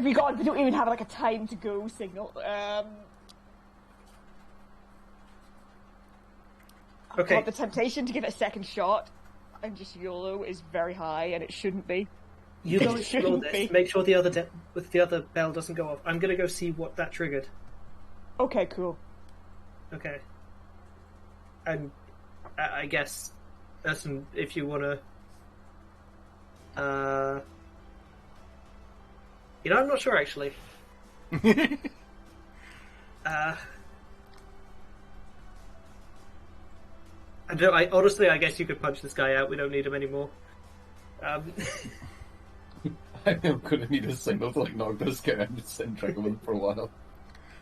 We don't even have like a time to go signal. Okay. The temptation to give it a second shot and just YOLO is very high, and it shouldn't be. You It go explore shouldn't this. be. Make sure the other bell doesn't go off. I'm gonna go see what that triggered. Okay, cool. Okay. And I guess, listen, if you wanna, I'm not sure actually. Honestly, I guess you could punch this guy out. We don't need him anymore. I am gonna need a signal to like knock this guy out and just sit and drink with him for a while.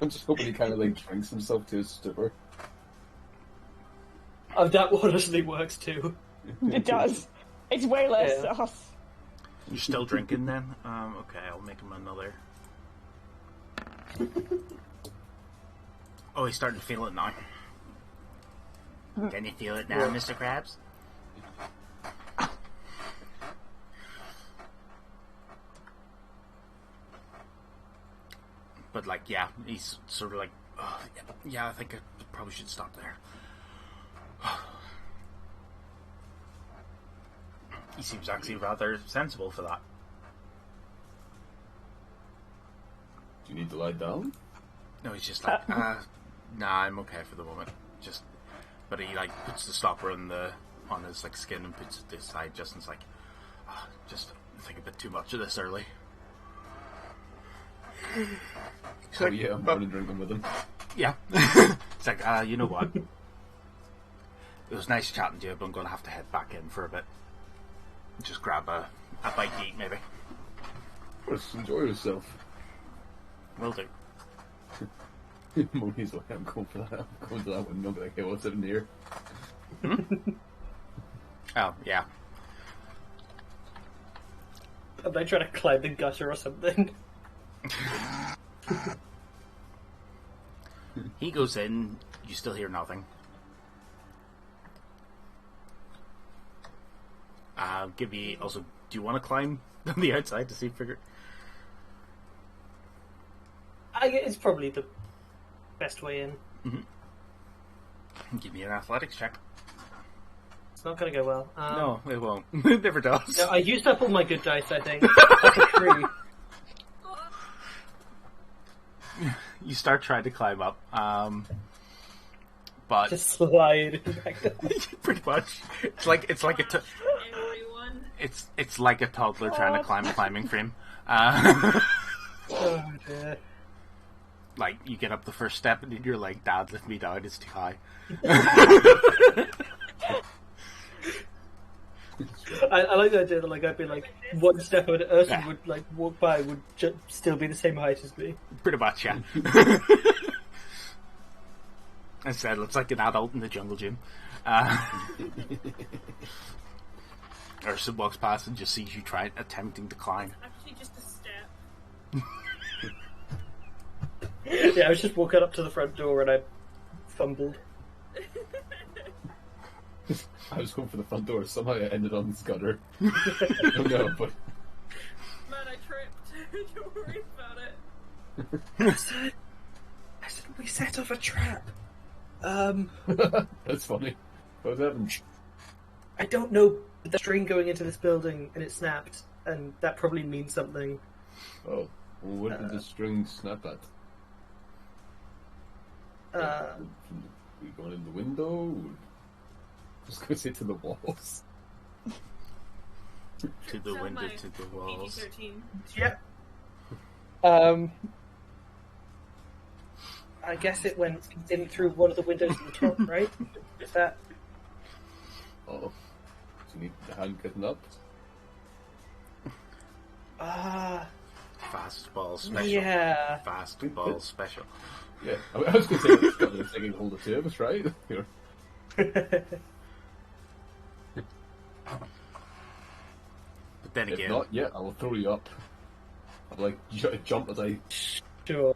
I'm just hoping he kind of like drinks himself to a stupor. That honestly works too. It does. It's way less Yeah. sus. You're still drinking then? Okay, I'll make him another. Oh, he's starting to feel it now. Can you feel it now, Mr. Krabs? But like, yeah, he's sort of like, oh, yeah, I think I probably should stop there. He seems actually rather sensible for that. Do you need to lie down? No, he's just like, nah, I'm okay for the moment. But he like puts the stopper on his like skin and puts it to his side. Justin's like, just I think a bit too much of this early. So yeah, I'm going to drink them with him. Yeah. It's like, you know what? It was nice chatting to you, but I'm going to have to head back in for a bit. Just grab a bite to eat, maybe. Just enjoy yourself. Will do. Moni's like, I'm going for that. I'm going to that window. Be like, hey, what's in here? Oh, yeah. Am I trying to climb the gutter or something? He goes in, you still hear nothing. Give me also. Do you want to climb on the outside to see figure? It's probably the best way in. Give me an athletics check. It's not going to go well. No, it won't. It never does. No, I used up all my good dice, I think. That's a 3. You start trying to climb up, but Just slide back down. pretty much it's like Everyone. it's like a toddler trying to climb a climbing frame. Oh dear. Like you get up the first step and then you're like, "Dad, lift me down. It's too high." I like the idea that like I'd be like one step and Ursula would like walk by would still be the same height as me. Pretty much, yeah. Instead, looks like an adult in the jungle gym. Ursa walks past and just sees you attempting to climb. Actually, just a step. Yeah, I was just walking up to the front door and I fumbled. I was going for the front door. Somehow I ended on this gutter. I don't know, but Man, I tripped. Don't worry about it. I said we set off a trap. that's funny. What happened? I don't know the string going into this building and it snapped, and that probably means something. Oh, well, where did the string snap at? We going in the window? I was going to say to the walls. To the Sound window, like to the walls. PG-13. Yep. I guess it went in through one of the windows at the top, right? Is that? Oh, do you need the hand getting up? Fastball special. Yeah. Fastball special. Yeah, I was going to say it's got the taking hold of two of us, right? Here. But then If again, not, yeah, I will throw you up. I'll like jump as I. Sure.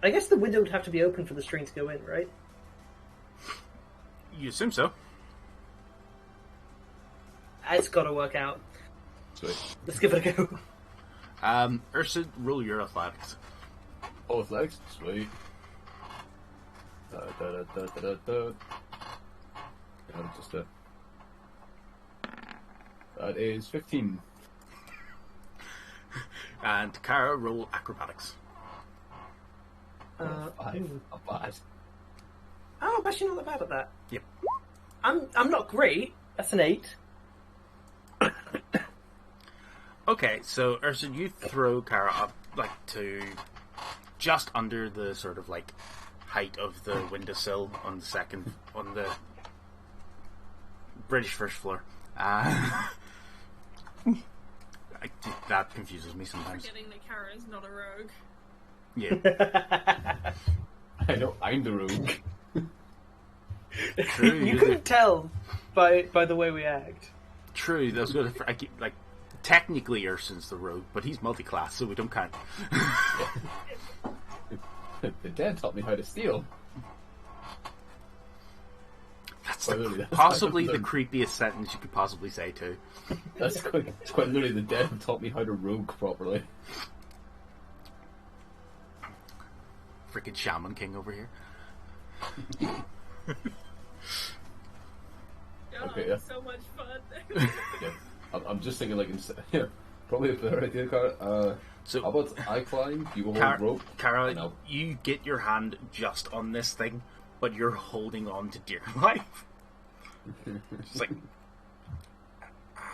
I guess the window would have to be open for the string to go in, right? you assume so. It's got to work out. Sweet. Let's give it a go. Ursa, roll your athletics. Oh, athletics, sweet. Just that is 15. And Kara, roll acrobatics. Five. Not bad. Oh, I'm actually not that bad at that. Yep. I'm not great. That's an 8. Okay, so Ursa, you throw Kara up like to just under the sort of like height of the windowsill on the British first floor. That confuses me sometimes. Forgetting that Kara is not a rogue. Yeah, I know, I'm the rogue. true. You couldn't tell by the way we act. True. That's good. I keep like technically Ursa's the rogue, but he's multi-class, so we don't count. The dad taught me how to steal. That's Well, really, that's possibly the kind of creepiest sentence you could possibly say too. It's quite literally the dad who taught me how to rogue properly. Freaking Shaman King over here. Oh, Okay, yeah. so much fun. Yeah. I'm just thinking like yeah, probably a better idea, Cara. So How about I climb, you hold rope? Kara, and I'll- you get your hand just on this thing, but you're holding on to dear life. It's like,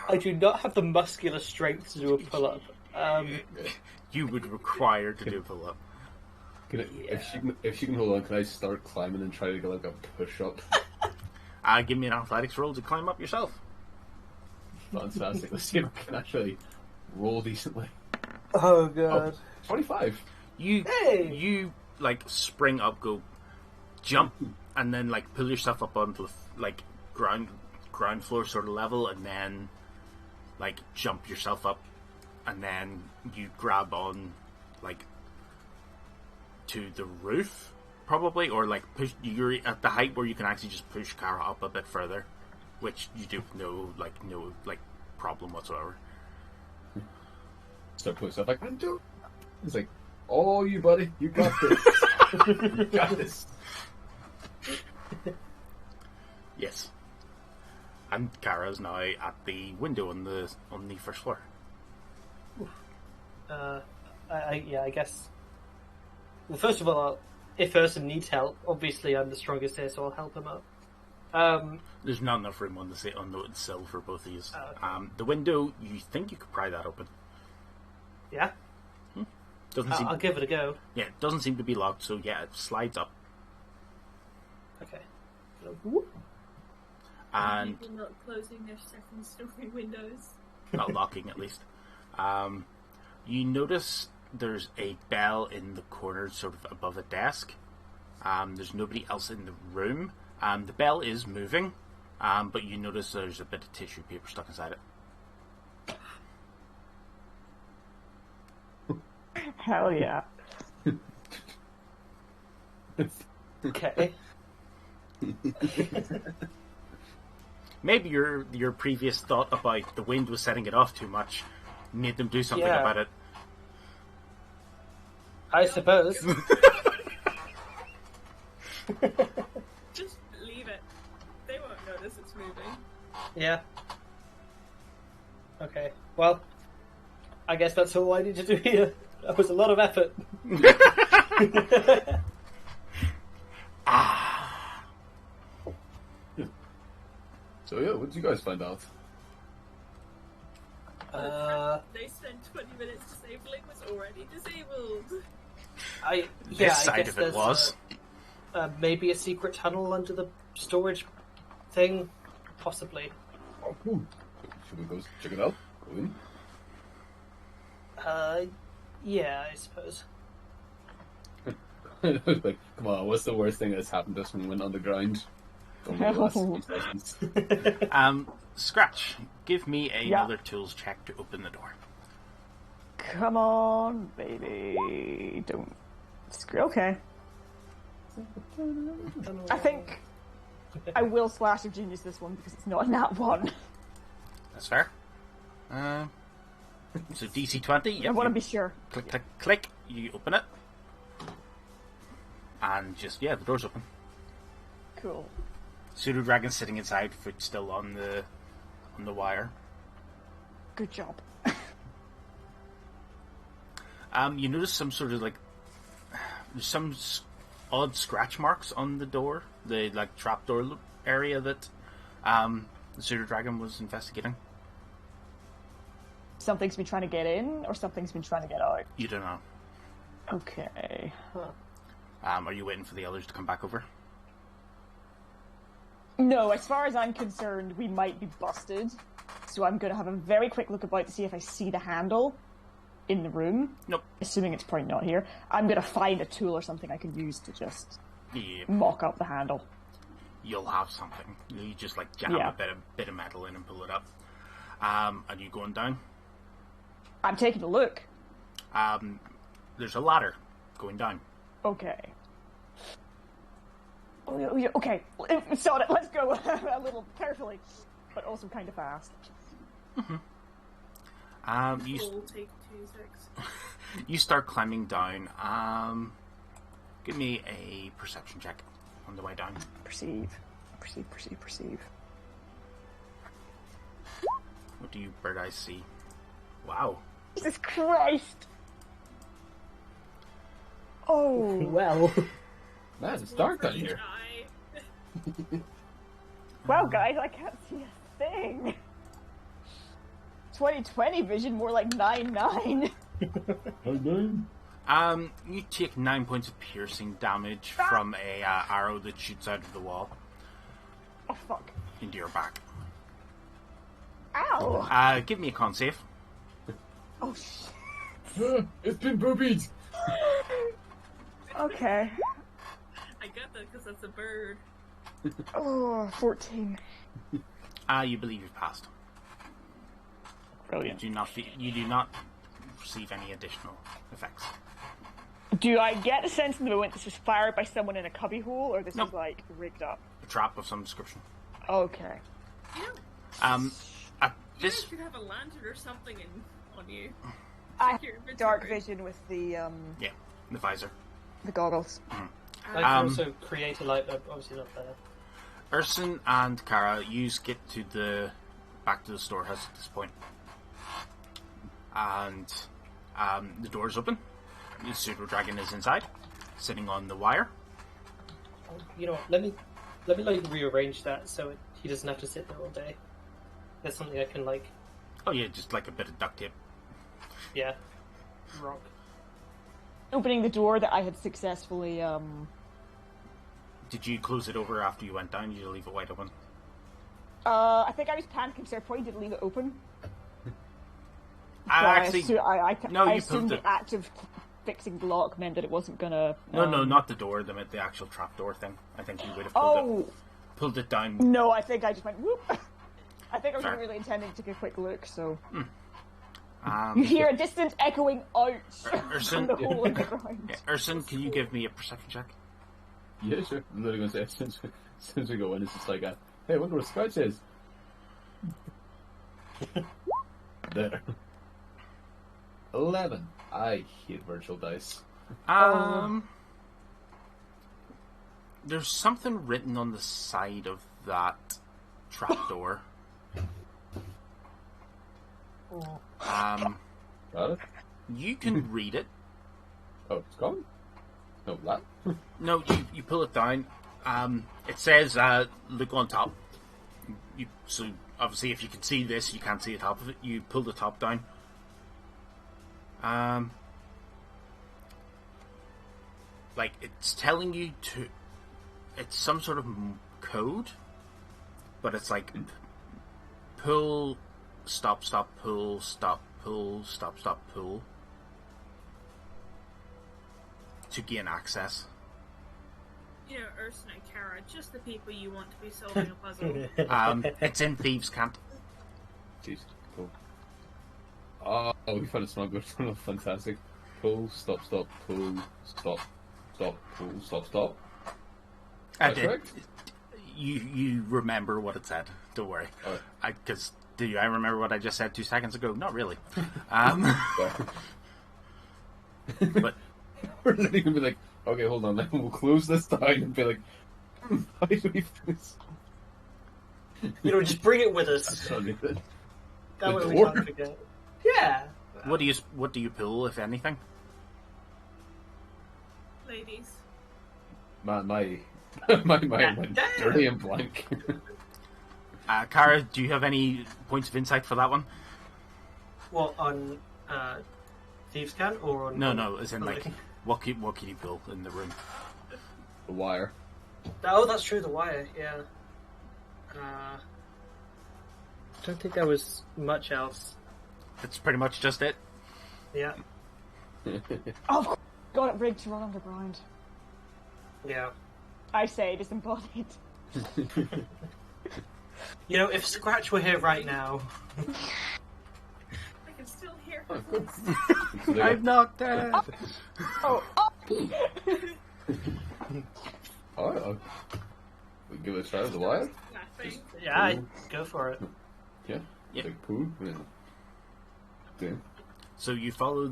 I do not have the muscular strength to do a pull-up. you would require to do a pull-up. If she can hold on, can I start climbing and try to get like a push up? Give me an athletics roll to climb up yourself. Fantastic. Let's see if I can actually roll decently. Oh god. 25. You like spring up, go jump, and then like pull yourself up onto like ground floor sort of level, and then like jump yourself up, and then you grab on like to the roof probably, or like push. You're at the height where you can actually just push Kara up a bit further, which you do no problem whatsoever. Start putting stuff like, I'm doing. It's like, oh, you buddy, you got this. You got this. Yes. And Kara's now at the window on the first floor. I guess. Well, first of all, if Urson needs help, obviously I'm the strongest here, so I'll help him up. There's not enough room on the sill for both of you. Okay. The window, you think you could pry that open? Yeah? I'll give it a go. Yeah, it doesn't seem to be locked, so yeah, it slides up. Okay. And people not closing their second-story windows. not locking, at least. You notice there's a bell in the corner, sort of above a desk. There's nobody else in the room. The bell is moving, but you notice there's a bit of tissue paper stuck inside it. Hell yeah. Okay. Maybe your previous thought about the wind was setting it off too much made them do something about it. I suppose. Just leave it. They won't notice it's moving. Yeah. Okay. Well, I guess that's all I need to do here. That was a lot of effort. So yeah, what did you guys find out? They spent 20 minutes disabling was already disabled. This side of it was. Maybe a secret tunnel under the storage thing? Possibly. Oh, should we go check it out? Go in? Yeah, I suppose. Like, come on, what's the worst thing that's happened to us when we went underground? Scratch, give me another tools check to open the door. Come on, baby. Don't screw. Okay. I think I will slash of genius this one because it's not in that one. That's fair. So DC 20. Yep, I want to be sure. Click, click, click. You open it, and just the door's open. Cool. Pseudo dragon sitting inside, foot still on the wire. Good job. You notice some sort of there's some odd scratch marks on the door, the trapdoor area that the pseudo dragon was investigating. Something's been trying to get in, or something's been trying to get out. You don't know. Okay. Are you waiting for the others to come back over? No, as far as I'm concerned, we might be busted. So I'm going to have a very quick look about to see if I see the handle in the room. Nope. Assuming it's probably not here. I'm going to find a tool or something I can use to just mock up the handle. You'll have something. You just jam a bit of metal in and pull it up. Are you going down? I'm taking a look. There's a ladder going down. Okay. Okay, sorry, let's go a little carefully, but also kind of fast. Mm-hmm. We'll take 2 6. You start climbing down. Give me a perception check on the way down. Perceive. What do you bird eyes see? Wow. Jesus Christ! Oh. Well. Man, it's dark down here. Wow, guys, I can't see a thing. 2020 vision, more like 9-9. You take 9 points of piercing damage from a arrow that shoots out of the wall Oh, fuck. into your back. Ow! Give me a con save. Oh, shit. It's been boobied! Okay. I get that because that's a bird. Oh, 14. You believe you've passed. Brilliant. You do not receive any additional effects. Do I get a sense in the moment this was fired by someone in a cubbyhole, or this Nope. is, like, rigged up? A trap of some description. Okay. You know, At you this, should have a lantern or something on you. I Check your have dark inventory. vision with the yeah, the visor. goggles. I can also create a light, but obviously not there. Urson and Kara, you get to back to the storehouse at this point, and the door's open. The pseudo dragon is inside, sitting on the wire. You know what? Let me like rearrange that so he doesn't have to sit there all day. That's something I can like. Oh yeah, just like a bit of duct tape. Yeah. Rock. Opening the door that I had successfully, Did you close it over after you went down? Did you leave it wide open? I think I was panicking, so I probably did leave it open. Actually, I no, you assumed pulled it. the act of fixing the lock meant that it wasn't gonna... No, not the door. The actual trapdoor thing. I think you would have pulled it down. No, I think I just went, whoop! I think I was Fair. really intending to take a quick look, so... You Um, hear a distant echoing out Urson, from the hole in the ground. yeah, Urson, can you give me a perception check? Yeah, sure. I'm literally going to say, as soon as we go in, it's just like, hey, I wonder what Scout says. There. 11. I hate virtual dice. There's something written on the side of that trapdoor. Got it? You can read it. Oh, it's gone? No, that? No, you pull it down. It says, look on top. So, obviously, if you can see this, you can't see the top of it. You pull the top down. Like, it's telling you to... It's some sort of code, but it's like pull, stop, pull, stop, pull, stop, pull to gain access. You know, Urson and Kara, just the people you want to be solving a puzzle. It's in Thieves' Cant. Jeez, cool. Oh, we found a smuggler. Fantastic. Pull, stop, pull, stop, pull, stop. I That's did. correct? You remember what it said. Don't worry. Oh. Because do I remember what I just said 2 seconds ago? Not really. But We're literally gonna be like, okay, hold on, then we'll close this down and be like, how do we finish? You know, just bring it with us. Sorry. That way The we door? can't forget. Yeah. what do you pull, if anything? Ladies. My dirty and blank. Kara, do you have any points of insight for that one? What, on Thieves' Can or on... No, as in like what can you pull in the room? The wire. Oh, that's true, the wire, yeah. I don't think there was much else. That's pretty much just it. Yeah. Oh, got it rigged to run underground. Yeah. I say disembodied. You know, if Scratch were here right now... I can still hear her voice. I'm not dead. Oh, Oh, we give it a try with the wire. Laughing. Yeah, I'd go for it. Yeah. Yeah. Like poo. Yeah. So you follow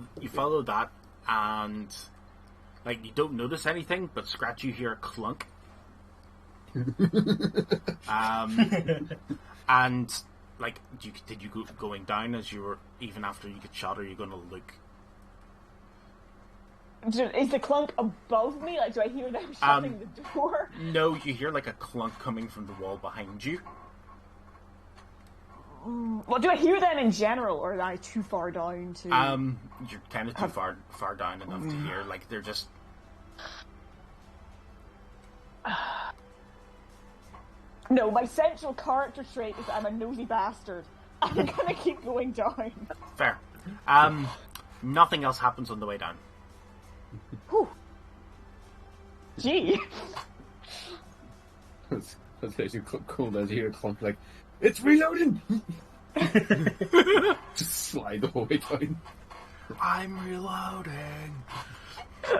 that, and like you don't notice anything, but Scratch, you hear a clunk. And like, did you go going down as you were, even after you get shot? Or are you going to look? is the clunk above me? Like, do I hear them shutting the door? No, you hear like a clunk coming from the wall behind you. Well, do I hear them in general, or am I too far down to... You're kind of too far down enough to hear. Like, they're just... No, my central character trait is that I'm a nosy bastard. I'm gonna keep going down. Fair. Nothing else happens on the way down. Whew. Gee. That's actually cool as you hear a clunk like, it's reloading! Just slide the whole way down. I'm reloading. You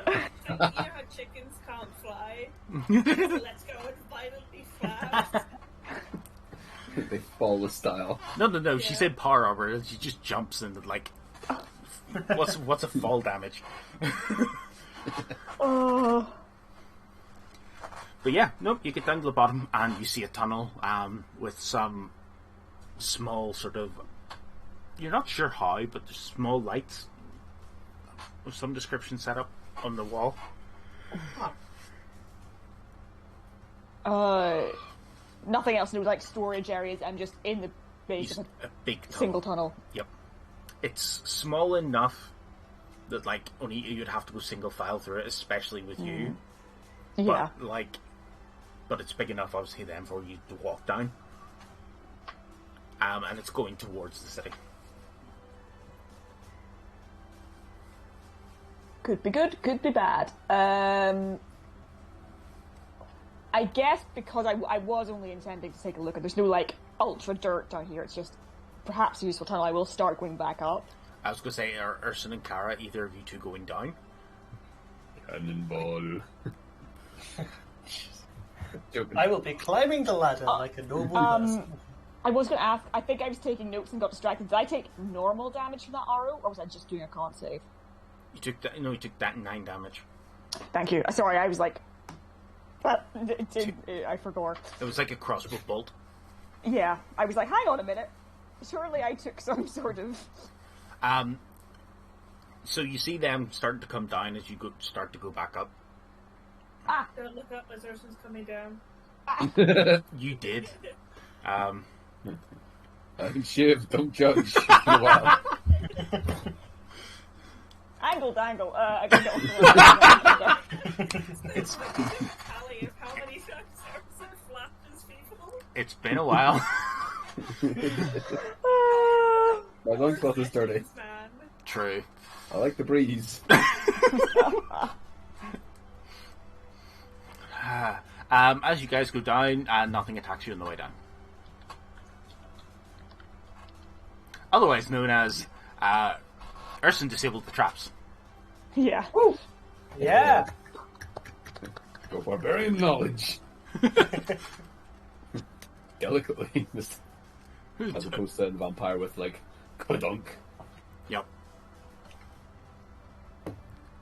know how chickens can't fly? So let's go and violently flap. They fall with style. No. She said power armor. She just jumps and like, what's a fall damage? But yeah, nope. You get down to the bottom and you see a tunnel with some small sort of. You're not sure how, but there's small lights of some description set up on the wall. Nothing else. No, like storage areas. I'm just in the base of A big tunnel. single tunnel. Yep. It's small enough that like only you'd have to go single file through it, especially with you. Yeah. But it's big enough, obviously, then for you to walk down. And it's going towards the city. Could be good, could be bad. I guess because I was only intending to take a look, and there's no, like, ultra dirt down here, it's just perhaps a useful tunnel. I will start going back up. I was going to say, are Urson and Kara, either of you two going down? Cannonball. I will be climbing the ladder like a noble person. I was going to ask, I think I was taking notes and got distracted. Did I take normal damage from that arrow, or was I just doing a con save? You took that 9 damage. Thank you. Sorry, I was like... I forgot. It was like a crossbow bolt. Yeah, I was like, hang on a minute. Surely I took some sort of... So you see them starting to come down as you start to go back up. Don't look up as Ursula's coming down. You did. Shiv, don't judge. Wow. Angle dangle. I gotta get off It's Tally of how many times Ursa flapped his people. It's been a while. My loincloth is dirty. Man. True. I like the breeze. As you guys go down, nothing attacks you on the way down. Otherwise known as Urson disabled the traps. Yeah. Yeah. Go barbarian knowledge. Delicately. As opposed to the vampire with, like, kadunk. Yep.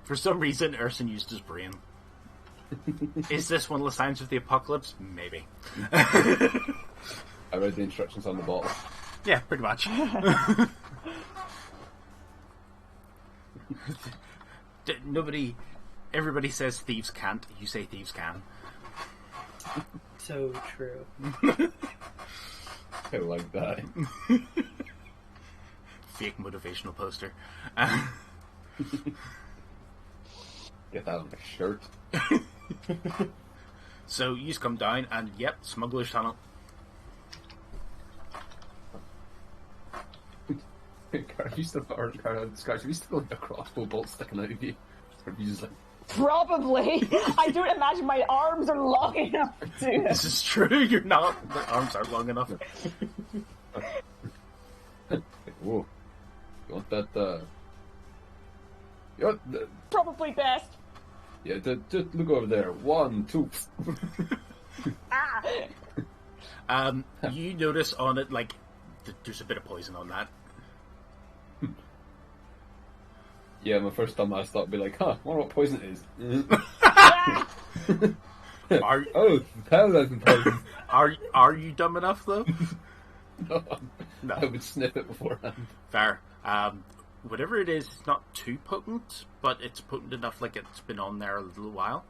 For some reason, Urson used his brain. Is this one of the signs of the apocalypse? Maybe. I read the instructions on the bottle. Yeah, pretty much. Everybody says thieves can't. You say thieves can. So true. I like that. Fake motivational poster. Get that on a shirt. So you just come down and yep, smuggler's tunnel. Cara, you still like a crossbow bolt sticking out of you. Or you just like, Probably. I don't imagine my arms are long enough to do This this. is true. You're not. The arms aren't long enough. whoa. You want that, you want Probably best. yeah, just look over there. 1, 2. You notice on it, like, there's a bit of poison on that. Yeah, my first time I thought it'd be like, I wonder what poison it is. Oh, paladin poison. Are you dumb enough though? No, I would sniff it beforehand. Fair. Whatever it is, it's not too potent, but it's potent enough, like it's been on there a little while.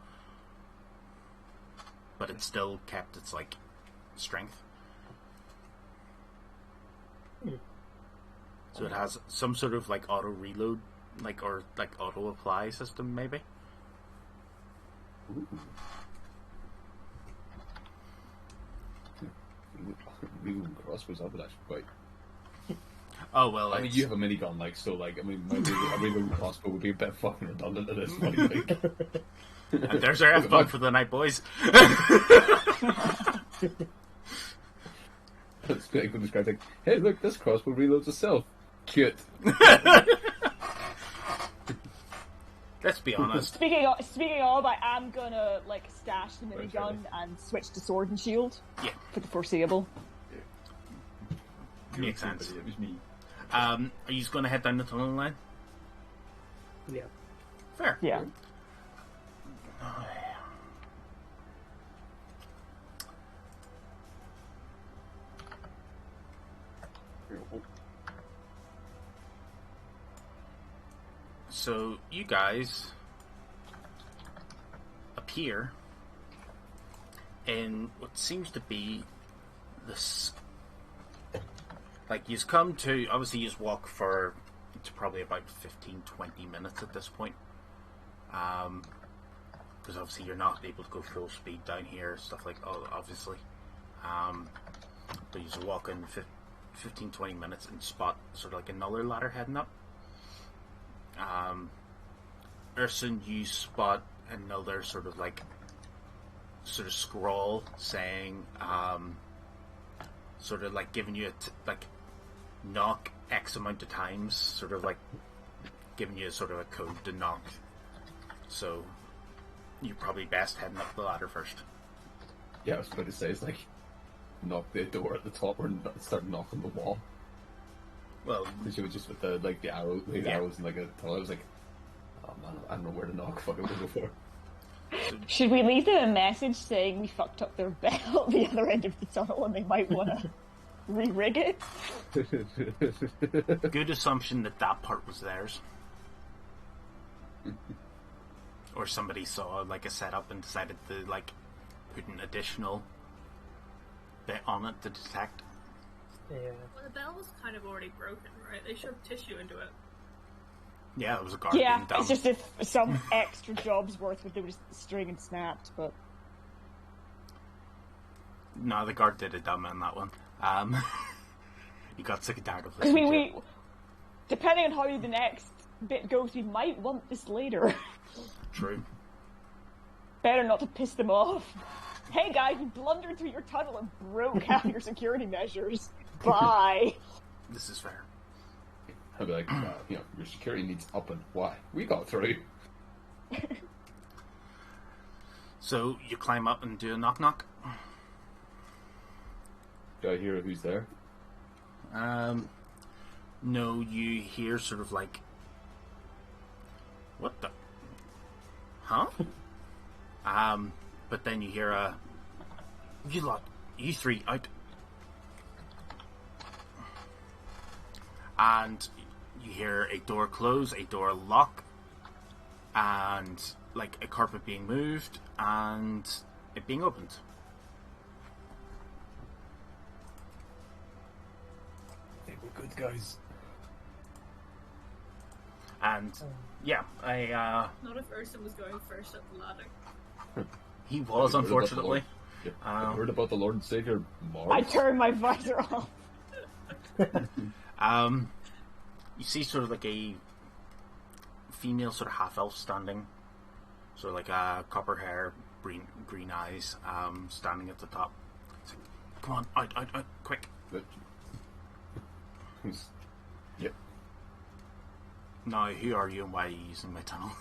But it's still kept its like strength. So it has some sort of like auto reload, or auto apply system, maybe. Ooh. Reloading crossbows, that would actually quite. Oh well, I mean, you have a minigun, so my reloading crossbow would be a bit fucking redundant at this point. And there's our F-bomb for the night, boys. It's like when this guy's like, "Hey, look, this crossbow reloads itself." Cute. Let's be honest. Speaking of, I am gonna stash the minigun and switch to sword and shield. Yeah, for the foreseeable. Makes sense. It was me. Are you just going to head down the tunnel line? Yeah. Fair. Yeah. So you guys appear in what seems to be this. You've come to, obviously you just walk for probably about 15-20 minutes at this point. Because obviously you're not able to go full speed down here, stuff obviously. But you just walk in 15-20 minutes and spot sort of another ladder heading up. Urson, you spot another sort of scroll saying, sort of giving you knock X amount of times, sort of giving you sort of a code to knock. So you're probably best heading up the ladder first. Yeah, I was about to say, it's knock the door at the top or start knocking the wall. Well, because you were just with the arrows and a tunnel. I was like, oh man, I don't know where to knock. Fuck, I'm gonna go for it. Should we leave them a message saying we fucked up their bell at the other end of the tunnel and they might want to re-rig it? Good assumption that part was theirs. Or somebody saw a setup and decided to put an additional bit on it to detect. Yeah. Well, the bell was kind of already broken, right? They shoved tissue into it. Yeah, it was a guard Yeah, being dumb. it's just if some extra job's worth with the string and snapped, but... No, the guard did a dumb on that one. He got sick and tired of I listening mean, to it. depending on how the next bit goes, we might want this later. True. Better not to piss them off. Hey guys, you blundered through your tunnel and broke half your security measures. Bye. This is fair. I'd be like, your security needs upping. Why? We got through. So you climb up and do a knock knock. Do I hear who's there? No, you hear sort of what the? Huh? But then you hear you three out. And you hear a door close, a door lock, and a carpet being moved, and it being opened. I think we're good, guys. And yeah, Not if Urson was going first up the ladder. he was, unfortunately. I heard about the Lord and Savior Mars. I turned my visor off. You see sort of a female sort of half-elf standing, sort of a copper hair, green eyes, standing at the top. Come on, out, quick. Yep. Now, who are you and why are you using my tunnel?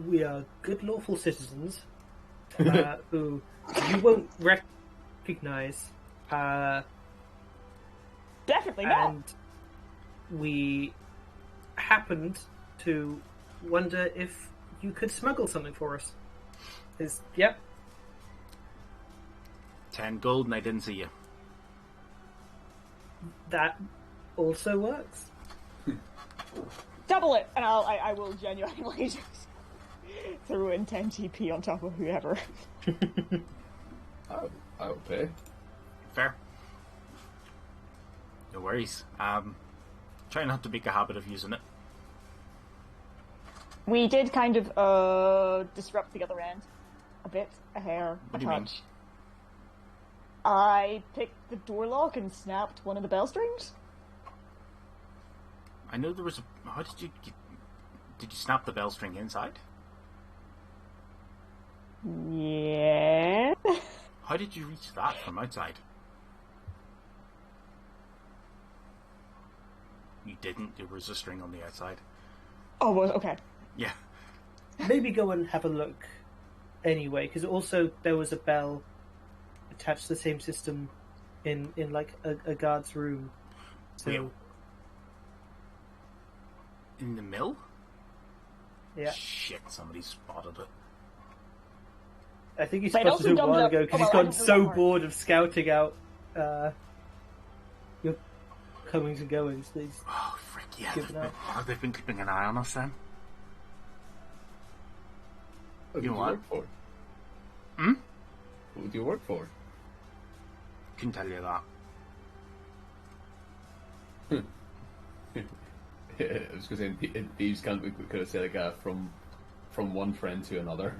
We are good lawful citizens who you won't recognize. Definitely not. And we happened to wonder if you could smuggle something for us. Yep. 10 gold and I didn't see you. That also works. Double it, and I will genuinely just throw in 10 TP on top of whoever. I'll pay. Fair. No worries. Try not to make a habit of using it. We did kind of disrupt the other end a bit, a hair, What a do you mean? touch. I picked the door lock and snapped one of the bell strings. I know there was a... How did you... Did you snap the bell string inside? Yeah. How did you reach that from outside? You didn't. There was a string on the outside. Oh, well, okay. Yeah. Maybe go and have a look anyway, because also there was a bell attached to the same system in like a guard's room. So Wait. In the mill? yeah, Shit, somebody spotted it. I think he's But it supposed to do it a also while comes ago up- because oh, he's well, I gotten don't know so that part. bored of scouting out your comings and goings. That he's Oh, frick, yeah. Given up. They've been keeping an eye on us then. What You do know you what? work for? Hmm? What do you work for? Couldn't tell you that. I was going to say, thieves can't we could have said like from one friend to another.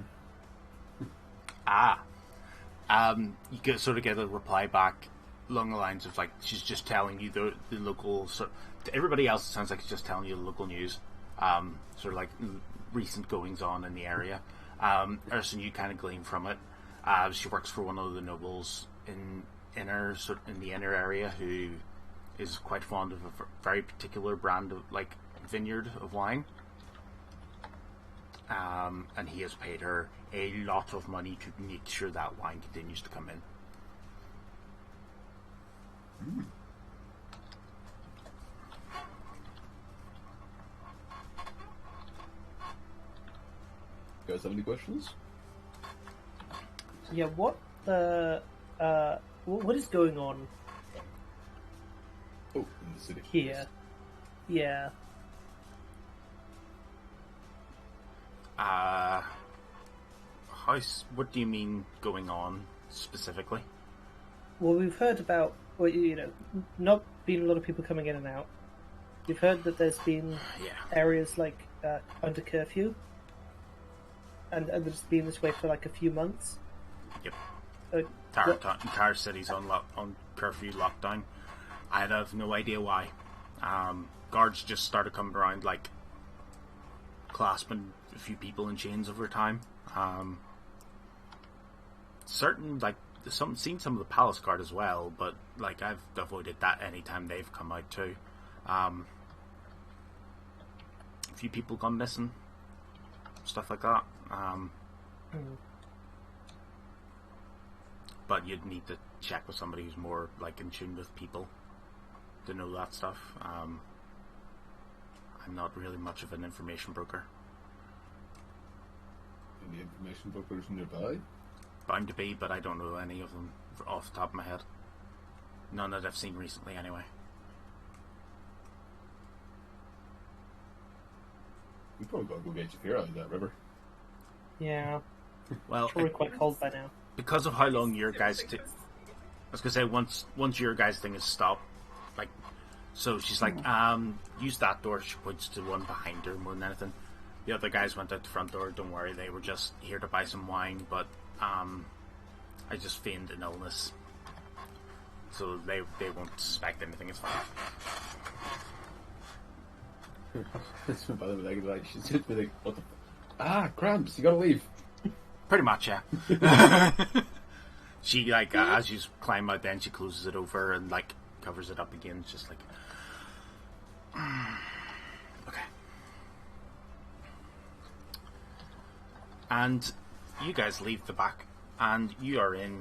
You get sort of get a reply back along the lines of like she's just telling you the local. So to everybody else, it sounds like it's just telling you the local news, sort of like recent goings on in the area. Erson, you kind of glean from it. She works for one of the nobles in the inner area who is quite fond of a very particular brand of like vineyard of wine. And he has paid her a lot of money to make sure that wine continues to come in. You guys have any questions? yeah. What what is going on Oh, in the city. here? Yeah. What do you mean going on specifically? Well, we've heard about, well, not been a lot of people coming in and out. We've heard that there's been Yeah. areas like under curfew, and it's been this way for like a few months. Yep. What- Entire city's on curfew lockdown. I have no idea why. Guards just started coming around, like clasping a few people in chains over time. Seen some of the palace guard as well, but like I've avoided that anytime they've come out too. A few people gone missing, stuff like that. But you'd need to check with somebody who's more like in tune with people to know that stuff. I'm not really much of an information broker. Any information brokers nearby? Bound to be, but I don't know any of them off the top of my head. None that I've seen recently, anyway. We probably gotta go get Jafir out of that river. Yeah, Well, probably quite cold by now. because of how long your guys' I was gonna say once your guys' thing is stopped, like, so she's like, use that door. She points to one behind her more than anything. The other guys went out the front door. Don't worry, they were just here to buy some wine, but I just feigned an illness, so they won't suspect anything. It's fine. That's my brother like she's just be like, what the cramps, you gotta leave. Pretty much, yeah. She like as you climb out, then she closes it over and like covers it up again. It's just like, okay. And you guys leave the back, and you are in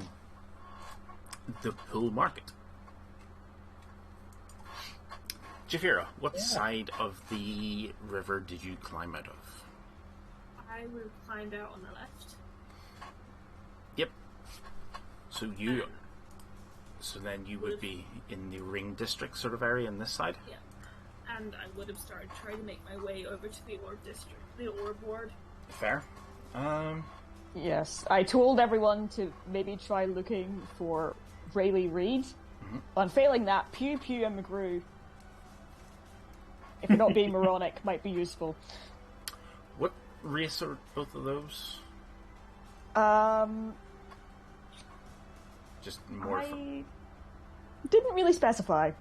the pool market. Jafira, what side of the river did you climb out of? I would have climbed out on the left. Yep. So then you would be in the ring district sort of area on this side? Yeah. And I would have started trying to make my way over to the orb district, the orb ward. Fair. Yes, I told everyone to maybe try looking for Rayleigh Reed. Mm-hmm. And failing that, Pew Pew and McGrew, if you're not being moronic, might be useful. What race are both of those? Just more. I didn't really specify.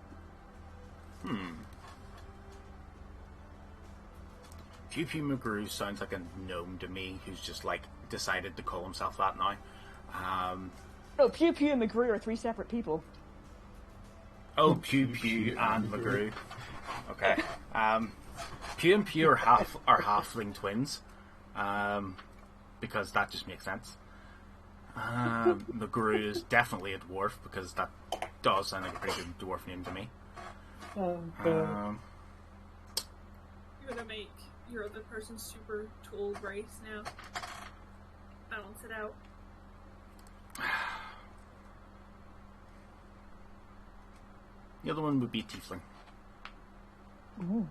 Pew Pew McGrew sounds like a gnome to me who's just like decided to call himself that now. No, Pew Pew and McGrew are 3 separate people. Oh, Pew Pew and McGrew. Okay. Pew and Pew are halfling twins. Because that just makes sense. McGrew is definitely a dwarf because that does sound like a pretty good dwarf name to me. You're gonna make your other person super tall race now. Balance it out. The other one would be Tiefling. Ooh.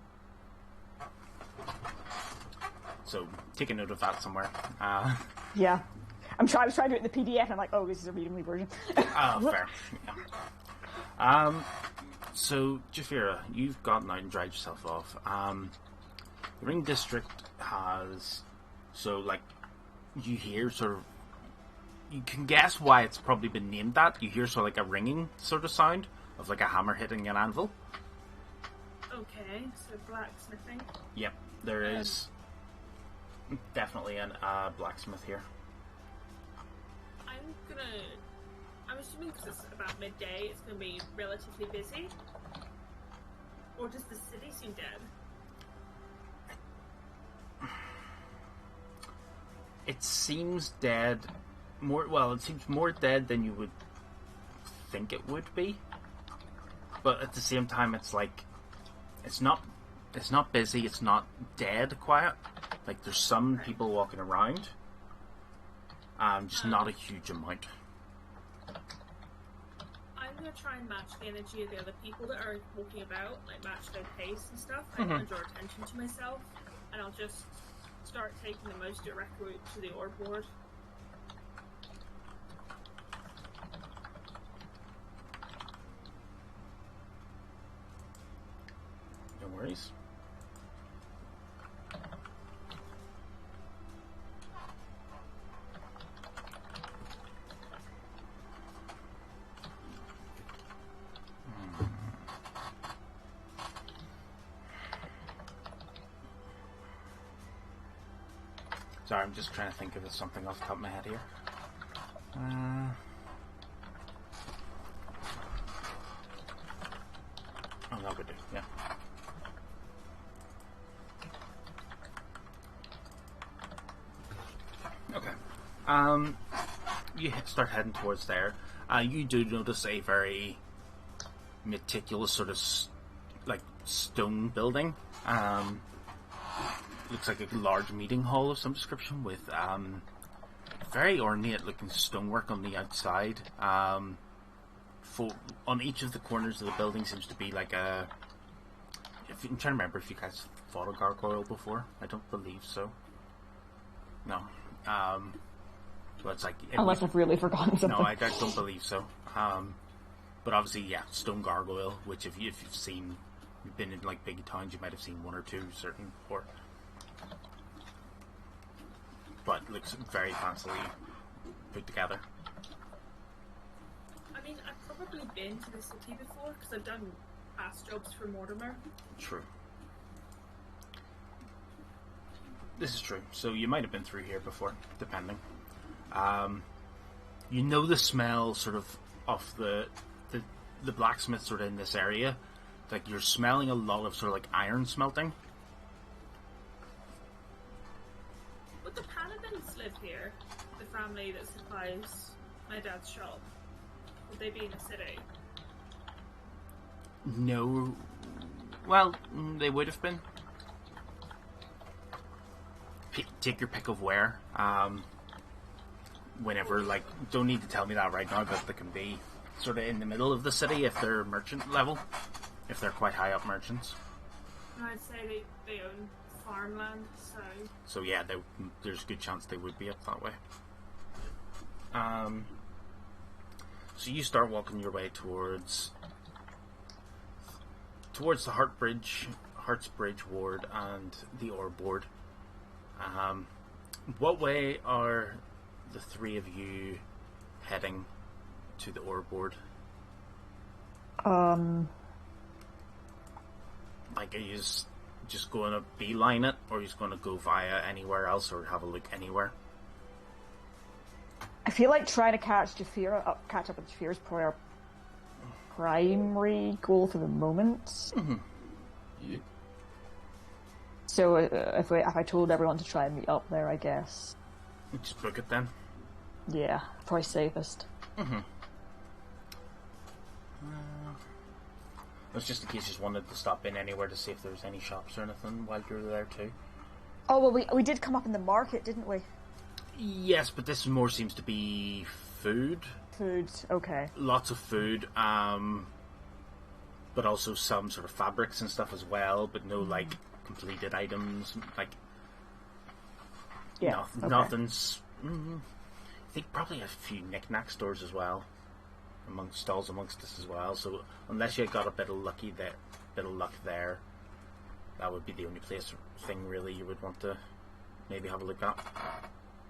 So take a note of that somewhere. Yeah. I was trying to do it in the PDF, and I'm like, oh, this is a read-only version. Fair. Yeah. So, Jafira, you've gotten out and dried yourself off. The Ring District has... So, like, you hear sort of... You can guess why it's probably been named that. You hear sort of like a ringing sort of sound of like a hammer hitting an anvil. Okay, so blacksmithing. Yep, there is definitely a blacksmith here. I'm assuming because it's about midday, it's gonna be relatively busy. Or does the city seem dead? It seems dead. It seems more dead than you would think it would be. But at the same time, it's like it's not busy. It's not dead quiet. Like there's some people walking around. Just not a huge amount. I'm gonna try and match the energy of the other people that are walking about, like match their pace and stuff, and draw attention to myself, and I'll just start taking the most direct route to the orb board. No worries. Sorry, I'm just trying to think of something off the top of my head here. Oh, that would do, yeah. Okay. You start heading towards there. You do notice a very meticulous sort of like stone building. Looks like a large meeting hall of some description with very ornate looking stonework on the outside. On each of the corners of the building seems to be like a... I'm trying to remember if you guys fought a gargoyle before. I don't believe so. No. So it's like... Unless I've really forgotten something. No, I don't believe so. But obviously, yeah, stone gargoyle, which if you've seen... You've been in like big towns, you might have seen one or two certain... But looks very fancily put together. I mean, I've probably been to the city before because I've done past jobs for Mortimer. True. This is true. So you might have been through here before, depending. You know the smell sort of the blacksmith sort of in this area. Like you're smelling a lot of sort of like iron smelting. Would the Paladins live here? The family that supplies my dad's shop? Would they be in the city? No. Well, they would have been. Take your pick of where. Whenever, like, don't need to tell me that right now, but they can be sort of in the middle of the city if they're merchant level. If they're quite high up merchants. I'd say they own farmland, so... So yeah, there's a good chance they would be up that way. So you start walking your way towards the Hearts Bridge ward and the ore board. What way are the three of you heading to the ore board? Like, are you just going to beeline it, or are you just going to go via anywhere else, or have a look anywhere? I feel like trying to catch up with Jafira is probably our primary goal for the moment. Mm-hmm. Yeah. So if I told everyone to try and meet up there, I guess. Just book it then. Yeah, probably safest. Mm-hmm. It was just in case you just wanted to stop in anywhere to see if there was any shops or anything while you were there too. Oh, well, we did come up in the market, didn't we? Yes, but this more seems to be food. Food, okay. Lots of food, but also some sort of fabrics and stuff as well, but no, like, completed items. Like, yeah, nothing's... I think probably a few knick-knack stores as well. Stalls amongst us as well, so unless you got a bit of luck there, that would be the only thing really you would want to maybe have a look at.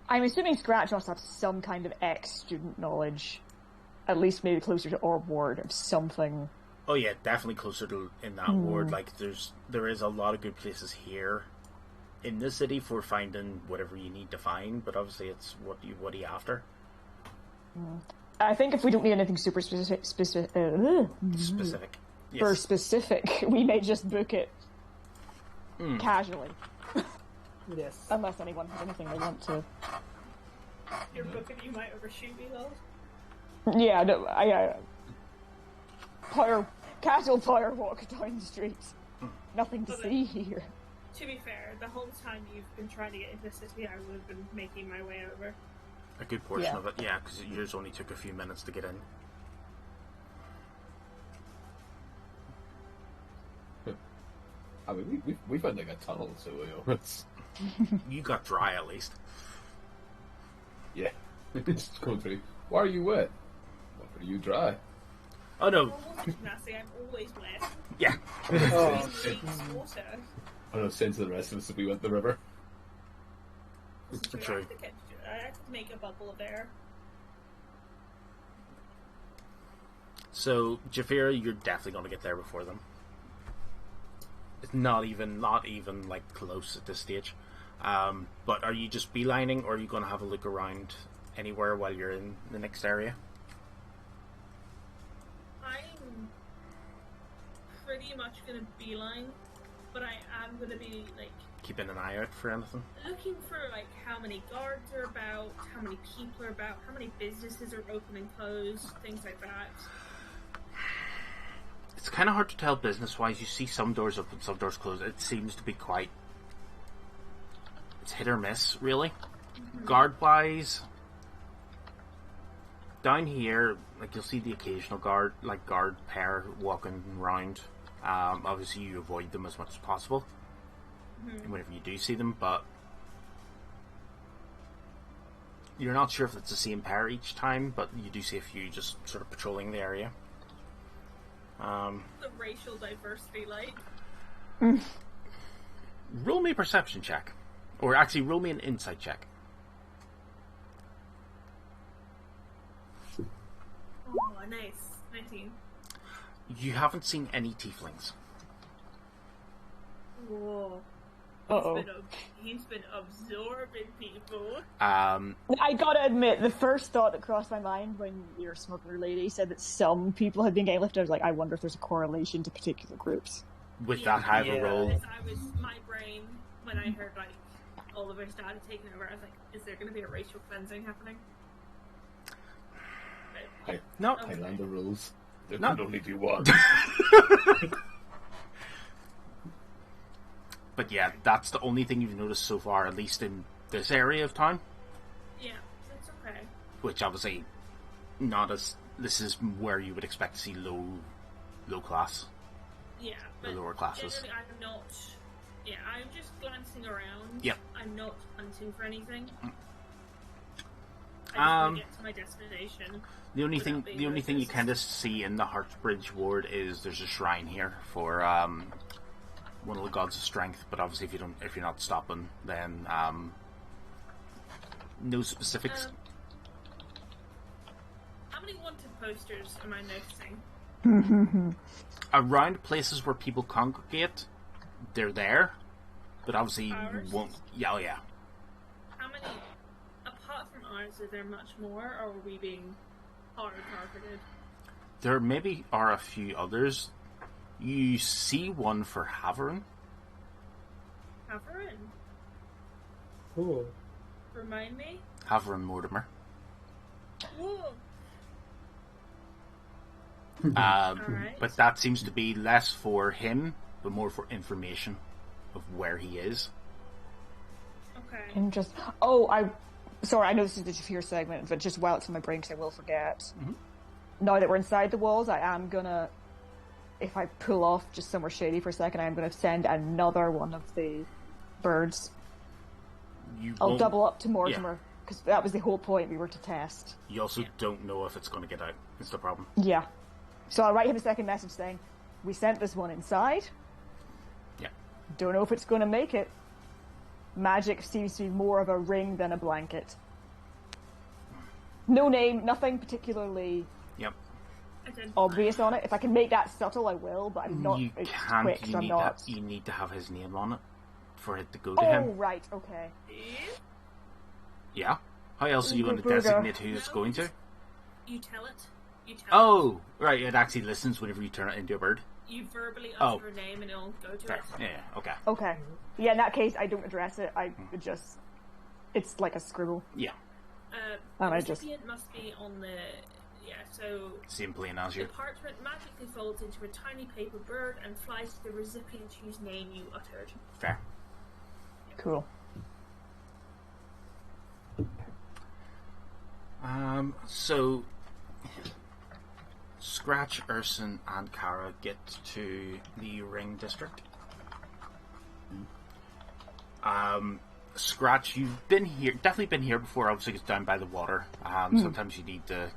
I'm assuming Scratch must have some kind of ex-student knowledge, at least maybe closer to our ward of something. Oh yeah, definitely closer to in that ward. Like there is a lot of good places here in the city for finding whatever you need to find, but obviously it's what are you after? I think if we don't need anything super specific, Yes. for specific, we may just book it casually. Yes. Unless anyone has anything they want to. You're booking, you might overshoot me though. Yeah, no, casual power walk down the streets. Nothing to see here. To be fair, the whole time you've been trying to get into the city, I would have been making my way over. A good portion of it, yeah, because yours only took a few minutes to get in. I mean, we found like a tunnel, so it's... You got dry at least. Yeah. It's going through. Why are you wet? What are you dry? Oh no. Nasty, I'm always wet. Yeah. Oh, Water. I don't know, sense of the rest of us if we went the river. True. I have to make a bubble of air. So, Jafira, you're definitely going to get there before them. It's not even like close at this stage. But are you just beelining, or are you going to have a look around anywhere while you're in the next area? I'm pretty much going to beeline, but I am going to be like Keeping an eye out for anything? looking for like how many guards are about, how many people are about, how many businesses are open and closed, things like that. It's kind of hard to tell business-wise. You see some doors open, some doors closed. It seems to be quite... It's hit or miss, really. Guard-wise, down here, like, you'll see the occasional guard pair walking around. Obviously, you avoid them as much as possible whenever you do see them, but you're not sure if it's the same pair each time, but you do see a few just sort of patrolling the area. The racial diversity, like. Roll me a perception check. Or actually, roll me an insight check. Oh, nice. 19. You haven't seen any tieflings. Whoa. Uh-oh. He's been absorbing people. I gotta admit, the first thought that crossed my mind when your smuggler lady said that some people had been getting lifted, I was like, I wonder if there's a correlation to particular groups. With that high of a roll. My brain, when I heard like all of our data taken over, I was like, is there going to be a racial cleansing happening? No. Highlander rules. There No. can only be one. But yeah, that's the only thing you've noticed so far, at least in this area of town. Yeah, that's okay. Which obviously, not as... This is where you would expect to see low class. Yeah, The but lower classes. generally I'm not... Yeah, I'm just glancing around. Yep. I'm not hunting for anything. I just want to get to my destination. The only thing you kind of see in the Heartsbridge ward is there's a shrine here for one of the gods of strength. But obviously, if you're not stopping, then no specifics. How many wanted posters am I noticing? Around places where people congregate, they're there, but obviously you won't. Yeah, oh yeah. How many? Apart from ours, is there much more, or are we being hard targeted? There maybe are a few others. You see one for Haverin. Haverin? Ooh. Remind me? Haverin Mortimer. Whoa! Right. But that seems to be less for him, but more for information of where he is. Okay. Interesting. Oh, sorry, I know this is the Jafir segment, but just while it's in my brain, because I will forget. Mm-hmm. Now that we're inside the walls, I am gonna, if I pull off just somewhere shady for a second, I am gonna send another one of the birds. I'll double up to Mortimer, because that was the whole point, we were to test. You also don't know if it's going to get out. It's the problem. Yeah. So I'll write him a second message saying, we sent this one inside. Yeah. Don't know if it's going to make it. Magic seems to be more of a ring than a blanket. No name, nothing particularly obvious on it. If I can make that subtle, I will, but I'm not. You can't. Quick, so I'm not. You need to have his name on it for it to go to Oh, him. right, okay. Yeah. How else are you going to designate who it's going to? You tell it. Oh, right. It actually listens whenever you turn it into a bird. You verbally utter a name and it'll go to it. Yeah. Okay. Okay. Yeah, in that case, I don't address it. I just. It's like a scribble. Yeah. The recipient must be on the. Yeah, so. Same plane as you. The parchment magically folds into a tiny paper bird and flies to the recipient whose name you uttered. Fair. Cool. So Scratch, Urson, and Kara get to the Ring District. Scratch, you've been here, definitely been here before. Obviously, it's down by the water. Sometimes you need to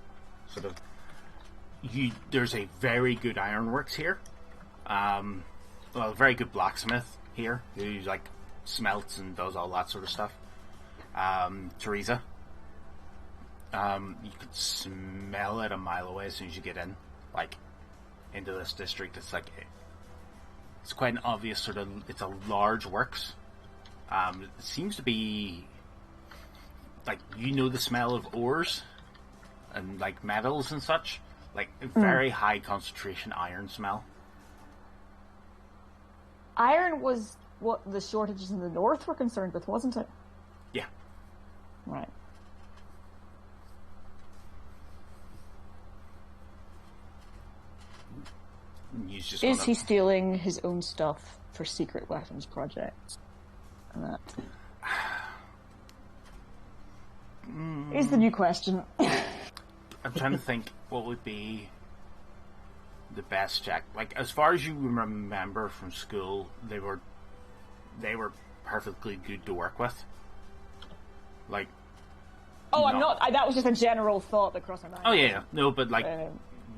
sort of. There's a very good ironworks here. A very good blacksmith here who like smelts and does all that sort of stuff. Teresa. You could smell it a mile away as soon as you get in, like, into this district. It's like, it's quite an obvious sort of, it's a large works. It seems to be, like, the smell of ores and, like, metals and such. Like, a very high concentration iron smell. Iron was what the shortages in the north were concerned with, wasn't it? Yeah. Right. Is he stealing his own stuff for secret weapons projects? And that is the new question. I'm trying to think what would be the best check. Like, as far as you remember from school, they were perfectly good to work with. Like, I'm not. That was just a general thought that crossed my mind. Oh yeah, no, but like.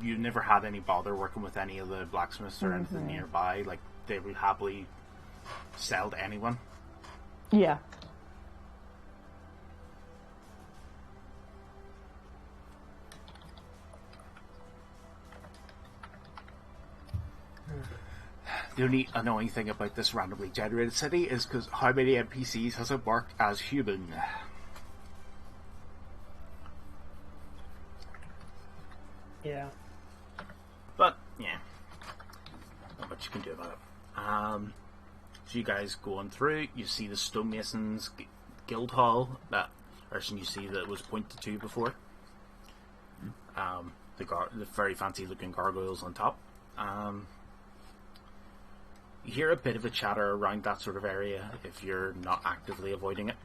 You never had any bother working with any of the blacksmiths or anything nearby. Like, they would happily sell to anyone. Yeah. The only annoying thing about this randomly generated city is because how many NPCs has it worked as human? Yeah. But, yeah. Not much you can do about it. So you guys go on through, you see the stonemasons guild hall that Urson you see that was pointed to before. The very fancy looking gargoyles on top. You hear a bit of a chatter around that sort of area if you're not actively avoiding it.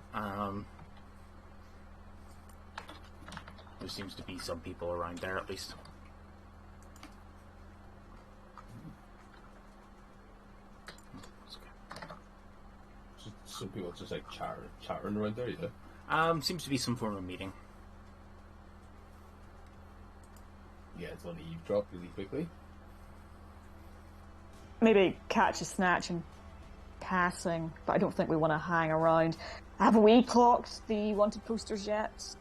There seems to be some people around there at least. Some people just like chattering around there, yeah. Seems to be some form of meeting. Yeah, it's on eavesdrop really quickly. Maybe catch a snatch and passing, but I don't think we want to hang around. Have we clocked the wanted posters yet?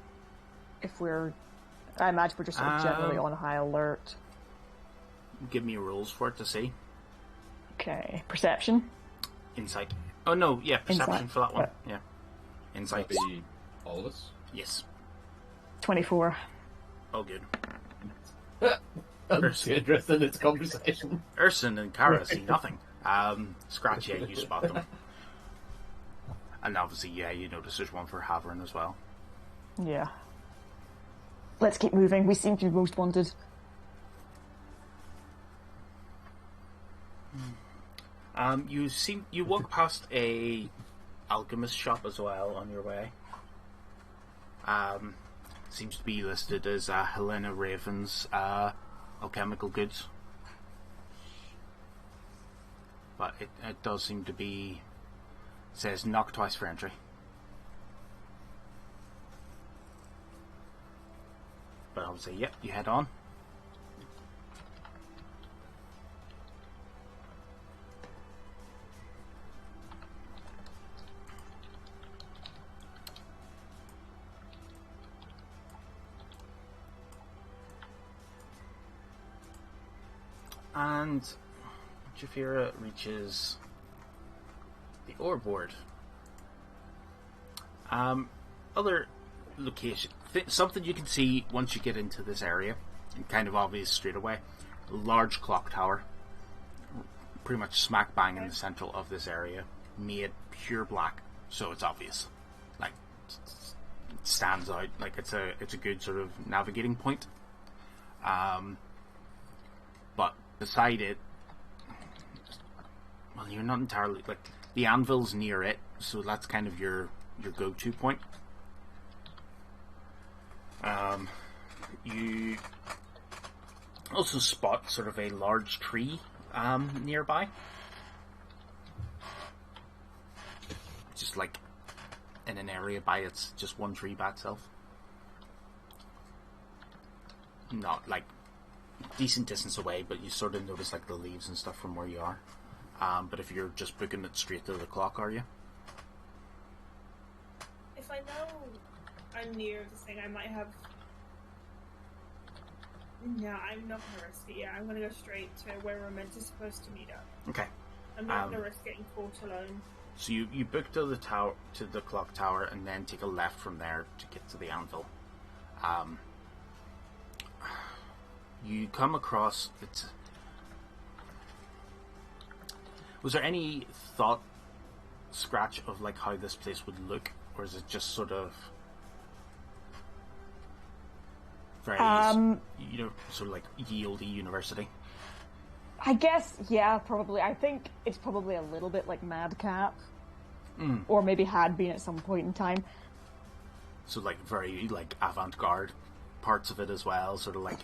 I imagine we're just sort of generally on high alert. Give me rules for it to see. Okay, perception. Insight. Oh no, yeah, perception Insight. for that one. Yeah, insight. That'd be all of us. Yes. 24. Oh, good. I'm interested in this conversation. Urson and Kara see nothing. Scratch, yeah, you spot them. And obviously, yeah, you notice there's one for Havern as well. Yeah. Let's keep moving. We seem to be most wanted. You walk past a alchemist shop as well on your way. Seems to be listed as Helena Raven's alchemical goods. But it does seem to be... It says knock twice for entry. But I'll say, yep, you head on. And Jafira reaches the ore board. Other location, something you can see once you get into this area, and kind of obvious straight away. A large clock tower, pretty much smack bang in the central of this area, made pure black, so it's obvious. Like, it stands out. Like it's a good sort of navigating point. But beside it, well, you're not entirely, like, the anvil's near it, so that's kind of your go-to point. You also spot sort of a large tree nearby, just like in an area by its just one tree by itself. Not like decent distance away, but you sort of notice like the leaves and stuff from where you are. But if you're just booking it straight to the clock, are you? If I know I'm near this thing, I might have... No, I'm not gonna risk it. Yeah, I'm gonna go straight to where we're supposed to meet up. Okay. I'm not gonna risk getting caught alone. So you book to the tower, to the clock tower, and then take a left from there to get to the anvil. You come across it. Was there any thought, Scratch, of like how this place would look, or is it just sort of very, sort of like ye olde university? I guess, yeah, probably. I think it's probably a little bit like Madcap, or maybe had been at some point in time. So like very like avant-garde parts of it as well, sort of like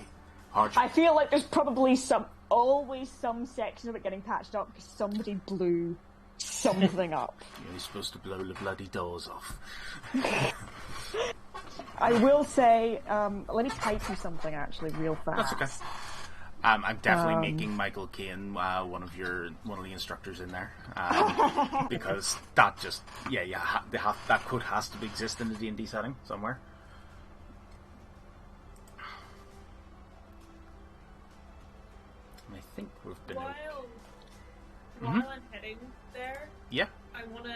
hard. I feel like there's probably always some section of it getting patched up because somebody blew something up. You're supposed to blow the bloody doors off. I will say, let me type you something actually real fast. That's okay. I'm definitely making Michael Caine one of the instructors in there, because that just that code has to exist in the D&D setting somewhere. And I think we've been While I'm heading there, yeah. I want to,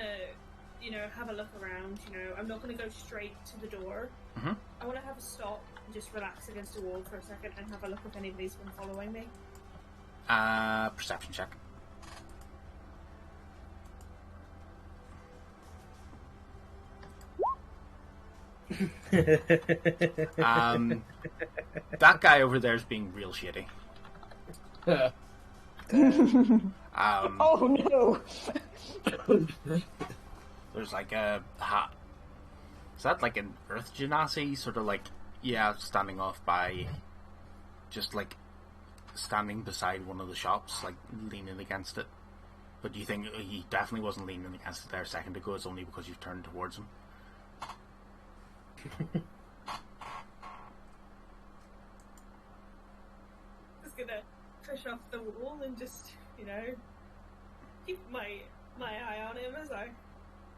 have a look around. I'm not going to go straight to the door. Mm-hmm. I want to have a stop and just relax against a wall for a second and have a look if anybody's been following me. Perception check. That guy over there is being real shitty. Oh no! There's like a hat. Is that like an Earth Genasi? Sort of like, yeah, standing off by, just like standing beside one of the shops, like leaning against it. But do you think he definitely wasn't leaning against it there a second ago? It's only because you've turned towards him. starfish off the wall and just, keep my eye on him as I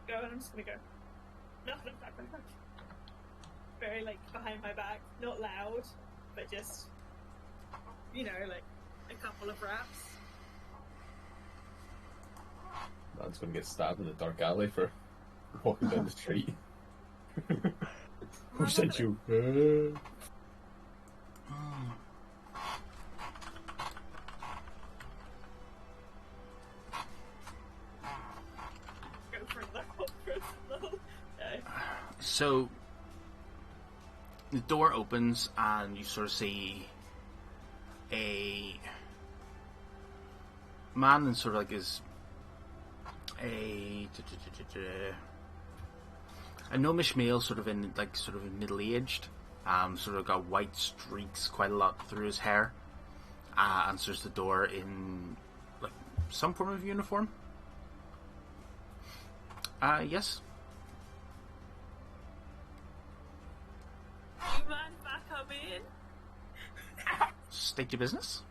go, and I'm just gonna go, knock. Very, behind my back, not loud, but just, a couple of raps. Man's gonna get stabbed in the dark alley for walking down the street. Who sent you? Go for another So the door opens and you sort of see a man in sort of a gnomish male, sort of middle aged, sort of got white streaks quite a lot through his hair, answers the door in some form of uniform. Yes. Do you mind if I come in? State your business.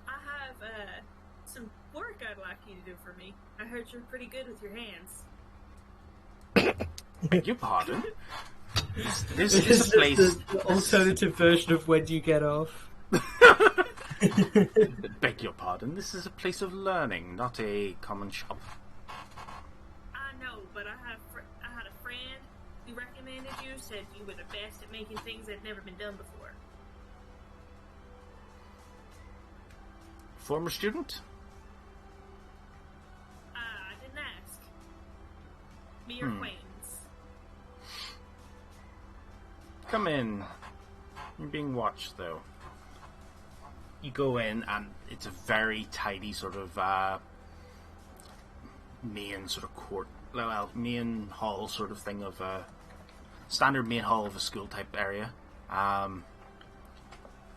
I have some work I'd like you to do for me. I heard you're pretty good with your hands. Beg your pardon? This is a place... The alternative version of when do you get off? Beg your pardon, this is a place of learning, not a common shop. I know, but I had a friend who recommended you, said you were the best at making things that had never been done before. Former student? I didn't ask. Mere acquaintance. Come in. You're being watched, though. You go in, and it's a very tidy sort of main sort of court, main hall sort of thing of a standard main hall of a school type area. You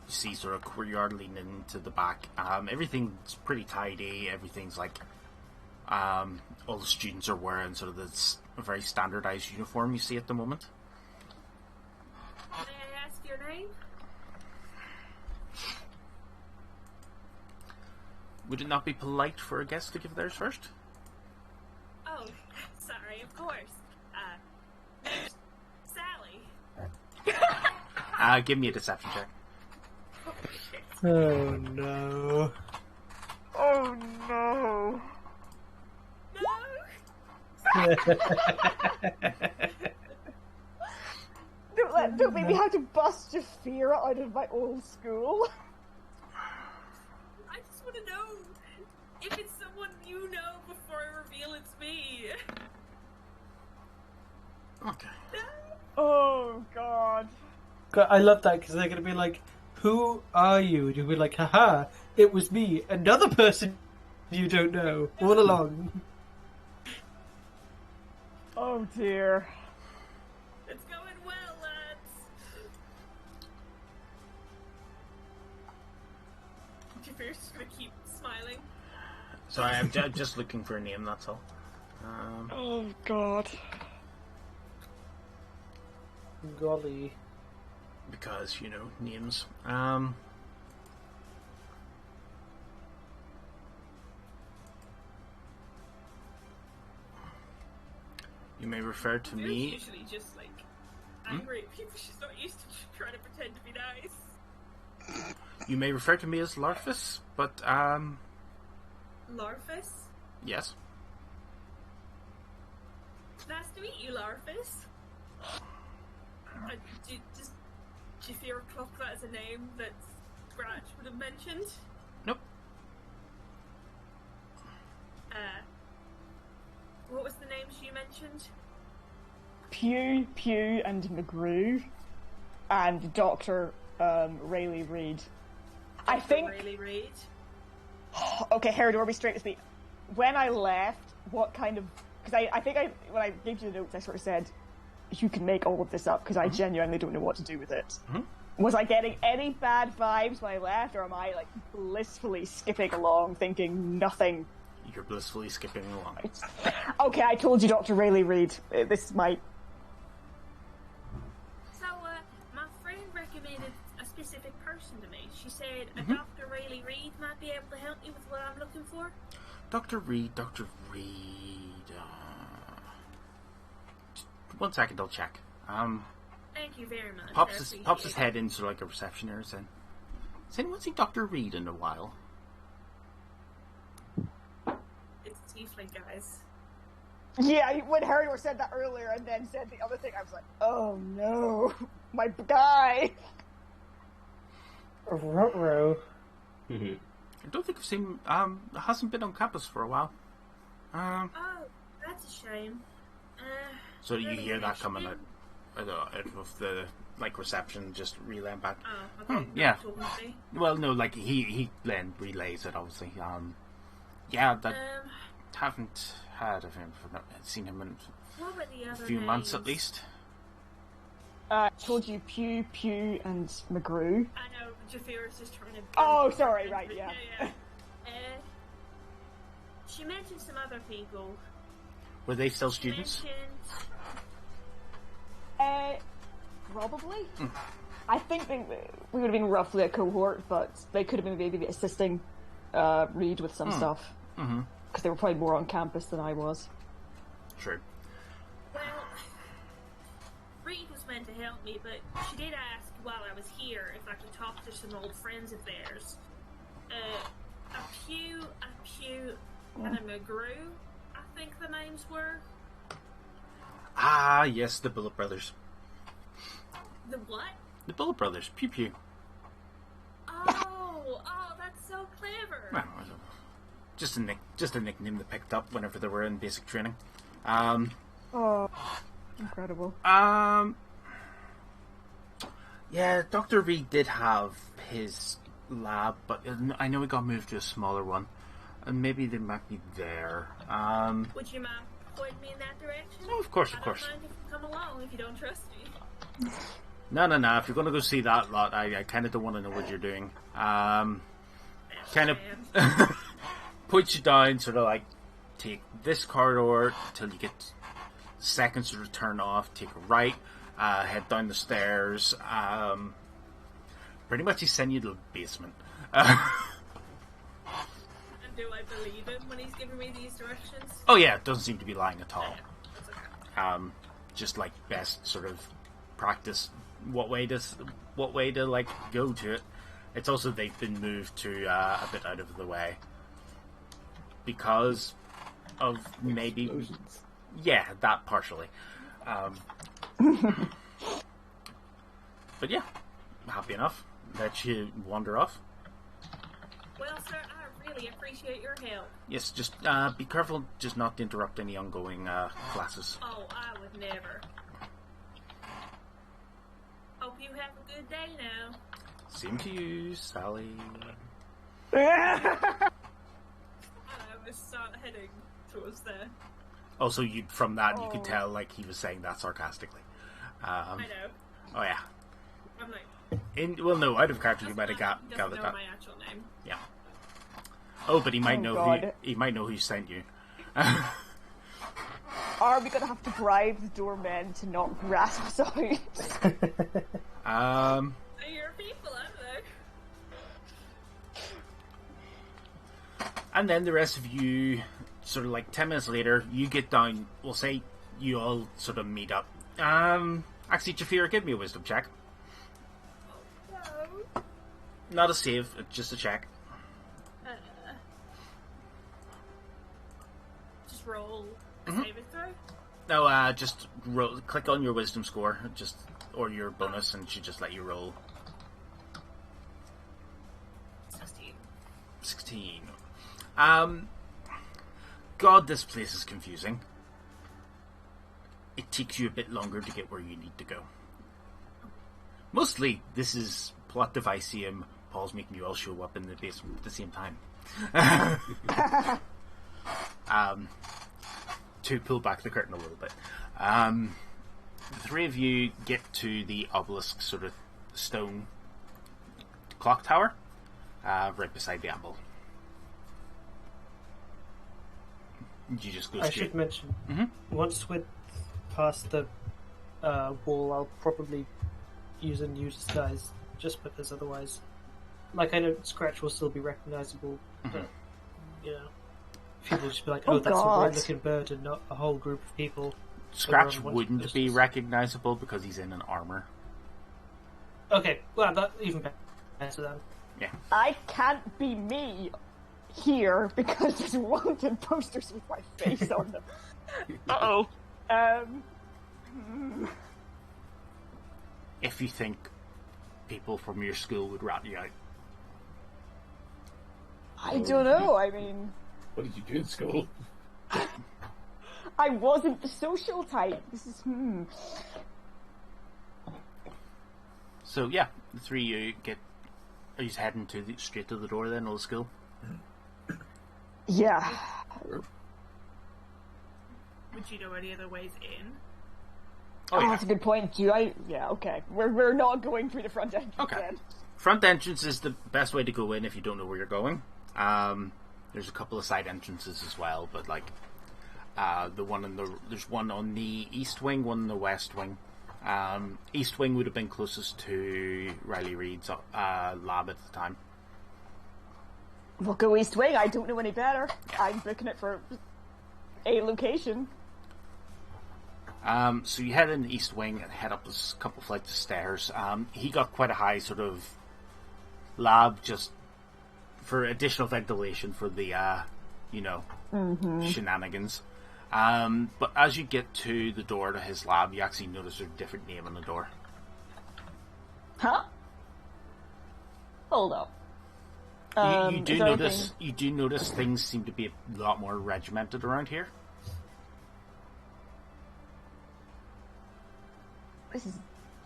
see sort of courtyard leading into the back. Everything's pretty tidy. Everything's all the students are wearing sort of this very standardized uniform you see at the moment. May I ask your name? Would it not be polite for a guest to give theirs first? Oh, sorry, of course. Name's Sally. Give me a deception check. Oh no. Oh no. No! Don't make me have to bust Jafira out of my old school. I just want to know if it's someone you know before I reveal it's me. Okay. Oh god. God, I love that because they're going to be like, who are you? And you'll be like, haha, it was me, another person you don't know, all along. Oh dear. It's going well, lads. Jafir's just gonna keep smiling. Sorry, I'm just looking for a name, that's all. Oh god. Golly. Because, names. You may refer to Jafir's me... usually just, angry at people. She's not used to trying to pretend to be nice. You may refer to me as Larfus, but, Larfus? yes. Nice to meet you, Larfus. Does Jafir clock that as a name that Scratch would have mentioned? Nope. What was the names you mentioned? Pew, and McGrew, and Dr. Rayleigh Reed. I think... Rayleigh Reed. Okay, Herod, will be straight with me. When I left, what kind of... Because I think when I gave you the notes, I sort of said, you can make all of this up, because I genuinely don't know what to do with it. Was I getting any bad vibes when I left, or am I, blissfully skipping along, thinking nothing? You're blissfully skipping along. Okay, I told you, Dr. Rayleigh Reed. This might... So, my friend recommended specific person to me. She said a Dr. Rayleigh Reed might be able to help me with what I'm looking for. Dr. Reed. 1 second, I'll check. Thank you very much. Pops his head into like a reception area saying, has anyone seen Dr. Reed in a while? It's tiefling, guys. Yeah, when Harry said that earlier and then said the other thing, I was like, oh no, my guy. Ruh-roh. I don't think I've seen hasn't been on campus for a while. Oh, that's a shame. So you really hear that wish coming you- out of the like reception, just relaying back. Oh, okay. Yeah. Talking to me. Well, no, like he then relays it obviously. Yeah, that haven't heard of him for seen him in What were the a other few months at names? least. I told you Pew, and McGrew. I know, Jafira's just trying to... Oh, sorry, right, yeah. She mentioned some other people. Were they still She students? mentioned... Probably. I think we would have been roughly a cohort, but they could have been maybe assisting Reed with some stuff. Because they were probably more on campus than I was. True. Well, Reed was meant to help me, but she did ask while I was here if I could talk to some old friends of theirs. A Pew, and a McGrew, I think the names were. Ah, yes, the Bullet Brothers. The what? The Bullet Brothers. Pew pew. Oh, that's so clever. Well, just a nickname they picked up whenever they were in basic training. Oh, incredible. Yeah, Dr. Reed did have his lab, but I know he got moved to a smaller one. And maybe they might be there. Would you mind pointing me in that direction? Oh, of course. I don't mind if you come along if you don't trust me. No. If you're going to go see that lot, I kind of don't want to know what you're doing. Kind of puts you down, sort of like take this corridor till you get seconds sort of turn off, take a right, head down the stairs. Pretty much he's sending you to the basement. And do I believe him when he's giving me these directions? Oh yeah, it doesn't seem to be lying at all. That's okay. Just like best sort of practice what way to like go to it. It's also they've been moved to a bit out of the way because of maybe Explosions. yeah, that partially. But yeah, happy enough. Let you wander off. Well, sir, I really appreciate your help. Yes, just be careful just not to interrupt any ongoing classes. Oh, I would never. Hope you have a good day now. Same to you, Sally. And I was start heading towards there. Also, you from that you could tell like he was saying that sarcastically. I know. Oh yeah. I'm like, Well, no, out of character you might have doesn't gathered know that. my actual name. Yeah. Oh, but he might Oh, know God. he might know who sent you. Are we going to have to bribe the doormen to not grasp us out? They're your people, aren't they? And then the rest of you, sort of like 10 minutes later, you get down. We'll say you all sort of meet up. Actually, Jafira, give me a wisdom check. No. Not a save, just a check. Just roll. Save it through. No, just click on your wisdom score, or your bonus, and she just let you roll 16. 16. God, this place is confusing. It takes you a bit longer to get where you need to go. Mostly, this is plot deviceium. Paul's making you all show up in the basement at the same time. To pull back the curtain a little bit. The three of you get to the obelisk sort of stone clock tower, right beside the amble. You just go I straight. should mention, Mhm. once we're past the wall, I'll probably use a new disguise just because otherwise, like, I know Scratch will still be recognizable, but you know, people will just be like, "Oh, that's God. a weird-looking bird," and not a whole group of people. Scratch Everyone wouldn't wants be to- recognizable because he's in an armor. Okay, well, that even better then. Yeah. I can't be me here because there's wanted posters with my face on them. Uh-oh. If you think people from your school would rat you out. I don't know, I mean... What did you do in school? I wasn't the social type. This is, So yeah, the three of you get. Are you heading straight to the door then, old school? Yeah. Would you know any other ways in? Oh yeah. That's a good point. Do I? Yeah, okay. We're not going through the front end. Okay. Then. Front entrance is the best way to go in if you don't know where you're going. There's a couple of side entrances as well, but like there's one on the east wing, one on the west wing. East wing would have been closest to Riley Reid's lab at the time. We'll go East Wing. I don't know any better. I'm booking it for a location. So you head in the east wing and head up this couple flights of stairs. He got quite a high sort of lab just for additional ventilation for the shenanigans. But as you get to the door to his lab, you actually notice there's a different name on the door. Huh? Hold up. You do notice. Anything... You do notice things seem to be a lot more regimented around here. This is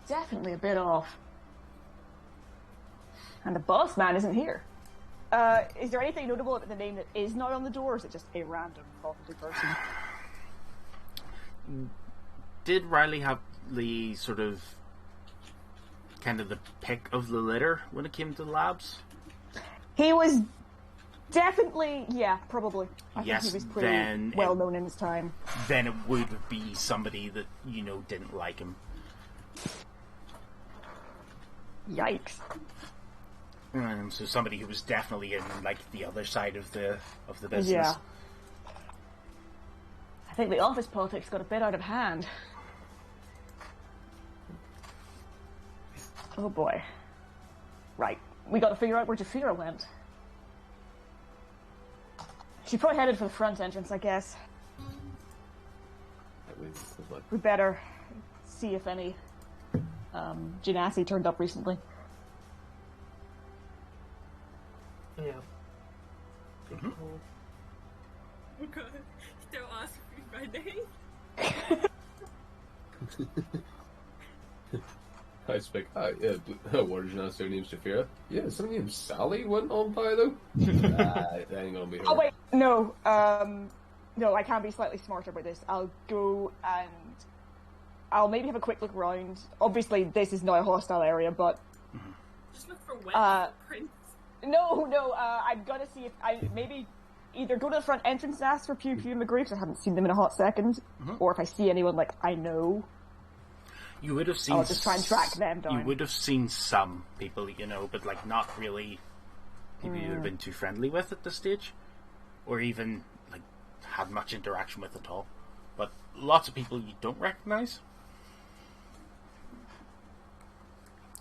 definitely a bit off. And the boss man isn't here. Is there anything notable about the name that is not on the door, or is it just a random faculty person? Did Riley have the sort of kind of the pick of the litter when it came to the labs? He was definitely, yeah, probably. I Yes, think he was pretty then well known in his time. Then it would be somebody that didn't like him. Yikes. So somebody who was definitely in like the other side of the business. Yeah. I think the office politics got a bit out of hand. Oh boy. Right. We gotta figure out where Jafira went. She probably headed for the front entrance, I guess. We better see if any Genasi turned up recently. Yeah. Mm-hmm. Oh god, don't ask me my name. I speak. Yeah, what is your name's Jafira? Yeah, somebody named Sally went on by though. That ain't gonna be her. Oh wait, no, no, I can be slightly smarter about this. I'll go and I'll maybe have a quick look around. Obviously, this is not a hostile area, but Just look for wet footprints. no, I'm gonna see if I maybe either go to the front entrance and ask for Pew Pew and McGree, because I haven't seen them in a hot second, or if I see anyone like I know, You would have seen. I'll just try and track them down. You would have seen some people, but like not really people you would have been too friendly with at this stage, or even like had much interaction with at all. But lots of people you don't recognize.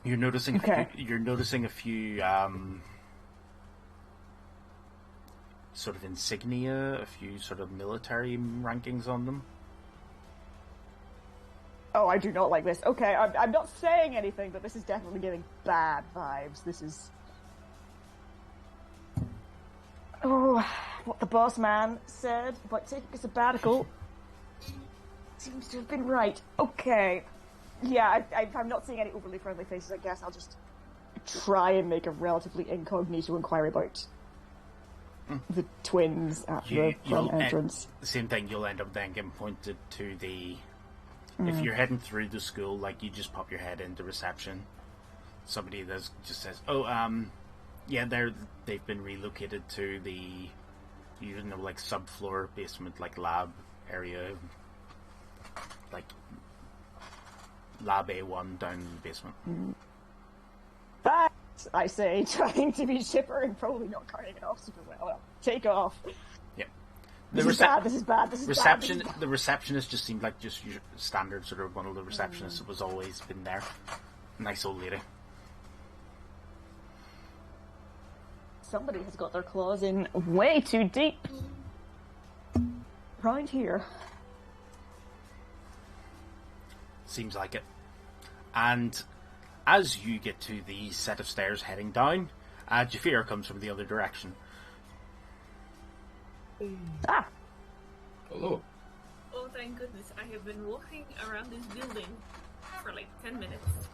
You're noticing. Okay. You're noticing a few sort of insignia, a few sort of military rankings on them. Oh, I do not like this. Okay, I'm not saying anything, but this is definitely giving bad vibes. This is... Oh, what the boss man said about taking a sabbatical seems to have been right. Okay. Yeah, I'm not seeing any overly friendly faces. I guess I'll just try and make a relatively incognito inquiry about the twins at the front entrance. Same thing, you'll end up then getting pointed to the... If you're heading through the school, like, you just pop your head into reception. Somebody just says, yeah, they've been relocated to the, like, subfloor basement, like, lab area. Like, lab A1 down in the basement. Thanks, I say, trying to be chipper and probably not carrying it off super well. Take off. Yeah. This is bad, this is bad, this is reception, bad. The receptionist just seemed like just your standard sort of one of the receptionists that was always been there. Nice old lady. Somebody has got their claws in way too deep. Right here. Seems like it. And as you get to the set of stairs heading down, Jafir comes from the other direction. Ah! Hello. Oh, thank goodness. I have been walking around this building for like 10 minutes.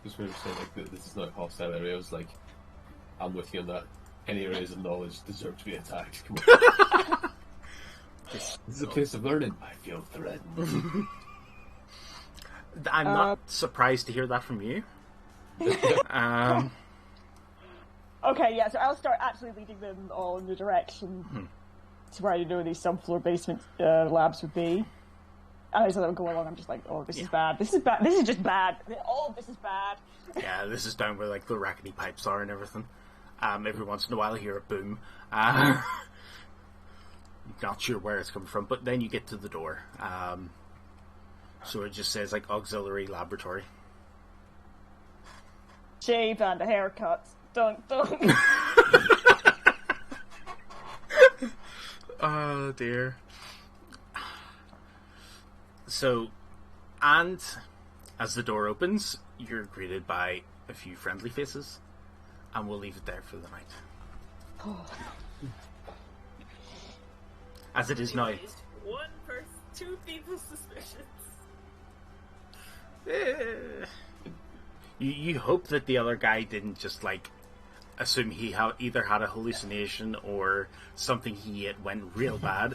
Just want to say, like, this is not a hostile area. I was like, I'm with you on that. Any areas of knowledge deserve to be attacked. Come on. This is a place of learning. I feel threatened. I'm not surprised to hear that from you. Okay, yeah, so I'll start actually leading them all in the direction to where I know these subfloor basement labs would be. And as I go along, I'm just like, oh, this is bad. This is bad. This is just bad. All of this is bad. Yeah, this is down where like the rackety pipes are and everything. Every once in a while I hear a boom. Not sure where it's coming from, but then you get to the door. So it just says like auxiliary laboratory. Shave and a haircut. Dun dun. Oh dear. So, and as the door opens, you're greeted by a few friendly faces, and we'll leave it there for the night. As it is now. One person, two people's suspicions. You hope that the other guy didn't just like assume he either had a hallucination or something he ate went real bad,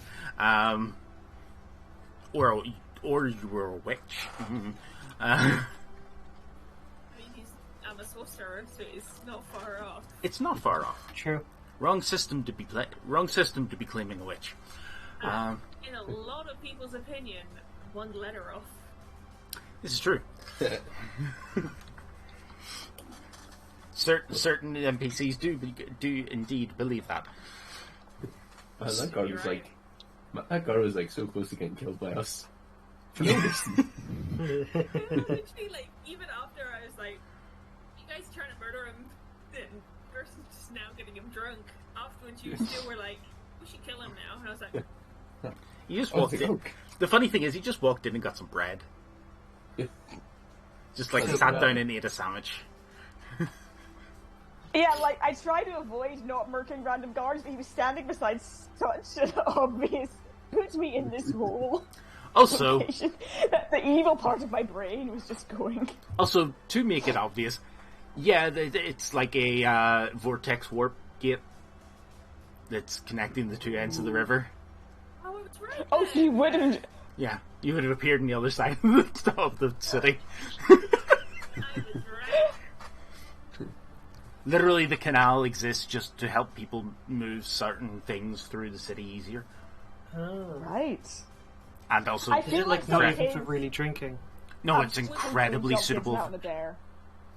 or you were a witch. I mean, I'm a sorcerer, so it's not far off. It's not far off. True. Wrong system to be claiming a witch. In a lot of people's opinion, one letter off. This is true. Certain NPCs do indeed believe that. That guard was right. that guard was like so close to getting killed by us. For no reason. Literally, like, even after I was like, you guys trying to murder him, then versus just now getting him drunk. Afterwards, you still were like, we should kill him now. And I was like, You just walked in. The funny thing is, he just walked in and got some bread. Just like sat down and ate a sandwich. Yeah, like, I try to avoid not murking random guards, but he was standing beside such an obvious... Puts me in this hole. Also, the evil part of my brain was just going. Also, to make it obvious, yeah, it's like a vortex warp gate that's connecting the two ends of the river. oh, it's right. Oh, so you wouldn't... Yeah, you would have appeared on the other side of the city. I was right. Literally, the canal exists just to help people move certain things through the city easier. Oh. Right. And also, I Is feel it like like not some even for kids- really drinking? no, it's Absolutely incredibly jumped suitable. out in the bear.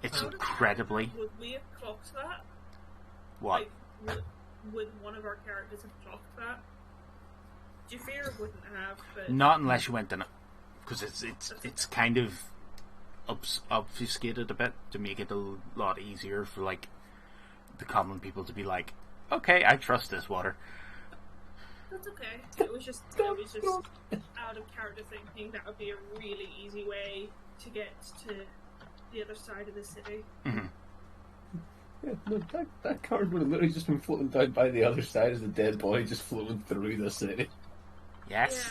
It's Out of incredibly character, would we have clocked that? what? Like, would one of our characters have clocked that? Jafir wouldn't have, but... Not unless you went in it, because it's kind of obfuscated a bit to make it a lot easier for like the common people to be like, okay, I trust this water. That's okay. It was just out of character thinking that would be a really easy way to get to the other side of the city. Mm-hmm. Yeah, no, that card would have literally just been floating down by the other side as a dead body just floating through the city. Yes.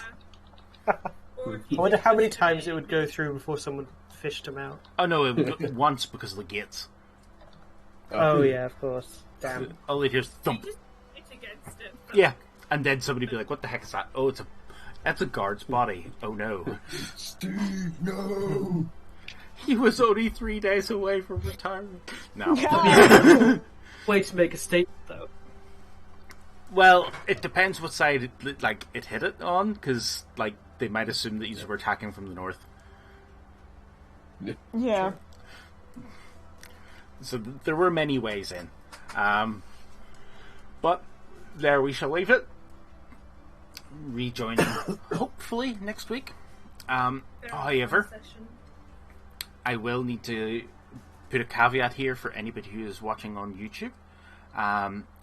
Yeah. Or if I you wonder did how many the times same- it would go through before someone fished him out. Oh no, once because of the gates. Oh yeah, of course. Damn. All it hears You thump. just it's against it. Yeah, and then somebody be like, "What the heck is that?" Oh, that's a guard's body. Oh no, Steve, no! he was only 3 days away from retirement. No. Way to make a statement, though. Well, it depends what side it hit it on, because like they might assume that you were attacking from the north. Yeah. So there were many ways in. But there we shall leave it. Rejoining hopefully next week. However, I will need to put a caveat here for anybody who is watching on YouTube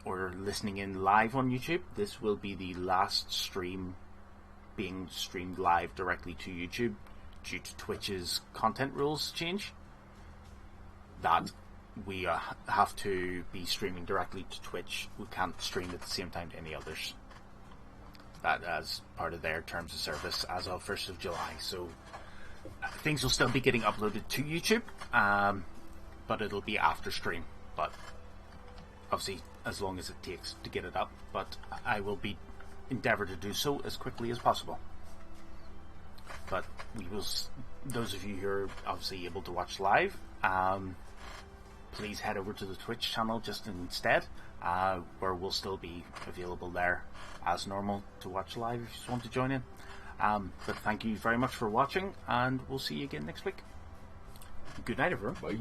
or listening in live on YouTube. This will be the last stream being streamed live directly to YouTube due to Twitch's content rules change. That we have to be streaming directly to Twitch. We can't stream at the same time to any others. That as part of their terms of service as of 1st of July. So things will still be getting uploaded to YouTube, but it'll be after stream. But obviously, as long as it takes to get it up. But I will be endeavour to do so as quickly as possible. But we will. Those of you who are obviously able to watch live, please head over to the Twitch channel just instead, where we'll still be available there as normal to watch live if you just want to join in. But thank you very much for watching, and we'll see you again next week. Good night, everyone. Bye.